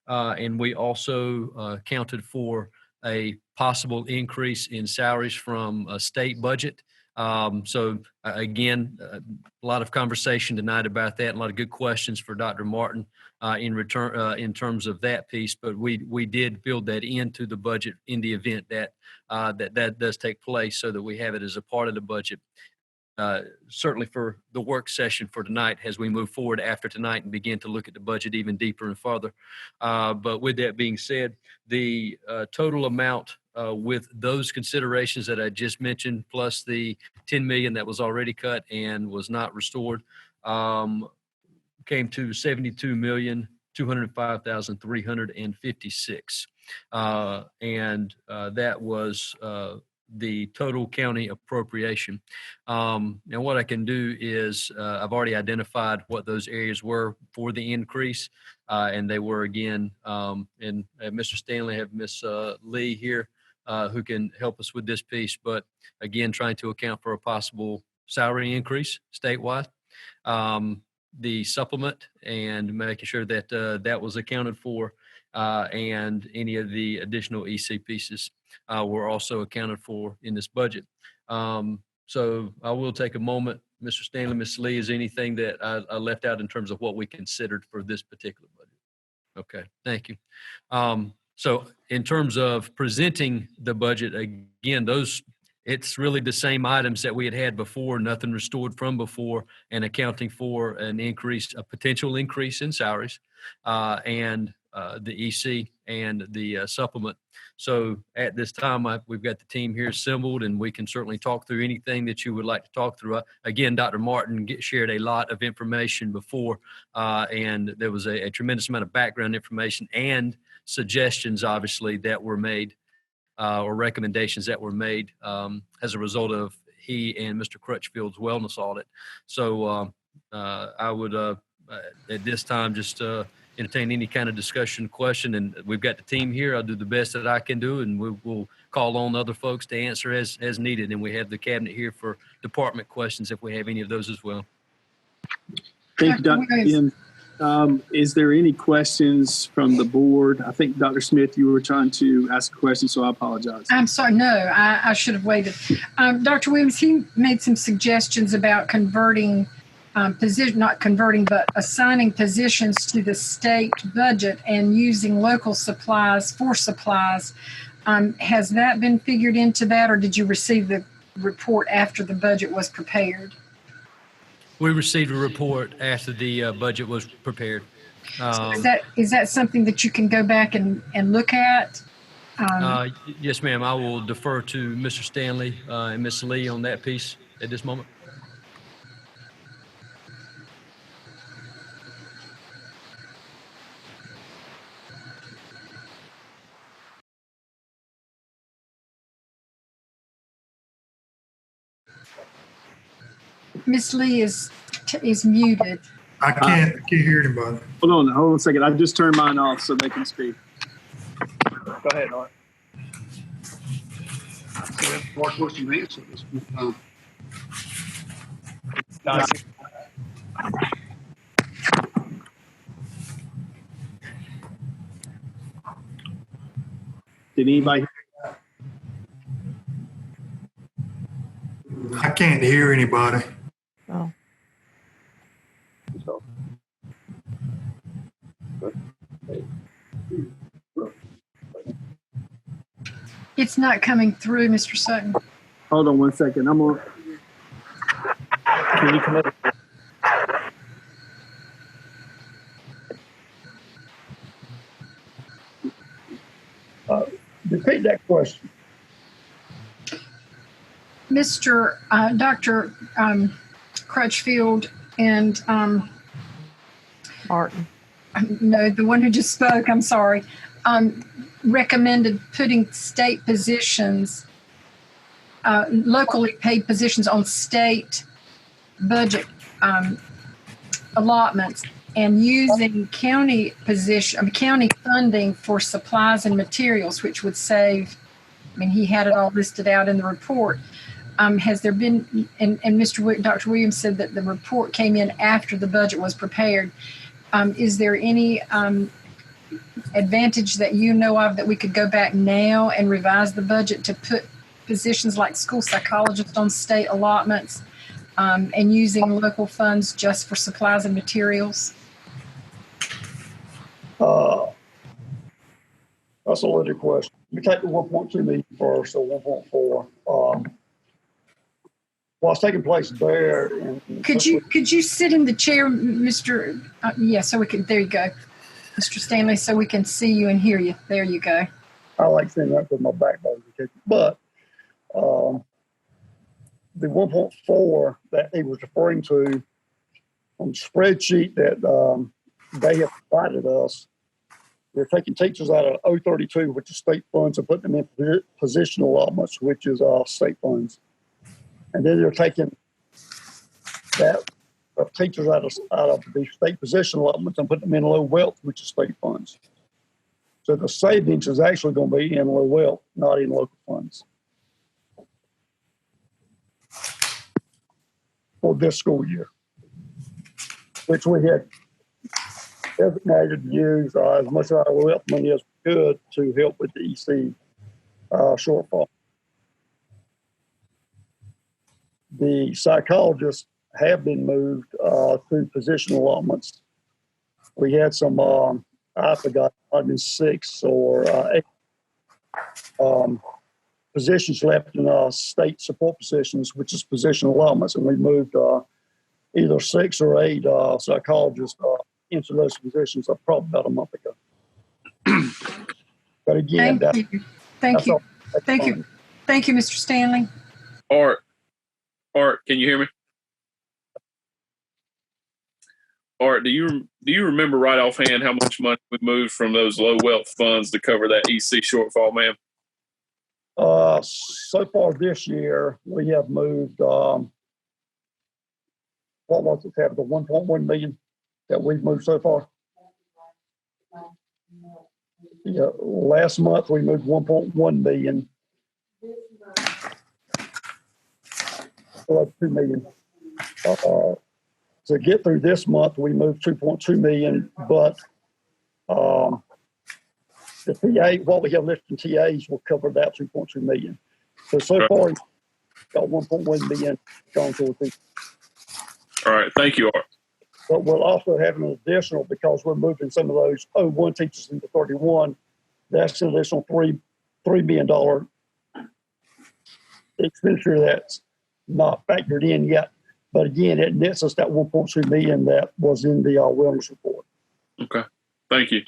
S4: And we also counted for a possible increase in salaries from a state budget Again, a lot of conversation tonight about that, and a lot of good questions for Dr. Martin in return in terms of that piece. But we did build that into the budget in the event that that does take place, so that we have it as a part of the budget. Certainly for the work session for tonight as we move forward after tonight and begin to look at the budget even deeper and further. But with that being said, the total amount with those considerations that I just mentioned, plus the 10 million that was already cut and was not restored, came to 72,205,356. And that was the total county appropriation. Now what I can do is I've already identified what those areas were for the increase, and they were again, and Mr. Stanley have Miss Lee here who can help us with this piece, but again, trying to account for a possible salary increase statewide, the supplement, and making sure that that was accounted for, and any of the additional EC pieces were also accounted for in this budget. So I will take a moment. Mr. Stanley, Ms. Lee, is anything that I left out in terms of what we considered for this particular budget? Okay, thank you. So in terms of presenting the budget, again, it's really the same items that we had before, nothing restored from before, and accounting for an increase, a potential increase in salaries, and the EC and the supplement. So at this time, we've got the team here assembled, and we can certainly talk through anything that you would like to talk through. Again, Dr. Martin shared a lot of information before, and there was a tremendous amount of background information and suggestions, obviously, that were made, or recommendations that were made as a result of he and Mr. Crutchfield's wellness audit. So I would, at this time, just entertain any kind of discussion, question, and we've got the team here. I'll do the best that I can do, and we'll call on other folks to answer as needed. And we have the cabinet here for department questions if we have any of those as well.
S1: Thank you, Dr. Ian. Is there any questions from the board? I think, Dr. Smith, you were trying to ask a question, so I apologize.
S9: I'm sorry. No, I should have waited. Dr. Williams, he made some suggestions about converting not converting, but assigning positions to the state budget and using local supplies for supplies. Has that been figured into that, or did you receive the report after the budget was prepared?
S4: We received a report after the budget was prepared.
S9: So is that something that you can go back and look at?
S4: Yes, ma'am. I will defer to Mr. Stanley and Ms. Lee on that piece at this moment.
S9: Ms. Lee is muted.
S7: I can't hear anybody.
S1: Hold on a second. I just turned mine off so they can speak. Go ahead, Art.
S13: More question to answer this.
S1: Did anybody?
S7: I can't hear anybody.
S2: Oh.
S9: It's not coming through, Mr. Sutton.
S1: Hold on 1 second. I'm on. Can you come up?
S13: Repeat that question.
S9: Mr. Dr. Crutchfield and
S2: Martin.
S9: No, the one who just spoke, I'm sorry, recommended putting state positions, locally paid positions on state budget allotments, and using county funding for supplies and materials, which would save, I mean, he had it all listed out in the report. Has there been, and Dr. Williams said that the report came in after the budget was prepared. Is there any advantage that you know of that we could go back now and revise the budget to put positions like school psychologists on state allotments, and using local funds just for supplies and materials?
S13: That's a loaded question. We take the 1.2 million first, so 1.4. What's taking place there?
S9: Could you sit in the chair, Mr. So we can. There you go, Mr. Stanley, so we can see you and hear you. There you go.
S13: I like saying that with my backbone, but the 1.4 that he was referring to on the spreadsheet that they have provided us, they're taking teachers out of 032, which is state funds, and putting them in position allotments, which is state funds. And then they're taking that teachers out of the state position allotments and putting them in low wealth, which is state funds. So the savings is actually going to be in low wealth, not in local funds, for this school year, which we had designated to use as much of our wealth money as we could to help with the EC shortfall. The psychologists have been moved to position allotments. We had some, I forgot, I've been 6 or 8 positions left in state support positions, which is position allotments, and we moved either 6 or 8 psychologists into those positions probably about a month ago. But again,
S9: Thank you, Mr. Stanley.
S6: Art, can you hear me? Art, do you remember right offhand how much money we moved from those low wealth funds to cover that EC shortfall, ma'am?
S13: So far this year, we have moved, what was it, the 1.1 million that we've moved so far? Yeah, last month we moved 1.1 million. 2 million. To get through this month, we moved 2.2 million, but the TA, what we have left in TAs will cover that 2.2 million. So far, we've got 1.1 million gone to it.
S6: All right, thank you, Art.
S13: But we'll also have an additional, because we're moving some of those 01 teachers into 31, that's an additional $3 million expenditure that's not factored in yet. But again, it nets us that 1.2 million that was in the wellness report.
S6: Okay, thank you.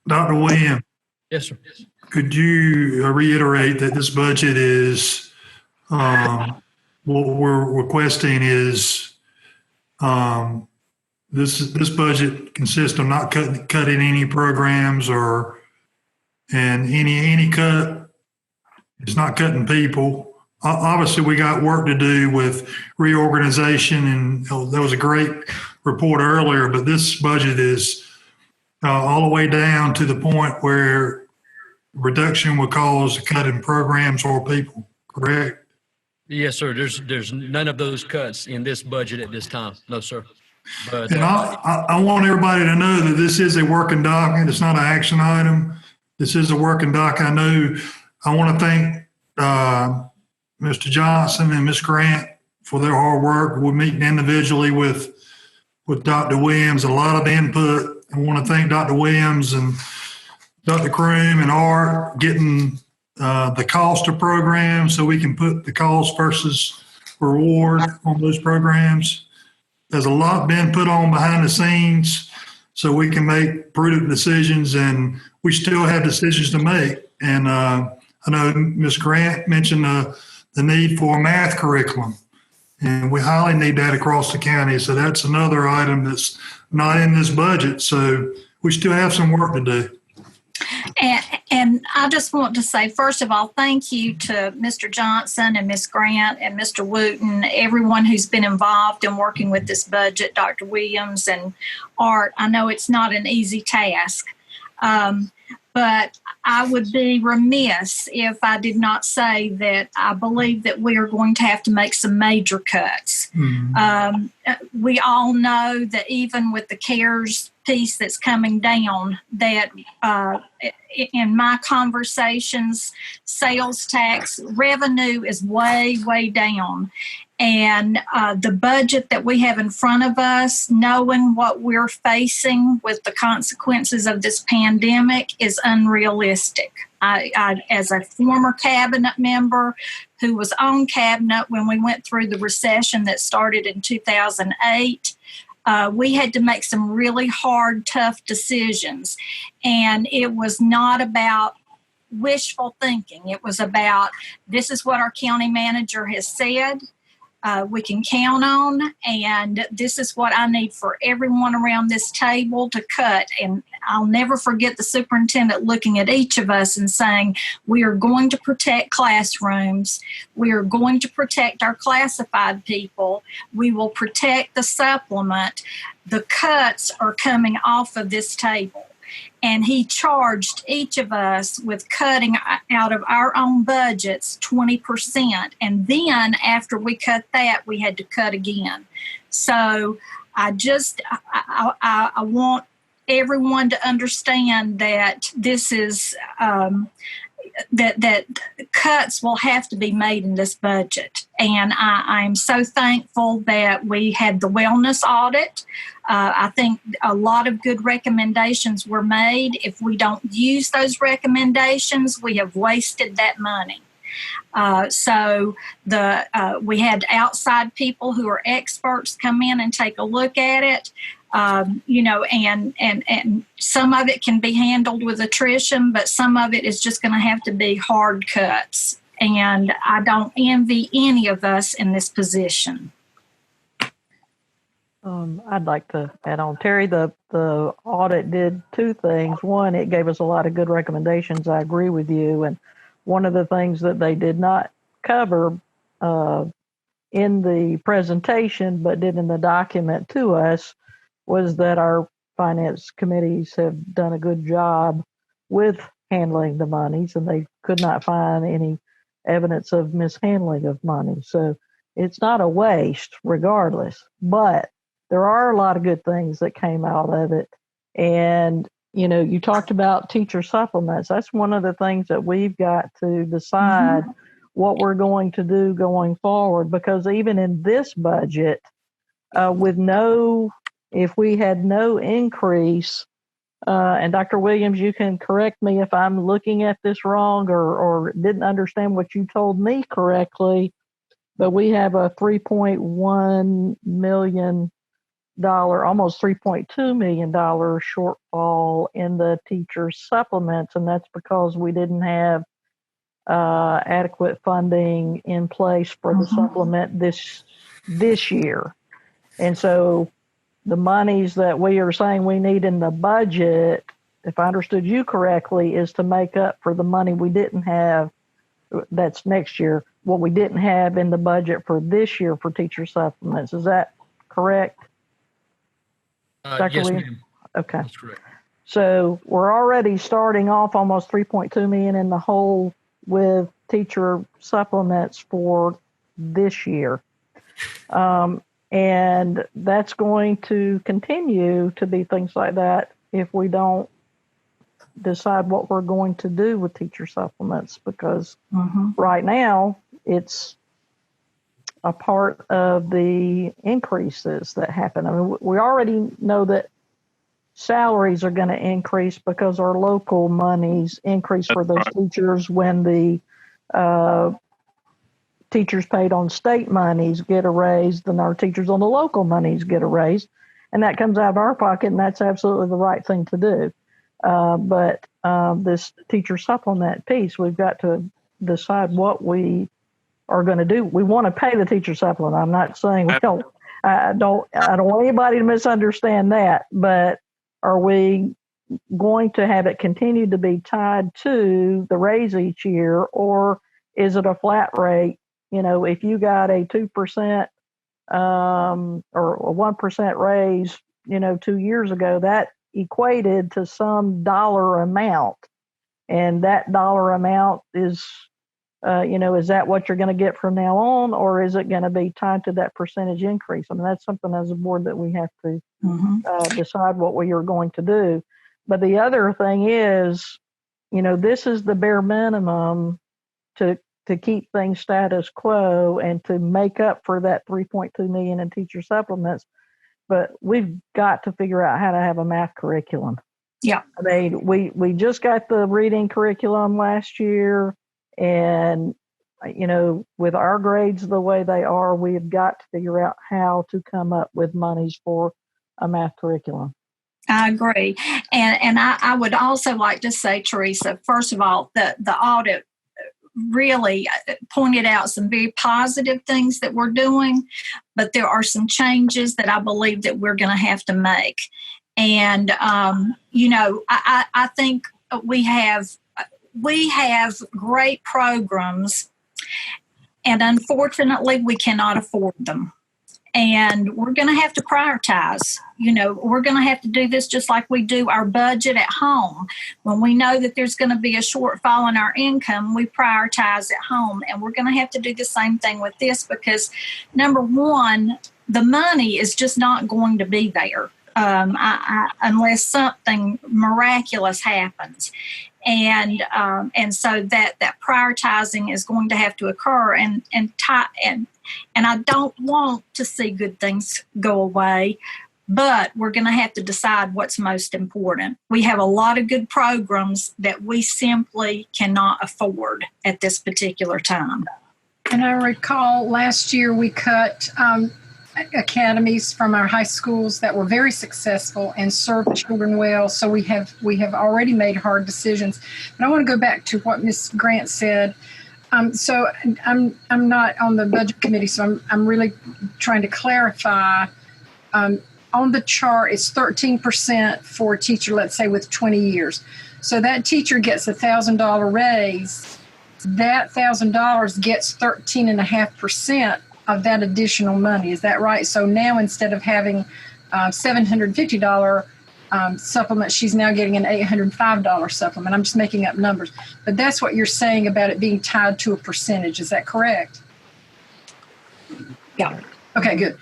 S7: Dr. Williams.
S4: Yes, sir.
S7: Could you reiterate that this budget is, what we're requesting is, this budget consists of not cutting any programs and any cut, it's not cutting people. Obviously, we got work to do with reorganization, and there was a great report earlier, but this budget is all the way down to the point where reduction would cause a cut in programs or people, correct?
S4: Yes, sir. There's none of those cuts in this budget at this time. No, sir. But
S7: and I want everybody to know that this is a working document. It's not an action item. This is a working doc. I want to thank Mr. Johnson and Ms. Grant for their hard work. We're meeting individually with Dr. Williams, a lot of input. I want to thank Dr. Williams and Dr. Kroom and Art getting the cost of programs so we can put the cost versus reward on those programs. There's a lot been put on behind the scenes so we can make prudent decisions, and we still have decisions to make. And I know Ms. Grant mentioned the need for a math curriculum, and we highly need that across the county. So that's another item that's not in this budget. So we still have some work to do.
S8: And I just want to say, first of all, thank you to Mr. Johnson and Ms. Grant and Mr. Wooten, everyone who's been involved in working with this budget, Dr. Williams and Art. I know it's not an easy task, but I would be remiss if I did not say that I believe that we are going to have to make some major cuts. We all know that even with the CARES piece that's coming down, that in my conversations, sales tax revenue is way, way down. And the budget that we have in front of us, knowing what we're facing with the consequences of this pandemic, is unrealistic. I, as a former cabinet member who was on cabinet when we went through the recession that started in 2008, we had to make some really hard, tough decisions. And it was not about wishful thinking. It was about, this is what our county manager has said. We can count on, and this is what I need for everyone around this table to cut. And I'll never forget the superintendent looking at each of us and saying, we are going to protect classrooms. We are going to protect our classified people. We will protect the supplement. The cuts are coming off of this table. And he charged each of us with cutting out of our own budgets 20%. And then after we cut that, we had to cut again. So I want everyone to understand that this is that cuts will have to be made in this budget. And I am so thankful that we had the wellness audit. I think a lot of good recommendations were made. If we don't use those recommendations, we have wasted that money. So we had outside people who are experts come in and take a look at it. And some of it can be handled with attrition, but some of it is just going to have to be hard cuts. And I don't envy any of us in this position.
S2: I'd like to add on, Terry, the audit did two things. One, it gave us a lot of good recommendations. I agree with you. And one of the things that they did not cover in the presentation, but did in the document to us, was that our finance committees have done a good job with handling the monies, and they could not find any evidence of mishandling of money. So it's not a waste regardless, but there are a lot of good things that came out of it. And, you talked about teacher supplements. That's one of the things that we've got to decide what we're going to do going forward, because even in this budget, if we had no increase, and Dr. Williams, you can correct me if I'm looking at this wrong or didn't understand what you told me correctly, but we have a $3.1 million, almost $3.2 million shortfall in the teacher supplements, and that's because we didn't have adequate funding in place for the supplement this year. And so the monies that we are saying we need in the budget, if I understood you correctly, is to make up for the money we didn't have, that's next year, what we didn't have in the budget for this year for teacher supplements. Is that correct? Dr.
S4: Yes,
S2: Williams?
S4: ma'am.
S2: Okay.
S4: That's correct.
S2: So we're already starting off almost $3.2 million in the hole with teacher supplements for this year. And that's going to continue to be things like that if we don't decide what we're going to do with teacher supplements, because right now it's a part of the increases that happen. I mean, we already know that salaries are going to increase because our local monies increase for those teachers when the teachers paid on state monies get a raise, then our teachers on the local monies get a raise, and that comes out of our pocket, and that's absolutely the right thing to do. But this teacher supplement piece, we've got to decide what we are going to do. We want to pay the teacher supplement. I'm not saying we don't. I don't want anybody to misunderstand that. But are we going to have it continue to be tied to the raise each year, or is it a flat rate? If you got a 2% or a 1% raise, 2 years ago, that equated to some dollar amount, and that dollar amount is is that what you're going to get from now on, or is it going to be tied to that percentage increase? I mean, that's something as a board that we have to decide what we are going to do. But the other thing is, this is the bare minimum to keep things status quo and to make up for that $3.2 million in teacher supplements. But we've got to figure out how to have a math curriculum.
S8: Yeah.
S2: I mean, we just got the reading curriculum last year, and with our grades the way they are, we've got to figure out how to come up with monies for a math curriculum.
S8: I agree. And I would also like to say, Teresa, first of all, the audit really pointed out some very positive things that we're doing, but there are some changes that I believe that we're going to have to make. And, I think we have great programs, and unfortunately we cannot afford them. And we're going to have to prioritize. We're going to have to do this just like we do our budget at home. When we know that there's going to be a shortfall in our income, we prioritize at home. And we're going to have to do the same thing with this because, number one, the money is just not going to be there unless something miraculous happens. And so that prioritizing is going to have to occur, and I don't want to see good things go away, but we're going to have to decide what's most important. We have a lot of good programs that we simply cannot afford at this particular time.
S9: And I recall last year we cut academies from our high schools that were very successful and served children well. So we have already made hard decisions. But I want to go back to what Ms. Grant said. So I'm not on the budget committee, so I'm really trying to clarify. On the chart, it's 13% for a teacher, let's say, with 20 years. So that teacher gets a $1,000 raise. That $1,000 gets 13.5% of that additional money. Is that right? So now instead of having $750 supplement, she's now getting an $805 supplement. I'm just making up numbers. But that's what you're saying about it being tied to a percentage. Is that correct? Yeah. Okay, good.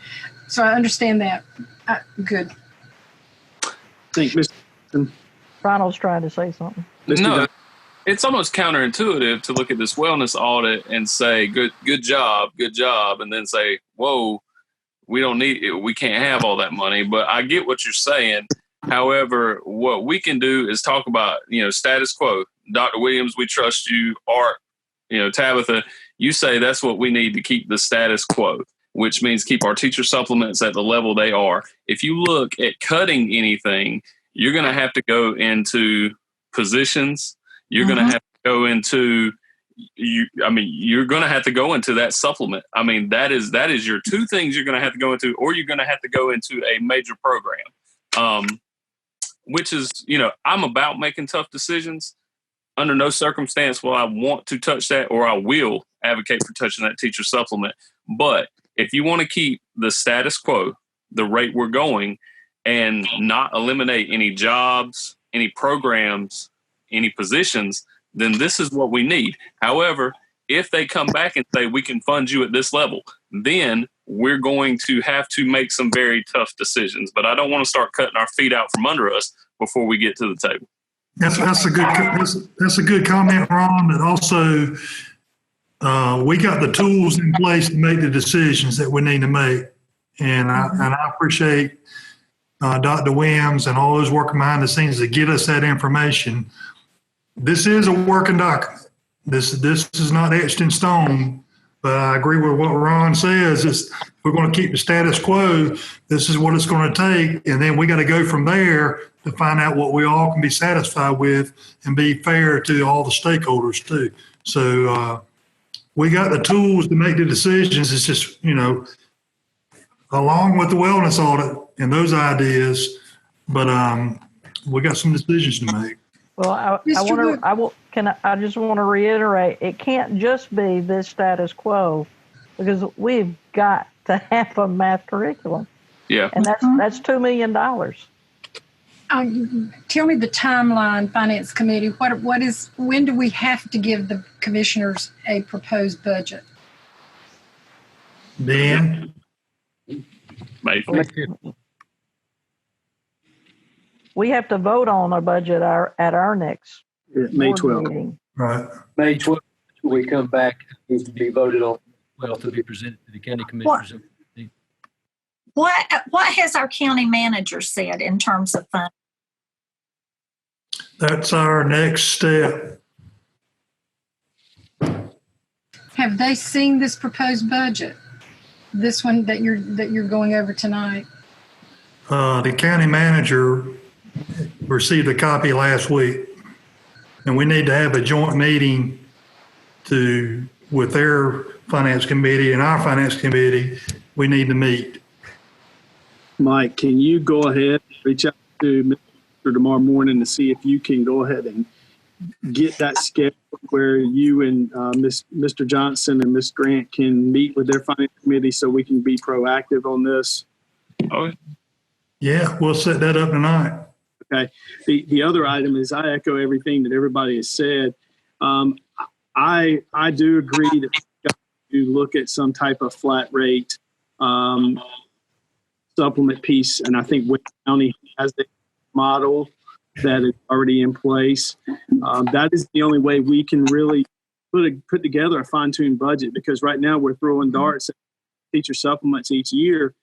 S9: So I understand that. Good.
S1: I think Mr.
S2: Ronald's trying to say something.
S6: No, it's almost counterintuitive to look at this wellness audit and say, good job, and then say, whoa, we don't need it. We can't have all that money. But I get what you're saying. However, what we can do is talk about, status quo. Dr. Williams, we trust you. Art, Tabitha, you say that's what we need to keep the status quo, which means keep our teacher supplements at the level they are. If you look at cutting anything, you're going to have to go into positions. You're going to have to go into you're going to have to go into that supplement. I mean, that is your two things you're going to have to go into, or you're going to have to go into a major program, which is, I'm about making tough decisions. Under no circumstance will I want to touch that, or I will advocate for touching that teacher supplement. But if you want to keep the status quo, the rate we're going, and not eliminate any jobs, any programs, any positions, then this is what we need. However, if they come back and say we can fund you at this level, then we're going to have to make some very tough decisions. But I don't want to start cutting our feet out from under us before we get to the table.
S7: That's a good comment, Ron. But also, we got the tools in place to make the decisions that we need to make, and I appreciate Dr. Williams and all those working behind the scenes to get us that information. This is a working document. This is not etched in stone, but I agree with what Ron says. Is we're going to keep the status quo. This is what it's going to take, and then we got to go from there to find out what we all can be satisfied with and be fair to all the stakeholders too. So we got the tools to make the decisions. It's just, along with the wellness audit and those ideas, but we got some decisions to make.
S2: Well, I just want to reiterate, it can't just be this status quo, because we've got to have a math curriculum.
S6: Yeah.
S2: And that's $2 million.
S9: tell me the timeline, Finance Committee. When do we have to give the commissioners a proposed budget?
S7: Dan?
S6: May
S2: We have to vote on our budget at our next
S1: May
S2: board
S1: 12th.
S2: meeting.
S7: Right.
S4: May 12th, we come back, it needs to be voted on, well, to be presented to the county commissioners.
S8: What has our county manager said in terms of funding?
S7: That's our next step.
S9: Have they seen this proposed budget? This one that you're going over tonight?
S7: The county manager received a copy last week, and we need to have a joint meeting with their finance committee and our finance committee. We need to meet.
S1: Mike, can you go ahead and reach out to Mr. tomorrow morning to see if you can go ahead and get that schedule where you and Mr. Johnson and Ms. Grant can meet with their finance committee so we can be proactive on this?
S6: Oh,
S7: Yeah, we'll set that up tonight.
S1: Okay. The other item is I echo everything that everybody has said. I do agree that we've got to look at some type of flat rate supplement piece, and I think Wake County has the model that is already in place. That is the only way we can really put together a fine-tuned budget, because right now we're throwing darts at teacher supplements each year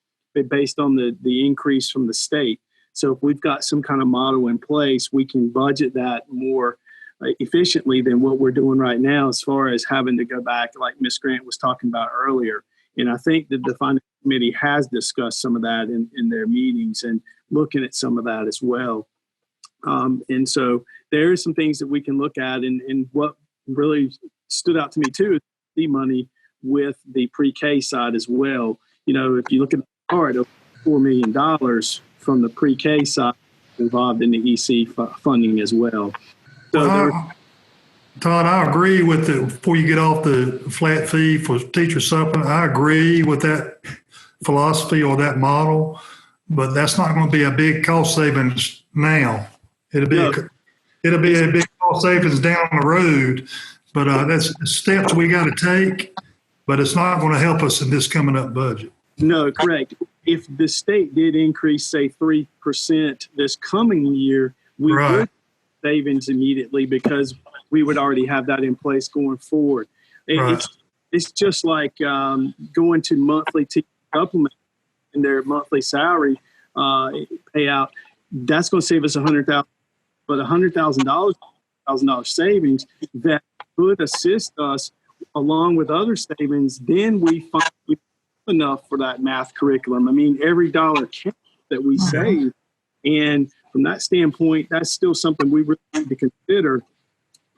S1: based on the increase from the state. So if we've got some kind of model in place, we can budget that more efficiently than what we're doing right now, as far as having to go back, like Ms. Grant was talking about earlier. And I think that the finance committee has discussed some of that in their meetings and looking at some of that as well. And so there are some things that we can look at. And what really stood out to me too is the money with the pre-K side as well. You know, if you look at the chart, over $4 million from the pre-K side involved in the EC funding as well. So
S7: Todd, I agree with before you get off the flat fee for teacher supplement, I agree with that philosophy or that model, but that's not going to be a big cost savings now. It'll be a big cost savings down the road, but that's steps we got to take, but it's not going to help us in this coming up budget.
S1: No, correct. If the state did increase, say, 3% this coming year, we would savings immediately, because we would already have that in place going forward. It's just like going to monthly teacher supplement and their monthly salary payout. That's going to save us $100,000, but $100,000 savings that could assist us along with other savings. Then we find enough for that math curriculum. I mean, every dollar counts that we save, and from that standpoint, that's still something we really need to consider.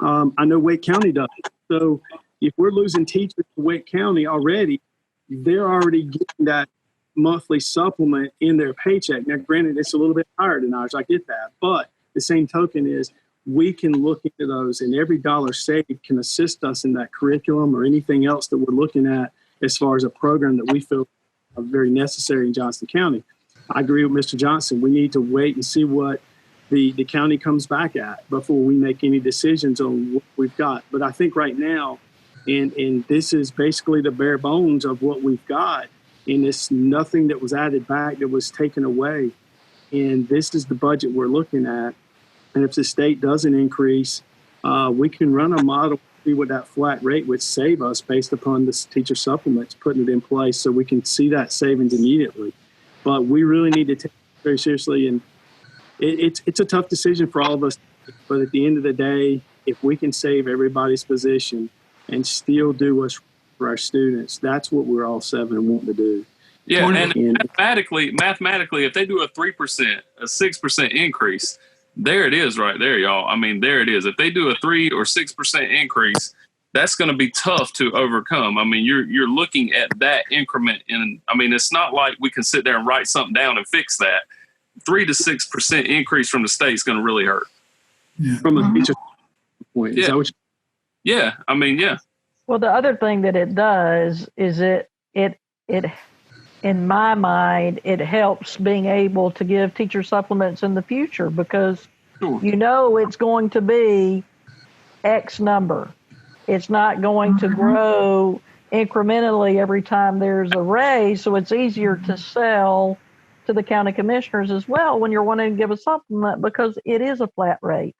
S1: I know Wake County does. So if we're losing teachers to Wake County already, they're already getting that monthly supplement in their paycheck. Now, granted, it's a little bit higher than ours. I get that. But the same token is we can look into those, and every dollar saved can assist us in that curriculum or anything else that we're looking at as far as a program that we feel are very necessary in Johnston County. I agree with Mr. Johnson. We need to wait and see what the county comes back at before we make any decisions on what we've got. But I think right now, and this is basically the bare bones of what we've got, and it's nothing that was added back that was taken away. And this is the budget we're looking at. And if the state doesn't increase, we can run a model, see what that flat rate would save us based upon this teacher supplements, putting it in place so we can see that savings immediately. But we really need to take it very seriously. And it's a tough decision for all of us. But at the end of the day, if we can save everybody's position and still do what's for our students, that's what we're all seven wanting to do.
S6: Yeah, and mathematically, if they do a 3%, a 6% increase, there it is right there, y'all. I mean, there it is. If they do a 3 or 6% increase, that's going to be tough to overcome. I mean, you're looking at that increment, and I mean, it's not like we can sit there and write something down and fix that. 3 to 6% increase from the state is going to really hurt.
S7: Yeah.
S1: From a teacher point, is that what
S6: I mean, yeah.
S2: Well, the other thing that it does is it in my mind, it helps being able to give teacher supplements in the future because you know it's going to be X number. It's not going to grow incrementally every time there's a raise, so it's easier to sell to the county commissioners as well when you're wanting to give a supplement because it is a flat rate.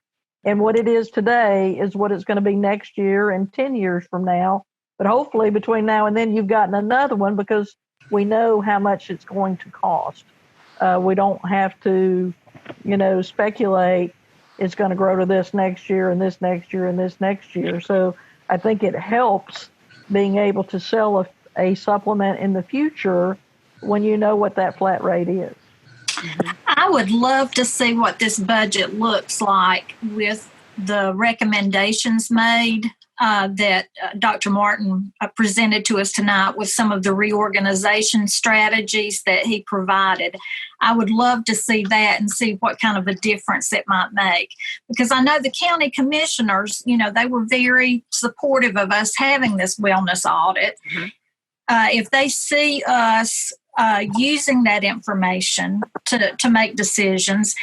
S2: And what it is today is what it's going to be next year and 10 years from now. But hopefully between now and then you've gotten another one because we know how much it's going to cost. We don't have to, speculate it's going to grow to this next year and this next year and this next year. So I think it helps being able to sell a supplement in the future when you know what that flat rate is.
S8: I would love to see what this budget looks like with the recommendations made that Dr. Martin presented to us tonight with some of the reorganization strategies that he provided. I would love to see that and see what kind of a difference it might make. Because I know the county commissioners, they were very supportive of us having this wellness audit. If they see us using that information to make decisions.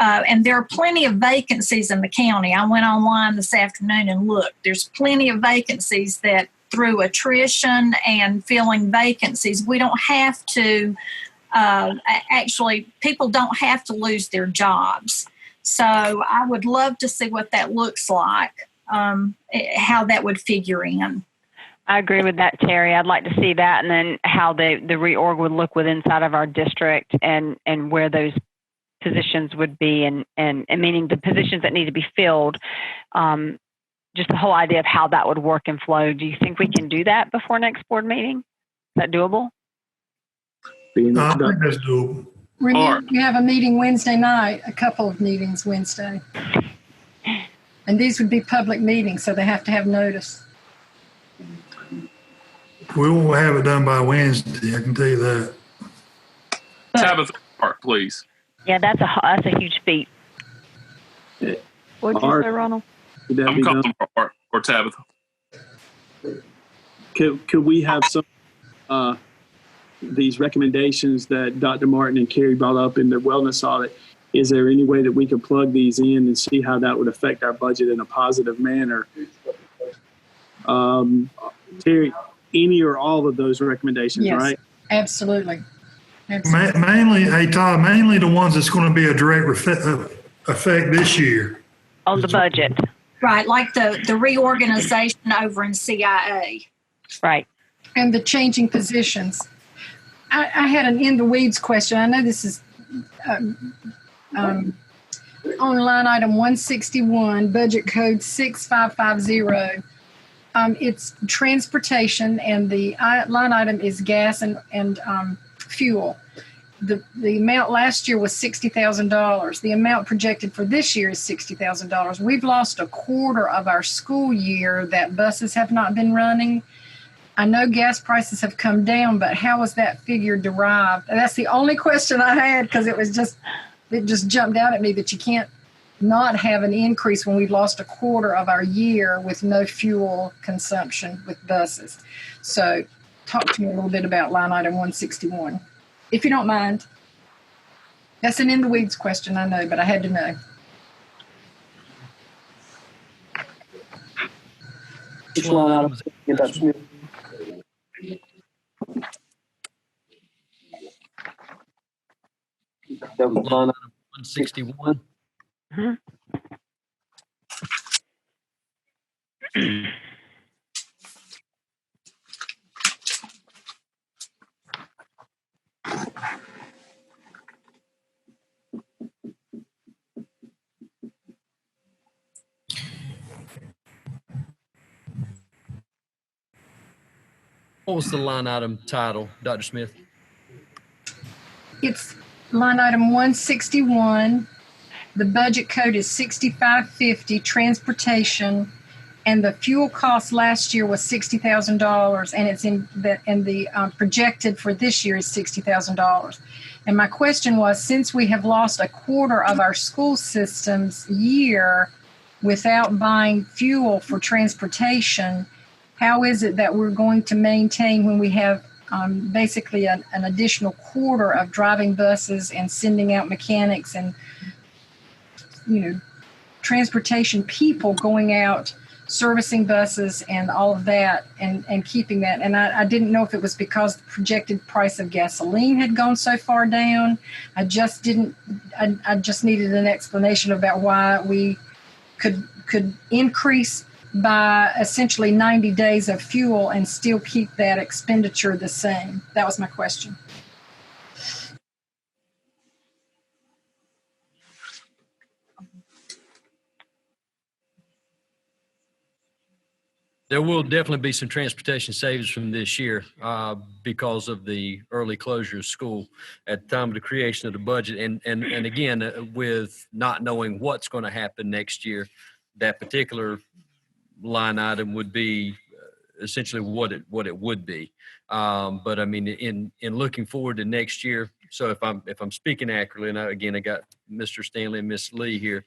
S8: And there are plenty of vacancies in the county. I went online this afternoon and looked. There's plenty of vacancies that through attrition and filling vacancies, we don't have to, people don't have to lose their jobs. So I would love to see what that looks like, how that would figure in.
S3: I agree with that, Terry. I'd like to see that and then how the reorg would look with inside of our district and where those positions would be and meaning the positions that need to be filled. Just the whole idea of how that would work and flow. Do you think we can do that before next board meeting? Is that doable?
S7: I think that's doable.
S9: Remember, you have a meeting Wednesday night, a couple of meetings Wednesday. And these would be public meetings, so they have to have notice.
S7: We won't have it done by Wednesday, I can tell you that.
S6: Tabitha, please.
S3: Yeah, that's a huge feat.
S2: What'd you say, Ronald?
S6: I'm calling for Art or Tabitha.
S1: Could we have some these recommendations that Dr. Martin and Carrie brought up in their wellness audit? Is there any way that we could plug these in and see how that would affect our budget in a positive manner? Terry, any or all of those recommendations,
S9: yes,
S1: right?
S9: Absolutely.
S7: Mainly, hey Todd, mainly the ones that's going to be a direct effect this year.
S3: On the budget.
S8: Right, like the reorganization over in CIA.
S3: Right.
S9: And the changing positions. I had an in the weeds question. I know this is on line item 161, budget code 6550. It's transportation, and the line item is gas and fuel. The amount last year was $60,000. The amount projected for this year is $60,000. We've lost a quarter of our school year that buses have not been running. I know gas prices have come down, but how was that figure derived? And that's the only question I had because it just jumped out at me that you can't not have an increase when we've lost a quarter of our year with no fuel consumption with buses. So talk to me a little bit about line item 161, if you don't mind. That's an in the weeds question, I know, but I had to know.
S14: Which line item is it, Dr. Smith? That was line item 161.
S3: Mm-hmm.
S4: What was the line item title, Dr. Smith?
S9: It's line item 161. The budget code is 6550, transportation, and the fuel cost last year was $60,000, and it's the projected for this year is $60,000. And my question was, since we have lost a quarter of our school system's year without buying fuel for transportation, how is it that we're going to maintain when we have basically an additional quarter of driving buses and sending out mechanics and, transportation people going out, servicing buses and all of that and keeping that. And I didn't know if it was because the projected price of gasoline had gone so far down. I just needed an explanation about why we could increase by essentially 90 days of fuel and still keep that expenditure the same. That was my question.
S4: There will definitely be some transportation savings from this year because of the early closure of school at the time of the creation of the budget. And again, with not knowing what's going to happen next year, that particular line item would be essentially what it would be. But I mean, in looking forward to next year, so if I'm speaking accurately, and I got Mr. Stanley and Miss Lee here.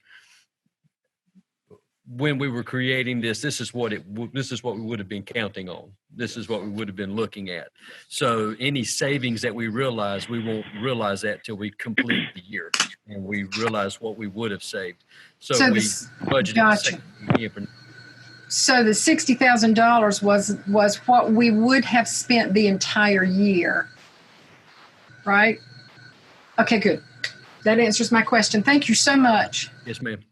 S4: When we were creating this is what we would have been counting on. This is what we would have been looking at. So any savings that we realize, we won't realize that till we complete the year and we realize what we would have saved. So we budgeted.
S9: Gotcha. So the $60,000 was what we would have spent the entire year, right? Okay, good. That answers my question. Thank you so much.
S4: Yes, ma'am.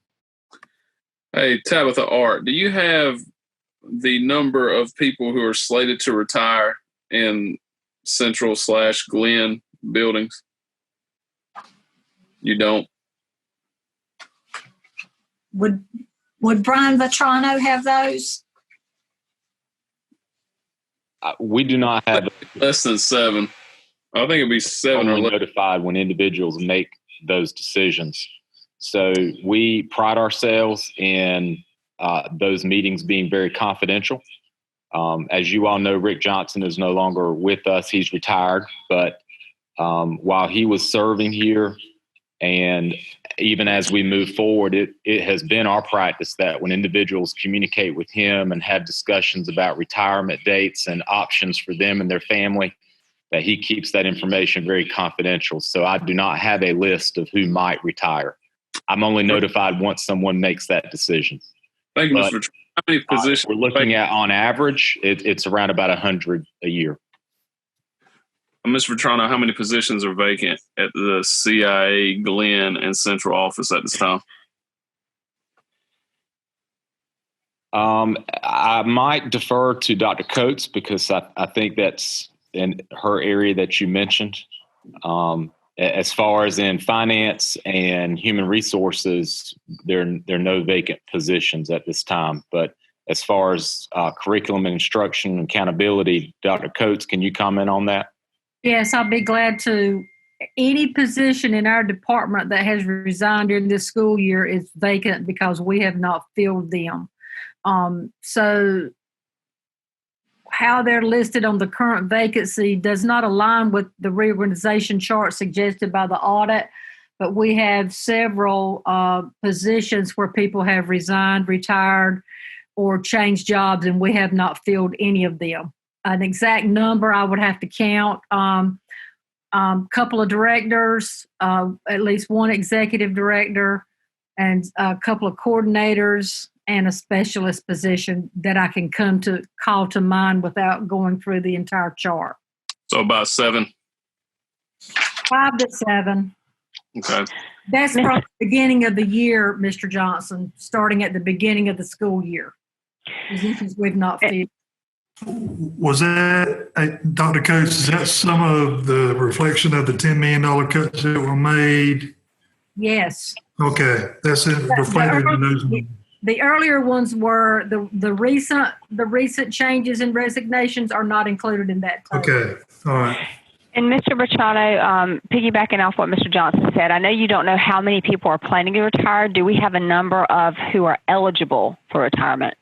S6: Hey, Tabitha Art, do you have the number of people who are slated to retire in Central/Glenn buildings? You don't?
S8: Would Brian Vetrano have those?
S15: We do not have
S6: less than 7. I think it'd be 7 or less.
S15: Notified when individuals make those decisions. So we pride ourselves in those meetings being very confidential. As you all know, Rick Johnson is no longer with us. He's retired. But while he was serving here, and even as we move forward, it has been our practice that when individuals communicate with him and have discussions about retirement dates and options for them and their family, that he keeps that information very confidential. So I do not have a list of who might retire. I'm only notified once someone makes that decision.
S6: Thank you, Mr. How many positions?
S15: We're looking at, on average, it's around about 100 a year.
S6: Ms. Vetrano, how many positions are vacant at the CIA, Glenn, and Central office at this time?
S15: I might defer to Dr. Coates because I think that's in her area that you mentioned. As far as in finance and human resources, there are no vacant positions at this time. But as far as curriculum and instruction and accountability, Dr. Coates, can you comment on that?
S11: Yes, I'll be glad to. Any position in our department that has resigned during this school year is vacant because we have not filled them. So how they're listed on the current vacancy does not align with the reorganization chart suggested by the audit, but we have several positions where people have resigned, retired, or changed jobs, and we have not filled any of them. An exact number I would have to count. Couple of directors, at least one executive director, and a couple of coordinators, and a specialist position that I can call to mind without going through the entire chart.
S6: So about 7?
S11: 5 to 7.
S6: Okay.
S11: That's from the beginning of the year, Mr. Johnson, starting at the beginning of the school year. Positions we've not filled.
S7: Was that, Dr. Coates, is that some of the reflection of the $10 million cuts that were made?
S11: Yes.
S7: Okay. That's it, reflected in those.
S11: The earlier ones were the recent changes and resignations are not included in that total.
S7: Okay, all right.
S3: And Mr. Vetrano, piggybacking off what Mr. Johnson said, I know you don't know how many people are planning to retire. Do we have a number of who are eligible for retirement?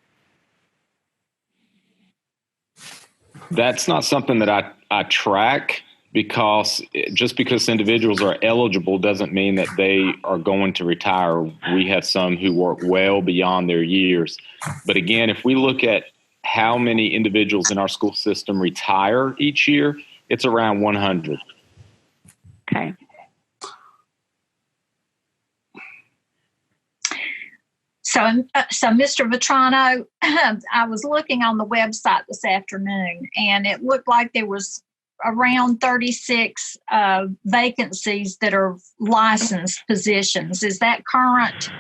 S15: That's not something that I track, because just because individuals are eligible doesn't mean that they are going to retire. We have some who work well beyond their years. But again, if we look at how many individuals in our school system retire each year, It's around 100.
S3: Okay.
S8: So, Mr. Vetrano, I was looking on the website this afternoon, and it looked like there was around 36 vacancies that are licensed positions. Is that current?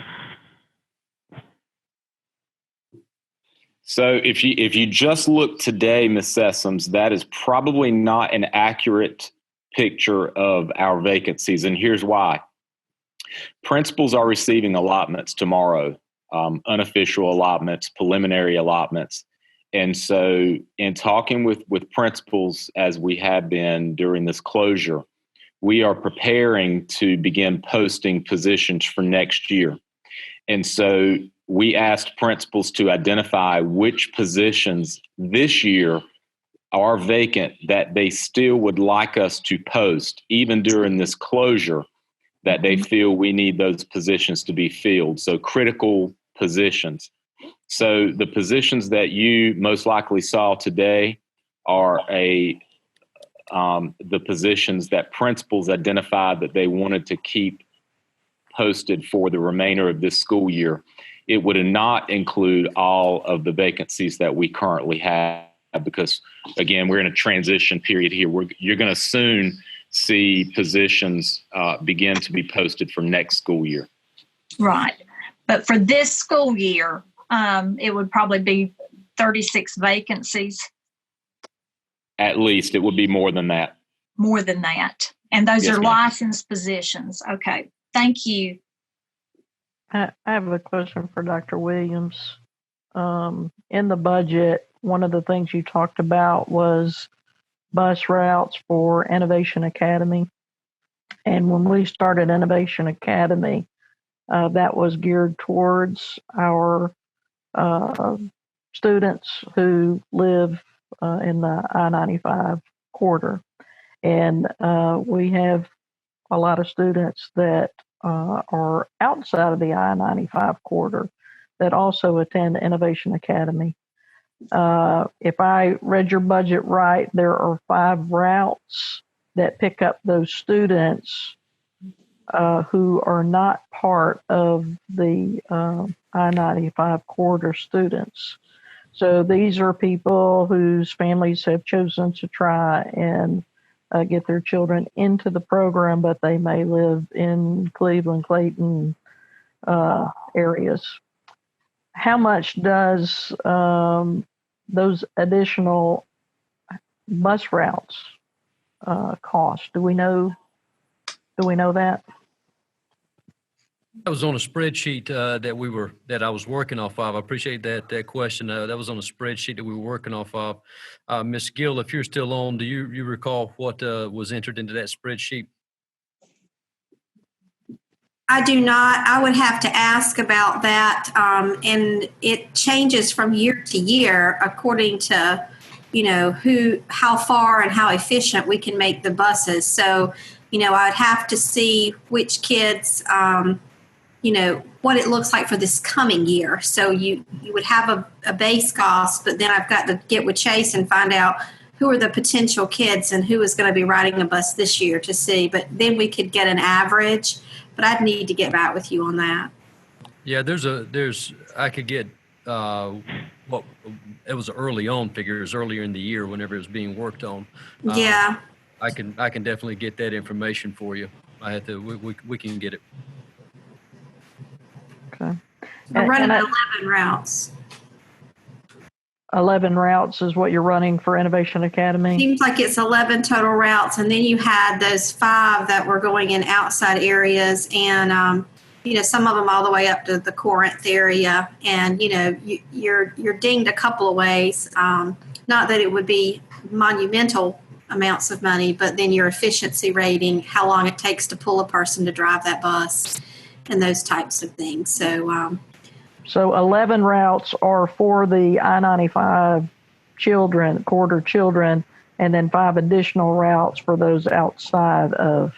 S15: So if you just look today, Ms. Sessoms, that is probably not an accurate picture of our vacancies, and here's why. Principals are receiving allotments tomorrow, unofficial allotments, preliminary allotments. And so in talking with principals, as we have been during this closure, we are preparing to begin posting positions for next year. And so we asked principals to identify which positions this year are vacant that they still would like us to post, even during this closure, that they feel we need those positions to be filled. So critical positions. So the positions that you most likely saw today are the positions that principals identified that they wanted to keep posted for the remainder of this school year. It would not include all of the vacancies that we currently have because, again, we're in a transition period here. You're going to soon see positions begin to be posted for next school year.
S8: Right. But for this school year, it would probably be 36 vacancies.
S15: At least it would be more than that.
S8: More than that. And those
S15: Yes,
S8: are
S15: ma'am.
S8: licensed positions. Okay. Thank you.
S2: I have a question for Dr. Williams. In the budget, one of the things you talked about was bus routes for Innovation Academy. And when we started Innovation Academy, that was geared towards our students who live in the I-95 corridor. And we have a lot of students that are outside of the I-95 corridor that also attend Innovation Academy. If I read your budget right, there are 5 routes that pick up those students who are not part of the I-95 corridor students. So these are people whose families have chosen to try and get their children into the program, but they may live in Cleveland, Clayton areas. How much does those additional bus routes cost? Do we know that?
S4: That was on a spreadsheet that I was working off of. I appreciate that question. That was on a spreadsheet that we were working off of. Ms. Gill, if you're still on, do you recall what was entered into that spreadsheet?
S10: I do not. I would have to ask about that, and it changes from year to year according to, how far and how efficient we can make the buses. So, I'd have to see which kids, what it looks like for this coming year. So you would have a base cost, but then I've got to get with Chase and find out who are the potential kids and who is going to be riding a bus this year to see. But then we could get an average. But I'd need to get back with you on that.
S4: Yeah, I could get it was early on figures earlier in the year whenever it was being worked on.
S10: Yeah.
S4: I can definitely get that information for you. We can get it.
S2: Okay.
S10: I'm running 11 routes.
S2: 11 routes is what you're running for Innovation Academy?
S10: Seems like it's 11 total routes. And then you had those 5 that were going in outside areas and, some of them all the way up to the Corinth area. And, you're dinged a couple of ways. Not that it would be monumental amounts of money, but then your efficiency rating, how long it takes to pull a person to drive that bus and those types of things.
S2: So 11 routes are for the I-95 corridor children, and then 5 additional routes for those outside of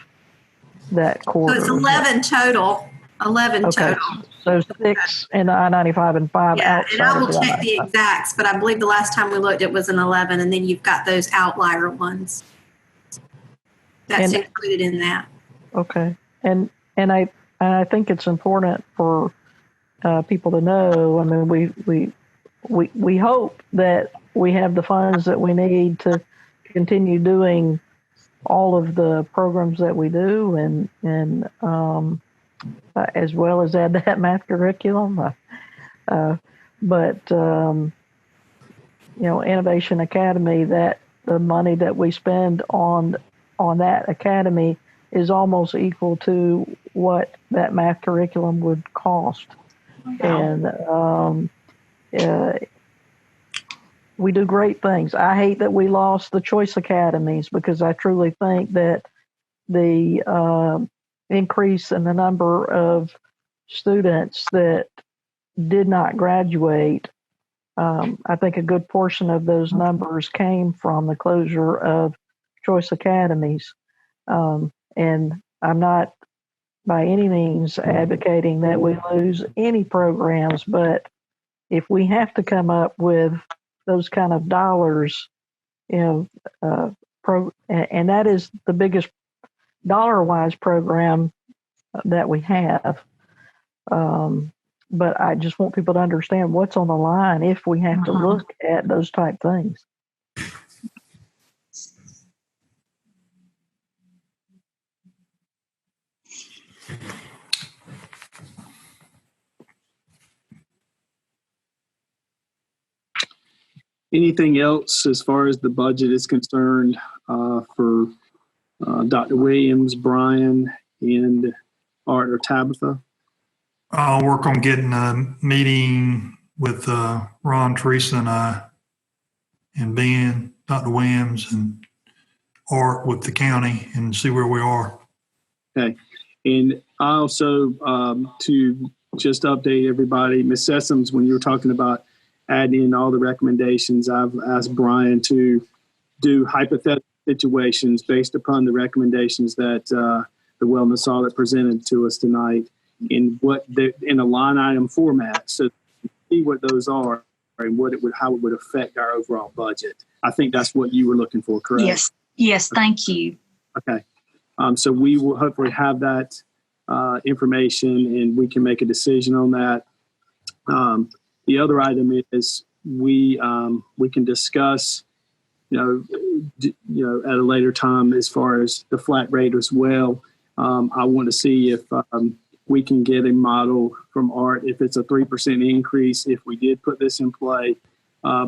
S2: that corridor.
S10: So it's 11 total. 11 total.
S2: So 6 in the I-95 and 5 outside.
S10: And I will
S2: of
S10: check the exacts, but I believe the last time we looked it was an 11, and then you've got those outlier ones. That's
S2: And-
S10: included in that.
S2: Okay. And I think it's important for people to know. I mean, we hope that we have the funds that we need to continue doing all of the programs that we do, and as well as add that math curriculum. But Innovation Academy, that the money that we spend on that academy is almost equal to what that math curriculum would cost. And we do great things. I hate that we lost the choice academies, because I truly think that the increase in the number of students that did not graduate, I think a good portion of those numbers came from the closure of choice academies. And I'm not by any means advocating that we lose any programs, but if we have to come up with those kind of dollars, and that is the biggest dollar-wise program that we have. But I just want people to understand what's on the line if we have to look at those type things.
S1: Anything else as far as the budget is concerned for Dr. Williams, Brian, and Art or Tabitha?
S7: I'll work on getting a meeting with Ron, Teresa, and I, and Ben, Dr. Williams, and Art with the county, and see where we are.
S1: Okay. And I also, to just update everybody, Ms. Sessoms, when you were talking about adding in all the recommendations, I've asked Brian to do hypothetical situations based upon the recommendations that the wellness audit presented to us tonight in in a line item format, so see what those are and how it would affect our overall budget. I think that's what you were looking for, correct?
S8: Yes, thank you.
S1: Okay. So we will hopefully have that information, and we can make a decision on that. The other item is we can discuss, at a later time as far as the flat rate as well. I want to see if we can get a model from Art if it's a 3% increase. If we did put this in play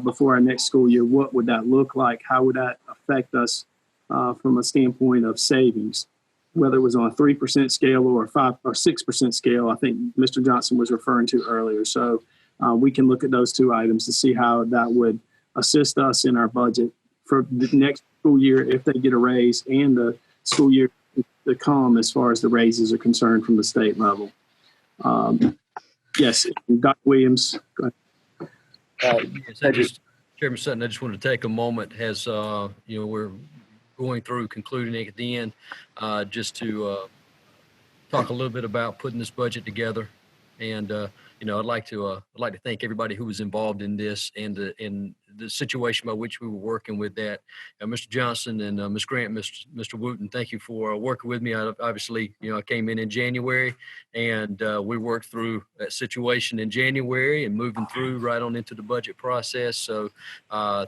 S1: before our next school year, what would that look like? How would that affect us from a standpoint of savings? Whether it was on a 3% scale or a 5 or 6% scale, I think Mr. Johnson was referring to earlier. So we can look at those two items to see how that would assist us in our budget for the next school year if they get a raise, and the school year to come as far as the raises are concerned from the state level. Yes, Dr. Williams, go ahead.
S4: Yes, Chairman Sutton, I just wanted to take a moment as we're going through concluding at the end, just to talk a little bit about putting this budget together. And I'd like to thank everybody who was involved in this and the situation by which we were working with that. Mr. Johnson and Ms. Grant, Mr. Wooten, thank you for working with me. Obviously, I came in January, and we worked through that situation in January and moving through right on into the budget process. So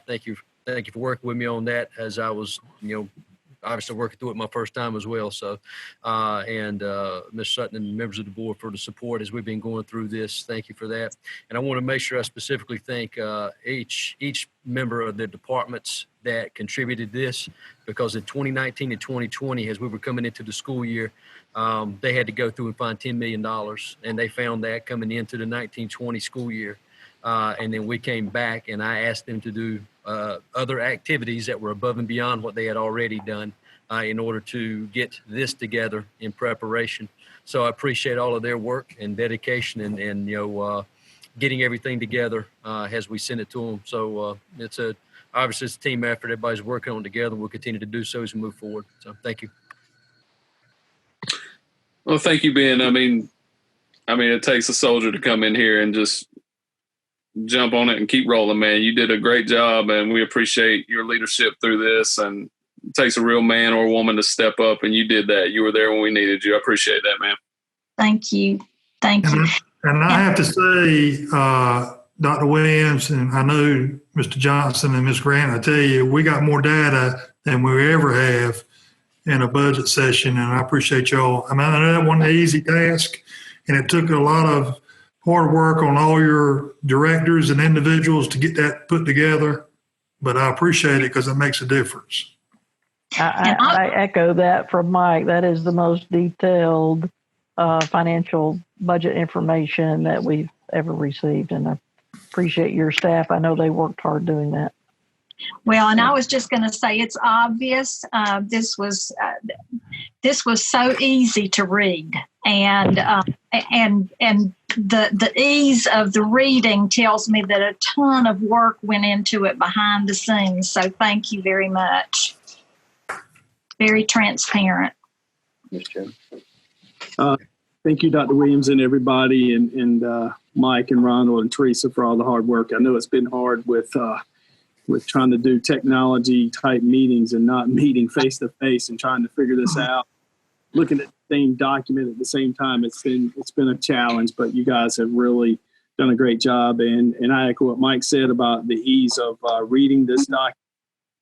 S4: thank you for working with me on that, as I was, obviously working through it my first time as well. So, and Ms. Sutton and members of the board for the support as we've been going through this. Thank you for that. And I want to make sure I specifically thank each member of the departments that contributed this, because in 2019 and 2020, as we were coming into the school year, they had to go through and find $10 million. And they found that coming into the 1920 school year. And then we came back, and I asked them to do other activities that were above and beyond what they had already done in order to get this together in preparation. So I appreciate all of their work and dedication and getting everything together as we send it to them. So obviously it's a team effort. Everybody's working on it together. We'll continue to do so as we move forward. So thank you.
S6: Well, thank you, Ben. I mean, it takes a soldier to come in here and just jump on it and keep rolling, man. You did a great job, and we appreciate your leadership through this. And It takes a real man or woman to step up, and you did that. You were there when we needed you. I appreciate that, man.
S8: Thank you. Thank you.
S7: And I have to say, Dr. Williams, and I know Mr. Johnson and Ms. Grant, I tell you, we got more data than we ever have in a budget session, and I appreciate y'all. I mean, I know that wasn't an easy task, and it took a lot of hard work on all your directors and individuals to get that put together, but I appreciate it because it makes a difference.
S2: I echo that from Mike. That is the most detailed financial budget information that we've ever received, and I appreciate your staff. I know they worked hard doing that.
S8: Well, and I was just going to say, it's obvious. This was so easy to read, and the ease of the reading tells me that a ton of work went into it behind the scenes. So thank you very much. Very transparent.
S1: Thank you, Dr. Williams, and everybody, and Mike and Ronald and Teresa for all the hard work. I know it's been hard with trying to do technology type meetings and not meeting face to face and trying to figure this out. Looking at the same document at the same time, it's been a challenge, but you guys have really done a great job. And I echo what Mike said about the ease of reading this document,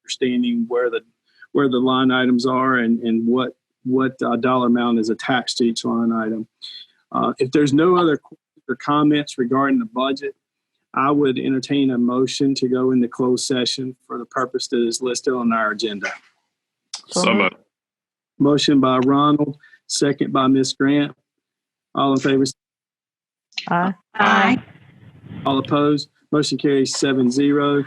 S1: understanding where the line items are and what dollar amount is attached to each line item. If there's no other questions or comments regarding the budget, I would entertain a motion to go into closed session for the purpose that is listed on our agenda.
S6: So much.
S1: Motion by Ronald, second by Ms. Grant. All in favor?
S2: Aye.
S3: Aye.
S1: All opposed? Motion carries 7-0.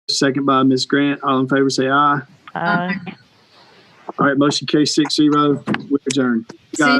S1: Second by Ms. Grant. All in favor say aye.
S2: Aye.
S1: All right, motion carries 6-0. We adjourn. Guys.